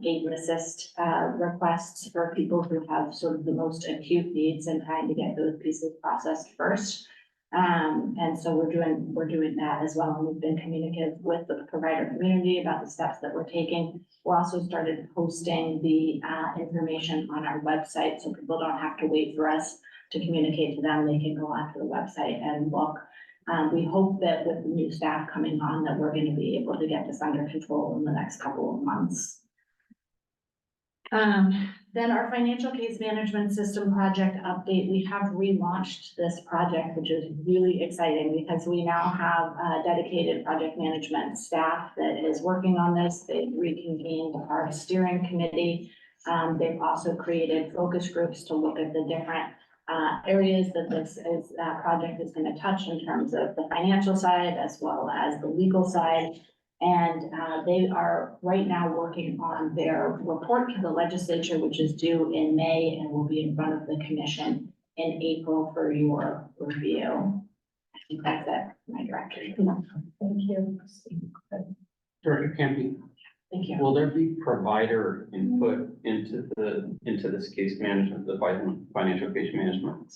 S15: aid and assist requests for people who have sort of the most acute needs and trying to get those pieces processed first. And so we're doing that as well. And we've been communicative with the provider community about the steps that we're taking. We're also started posting the information on our website, so people don't have to wait for us to communicate to them. They can go onto the website and look. We hope that with the new staff coming on, that we're going to be able to get this under control in the next couple of months. Then our financial case management system project update, we have relaunched this project, which is really exciting because we now have a dedicated project management staff that is working on this. They've reconvened our steering committee. They've also created focus groups to look at the different areas that this project is going to touch in terms of the financial side as well as the legal side. And they are right now working on their report to the legislature, which is due in May and will be in front of the commission in April for your review. I think that's it, my director.
S6: Thank you.
S7: Director Campy,
S15: Thank you.
S7: will there be provider input into this case management, the financial case management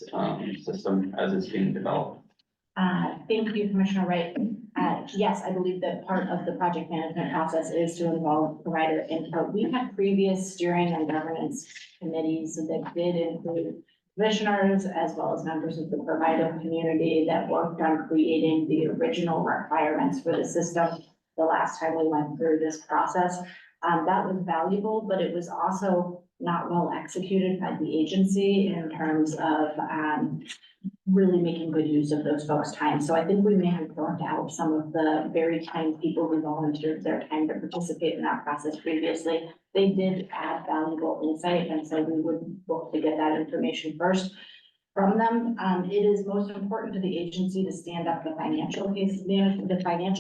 S7: system as it's being developed?
S15: Thank you, Commissioner Wright. Yes, I believe that part of the project management process is to involve provider input. We had previous steering and governance committees that did include commissioners as well as members of the provider community that worked on creating the original requirements for the system the last time we went through this process. That was valuable, but it was also not well executed by the agency in terms of really making good use of those folks' time. So I think we may have burnt out some of the very kind people who volunteered their time to participate in that process previously. They did add valuable insight, and so we would look to get that information first from them. It is most important to the agency to stand up the financial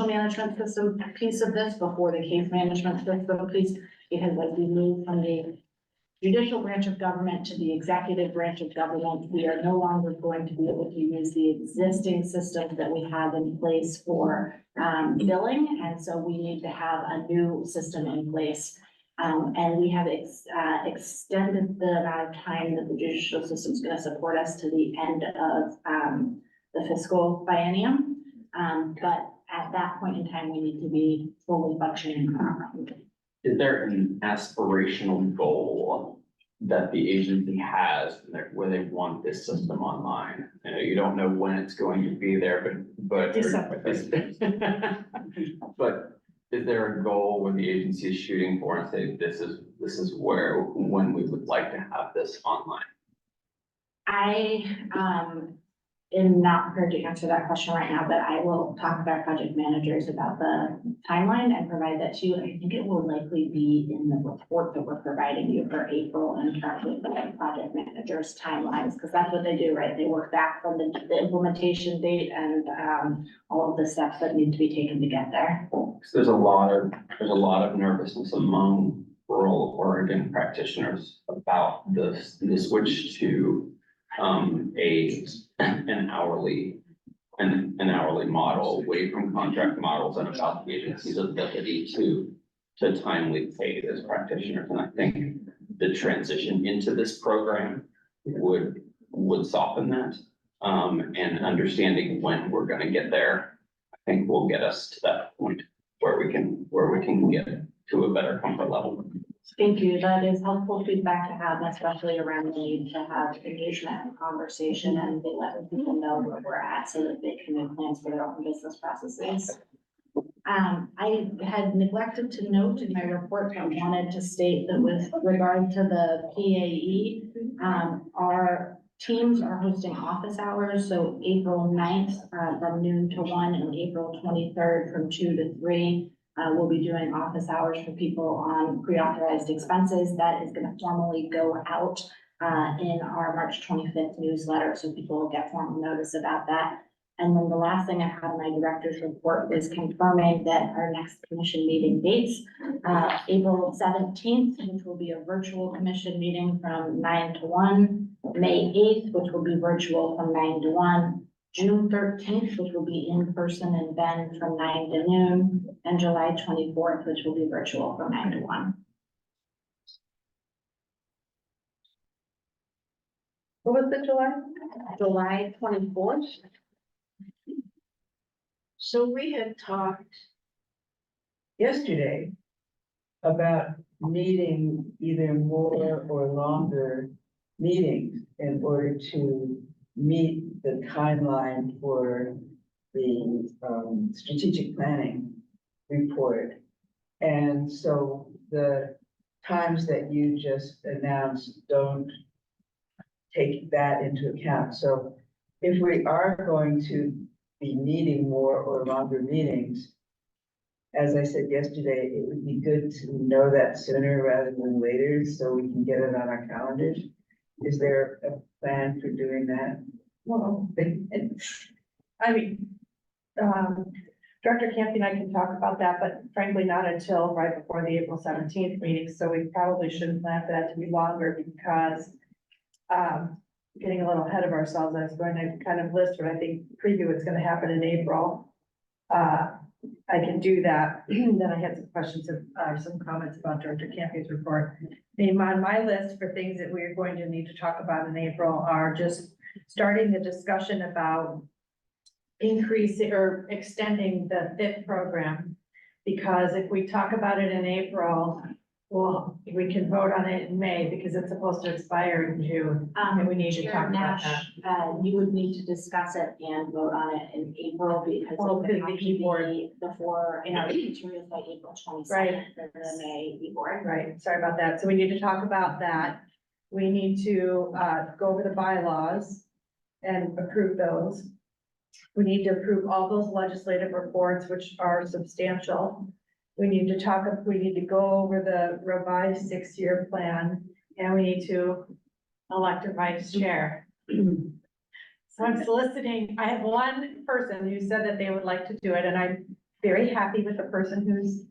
S15: management system piece of this before the case management system piece, because as we move from the judicial branch of government to the executive branch of government. We are no longer going to be able to use the existing system that we have in place for billing, and so we need to have a new system in place. And we have extended the amount of time that the judicial system is going to support us to the end of the fiscal biennium. But at that point in time, we need to be fully functioning.
S7: Is there an aspirational goal that the agency has where they want this system online? I know you don't know when it's going to be there, but.
S6: December.
S7: But is there a goal where the agency is shooting for and say, this is when we would like to have this online?
S15: I am not prepared to answer that question right now, but I will talk with our project managers about the timeline and provide that to you. I think it will likely be in the report that we're providing you for April in terms of the project managers' timelines, because that's what they do, right? They work back from the implementation date and all of the steps that need to be taken to get there.
S7: There's a lot of nervousness among rural Oregon practitioners about the switch to an hourly model away from contract models and about the agency's ability to timely pay those practitioners. And I think the transition into this program would soften that. And understanding when we're gonna get there, I think will get us to that point where we can get to a better comfort level.
S15: Thank you. That is helpful feedback to have, especially around the need to have engagement and conversation and they let people know where we're at so that they can make plans for their own business processes. I had neglected to note in my report, but wanted to state that with regard to the PAE, our teams are hosting office hours. So April 9th from noon to 1 and April 23rd from 2 to 3. We'll be doing office hours for people on pre-authorized expenses. That is going to formally go out in our March 25th newsletter, so people will get formal notice about that. And then the last thing I had in my director's report was confirming that our next commission meeting dates, April 17th, which will be a virtual commission meeting from 9 to 1, May 8th, which will be virtual from 9 to 1, June 13th, which will be in person in Bend from 9 to noon, and July 24th, which will be virtual from 9 to 1.
S6: What was the July?
S15: July 24th.
S18: So we had talked yesterday about needing either more or longer meetings in order to meet the timeline for the strategic planning report. And so the times that you just announced don't take that into account. So if we are going to be needing more or longer meetings, as I said yesterday, it would be good to know that sooner rather than later so we can get it on our calendars. Is there a plan for doing that?
S6: Well, I mean, Director Campy and I can talk about that, but frankly, not until right before the April 17th meeting. So we probably shouldn't plan for that to be longer because getting a little ahead of ourselves, I was going to kind of list what I think preview what's going to happen in April. I can do that. Then I had some questions of some comments about Director Campy's report. I mean, on my list for things that we're going to need to talk about in April are just starting the discussion about increasing or extending the FIT program. Because if we talk about it in April, well, we can vote on it in May because it's supposed to expire in June. And we need to
S15: Chair
S6: talk about
S15: Nash,
S6: that.
S15: you would need to discuss it and vote on it in April because
S6: Well,
S15: it would
S6: because
S15: have
S6: the
S15: to
S6: e-board.
S15: be before in our materials by April 22nd
S6: Right.
S15: for the May e-board.
S6: Right, sorry about that. So we need to talk about that. We need to go over the bylaws and approve those. We need to approve all those legislative reports, which are substantial. We need to go over the revised 6-year plan, and we need to elect a vice chair. So I'm soliciting, I have one person who said that they would like to do it, and I'm very happy with the person who's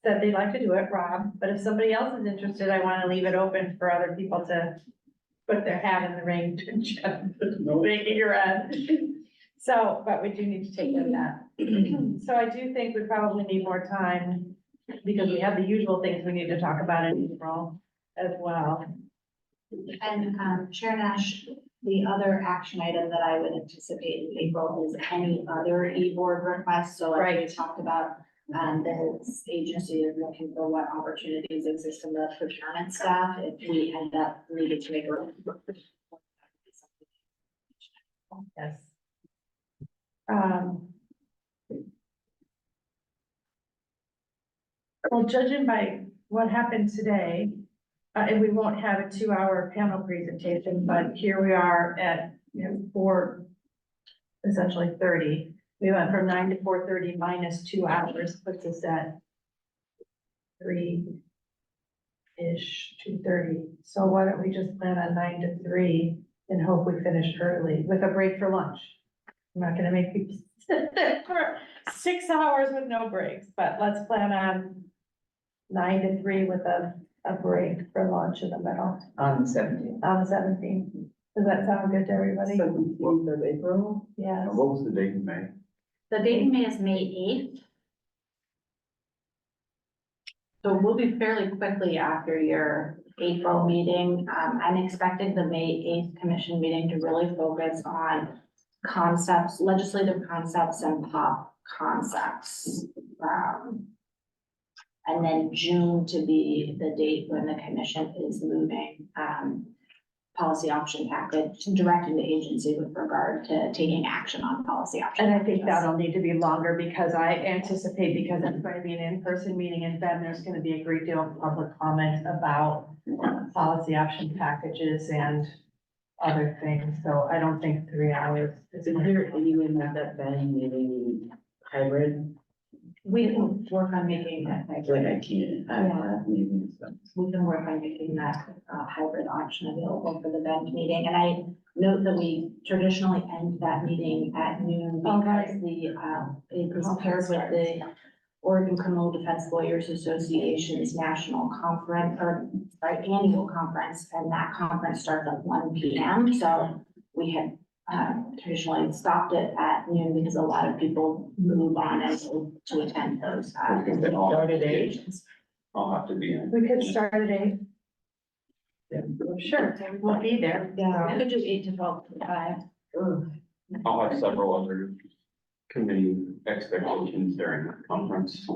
S6: said they'd like to do it, Rob, but if somebody else is interested, I want to leave it open for other people to put their hat in the ring to check, making your head. So, but we do need to take care of that. So I do think we probably need more time because we have the usual things we need to talk about in April as well.
S15: And Chair Nash, the other action item that I would anticipate in April is any other e-board requests. So like we talked about, this agency is looking for what opportunities exist in the procurement staff. If we end up needing to make a.
S6: Yes. Well, judging by what happened today, and we won't have a 2-hour panel presentation, but here we are at, essentially 30. We went from 9 to 4:30 minus 2 hours, puts us at 3-ish, 2:30. So why don't we just plan on 9 to 3 and hope we finish early with a break for lunch? I'm not gonna make people sit there for 6 hours with no breaks, but let's plan on 9 to 3 with a break for lunch in the middle.
S18: On the 17th.
S6: On the 17th. Does that sound good to everybody?
S18: 17th of April?
S6: Yes.
S13: What was the date in May?
S15: The date in May is May 8th. So we'll be fairly quickly after your April meeting. I'm expecting the May 8th commission meeting to really focus on concepts, legislative concepts and pop concepts. And then June to be the date when the commission is moving, policy option package, directing the agency with regard to taking action on policy option.
S6: And I think that'll need to be longer because I anticipate, because it's going to be an in-person meeting, and then there's going to be a great deal of public comment about policy option packages and other things. So I don't think 3 hours is.
S14: Is there any way that Ben meeting hybrid?
S15: We can work on making that.
S14: I feel like I can't. I have meetings, so.
S15: We can work on making that hybrid option available for the event meeting. And I note that we traditionally end that meeting at noon because it is paired with the Oregon Criminal Defense Lawyers Association's national conference, annual conference, and that conference starts at 1 p.m. So we had traditionally stopped it at noon because a lot of people move on and to attend those occasions.
S7: I'll have to be in.
S6: We could start at 8. Sure, we'll be there.
S15: Yeah, we could do 8 to 12:45.
S7: I'll have several other committee expectations during the conference.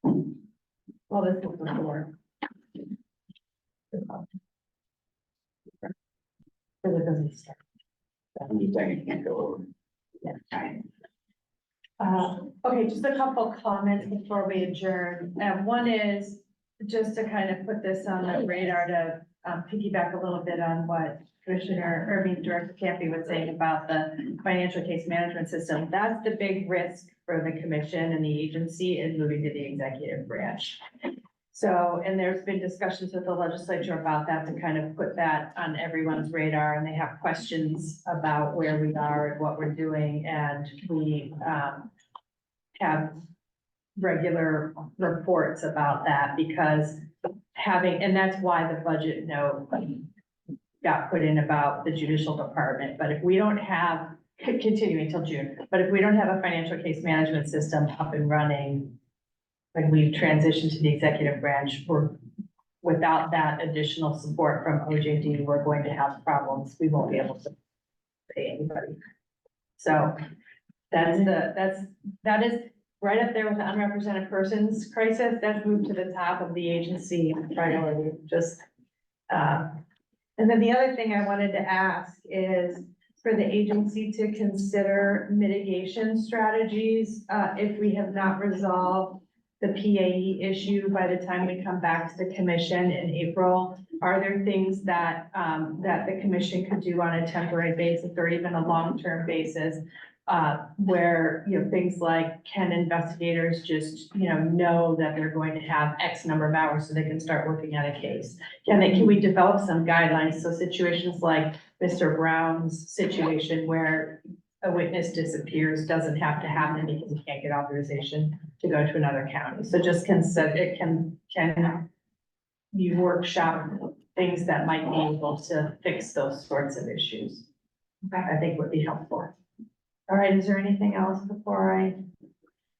S6: Well, this is before. Because it doesn't start.
S7: I'm just saying it can't go over.
S6: Yeah, right. Okay, just a couple comments before we adjourn. One is just to kind of put this on the radar to piggyback a little bit on what Director Campy was saying about the financial case management system. That's the big risk for the commission and the agency is moving to the executive branch. So, and there's been discussions with the legislature about that to kind of put that on everyone's radar, and they have questions about where we are and what we're doing, and we have regular reports about that because and that's why the budget note got put in about the judicial department. But if we don't have, continuing till June, but if we don't have a financial case management system up and running, when we transition to the executive branch, without that additional support from OJD, we're going to have problems. We won't be able to pay anybody. So that is right up there with the unrepresented persons crisis. That's moved to the top of the agency priority. And then the other thing I wanted to ask is for the agency to consider mitigation strategies if we have not resolved the PAE issue by the time we come back to the commission in April. Are there things that that the commission could do on a temporary basis or even a long-term basis where, things like, can investigators just, know that they're going to have X number of hours so they can start working on a case? Can we develop some guidelines? So situations like Mr. Brown's situation where a witness disappears doesn't have to happen because he can't get authorization to go to another county. So just consider, it can you workshop things that might be able to fix those sorts of issues. I think would be helpful. All right, is there anything else before I?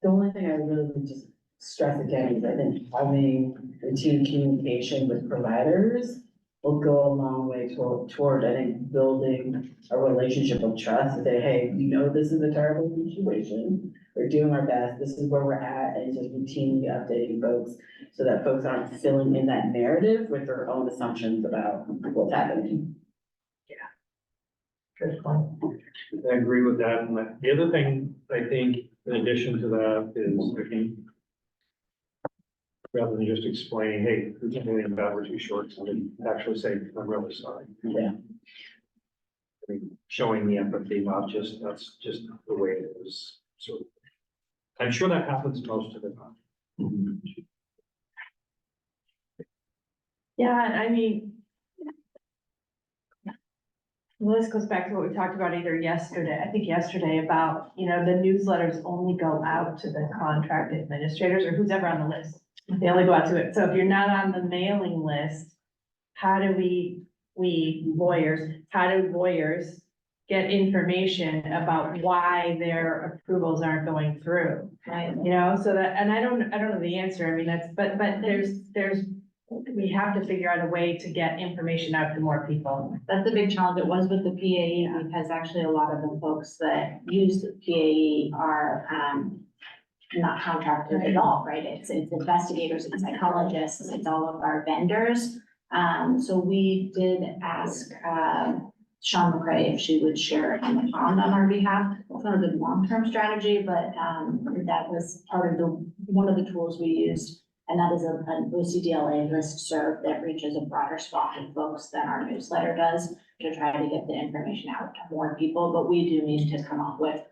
S14: The only thing I really would just stress again is I think having routine communication with providers will go a long way toward, I think, building a relationship of trust. To say, hey, we know this is a terrible situation. We're doing our best. This is where we're at, and just routinely updating folks so that folks aren't filling in that narrative with their own assumptions about what's happening.
S6: Good point.
S5: I agree with that. And the other thing, I think, in addition to that, is I think rather than just explaining, hey, there's something about we're too short, so actually say, I'm really sorry.
S14: Yeah.
S5: I mean, showing the empathy, not just, that's just the way it is. So I'm sure that happens most of the time.
S6: Yeah, I mean, well, this goes back to what we talked about either yesterday, I think yesterday about, the newsletters only go out to the contract administrators or who's ever on the list. They only go out to it. So if you're not on the mailing list, how do we lawyers get information about why their approvals aren't going through?
S15: Right.
S6: So that, and I don't know the answer. I mean, but we have to figure out a way to get information out to more people.
S15: That's the big challenge. It was with the PAE, because actually a lot of the folks that use the PAE are, not contracted at all, right? It's investigators, it's psychologists, it's all of our vendors. So we did ask, Sean McRae if she would share on our behalf. It's not a good long-term strategy, but, that was part of one of the tools we used. And that is an OCDLA listserv that reaches a broader swath of folks than our newsletter does to try to get the information out to more people. But we do need to come up with,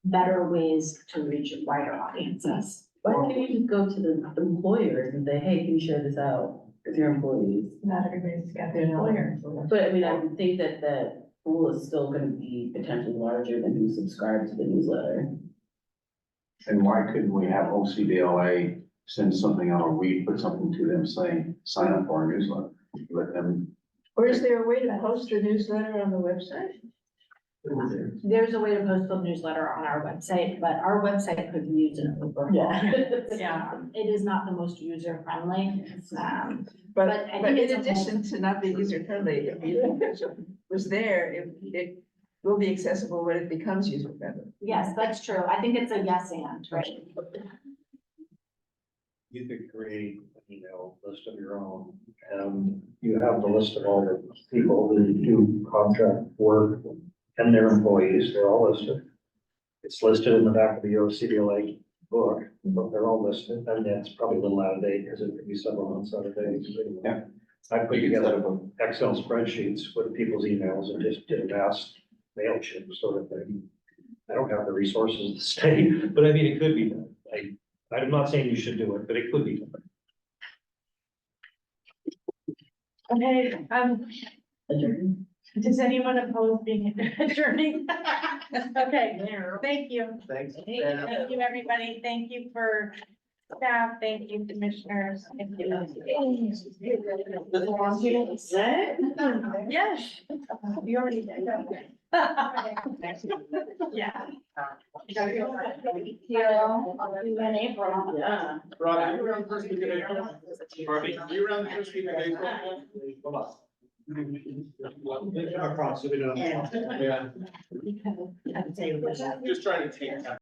S15: better ways to reach wider audiences.
S14: Why can't you just go to the employers and say, hey, can you share this out with your employees?
S6: Not everybody's got their lawyer.
S14: But I mean, I would think that that pool is still gonna be potentially larger than who subscribed to the newsletter.
S13: And why couldn't we have OCDLA send something out, or we put something to them saying, sign up for our newsletter, let them.
S18: Or is there a way to post a newsletter on the website?
S15: There's a way to post the newsletter on our website, but our website could use an overhaul.
S6: Yeah.
S15: It is not the most user friendly.
S18: But
S15: I
S18: in
S15: think it's a
S18: addition to not being user friendly, if it was there, it will be accessible when it becomes user friendly.
S15: Yes, that's true. I think it's a yes and, right?
S5: You could create an email list of your own, and you have the list of all the people who do contract work and their employees, they're all listed. It's listed in the back of the OCDLA book, but they're all listed, and that's probably a little out of date, because it could be several months out of date.
S3: Yeah.
S5: I put together Excel spreadsheets with people's emails and just did a vast MailChimp sort of thing. I don't have the resources to stay, but I mean, it could be done. I'm not saying you should do it, but it could be done.
S6: Okay, does anyone oppose being adjourning? Okay, thank you.
S8: Thanks.
S6: Thank you, everybody. Thank you for staff. Thank you, commissioners. Thank you. Yes. You already did. Yeah.
S15: In April.
S14: Yeah.
S3: Rob, you were on the first week of April. You were on the first week of April.
S5: Across, so we don't.
S3: Yeah. Just trying to take.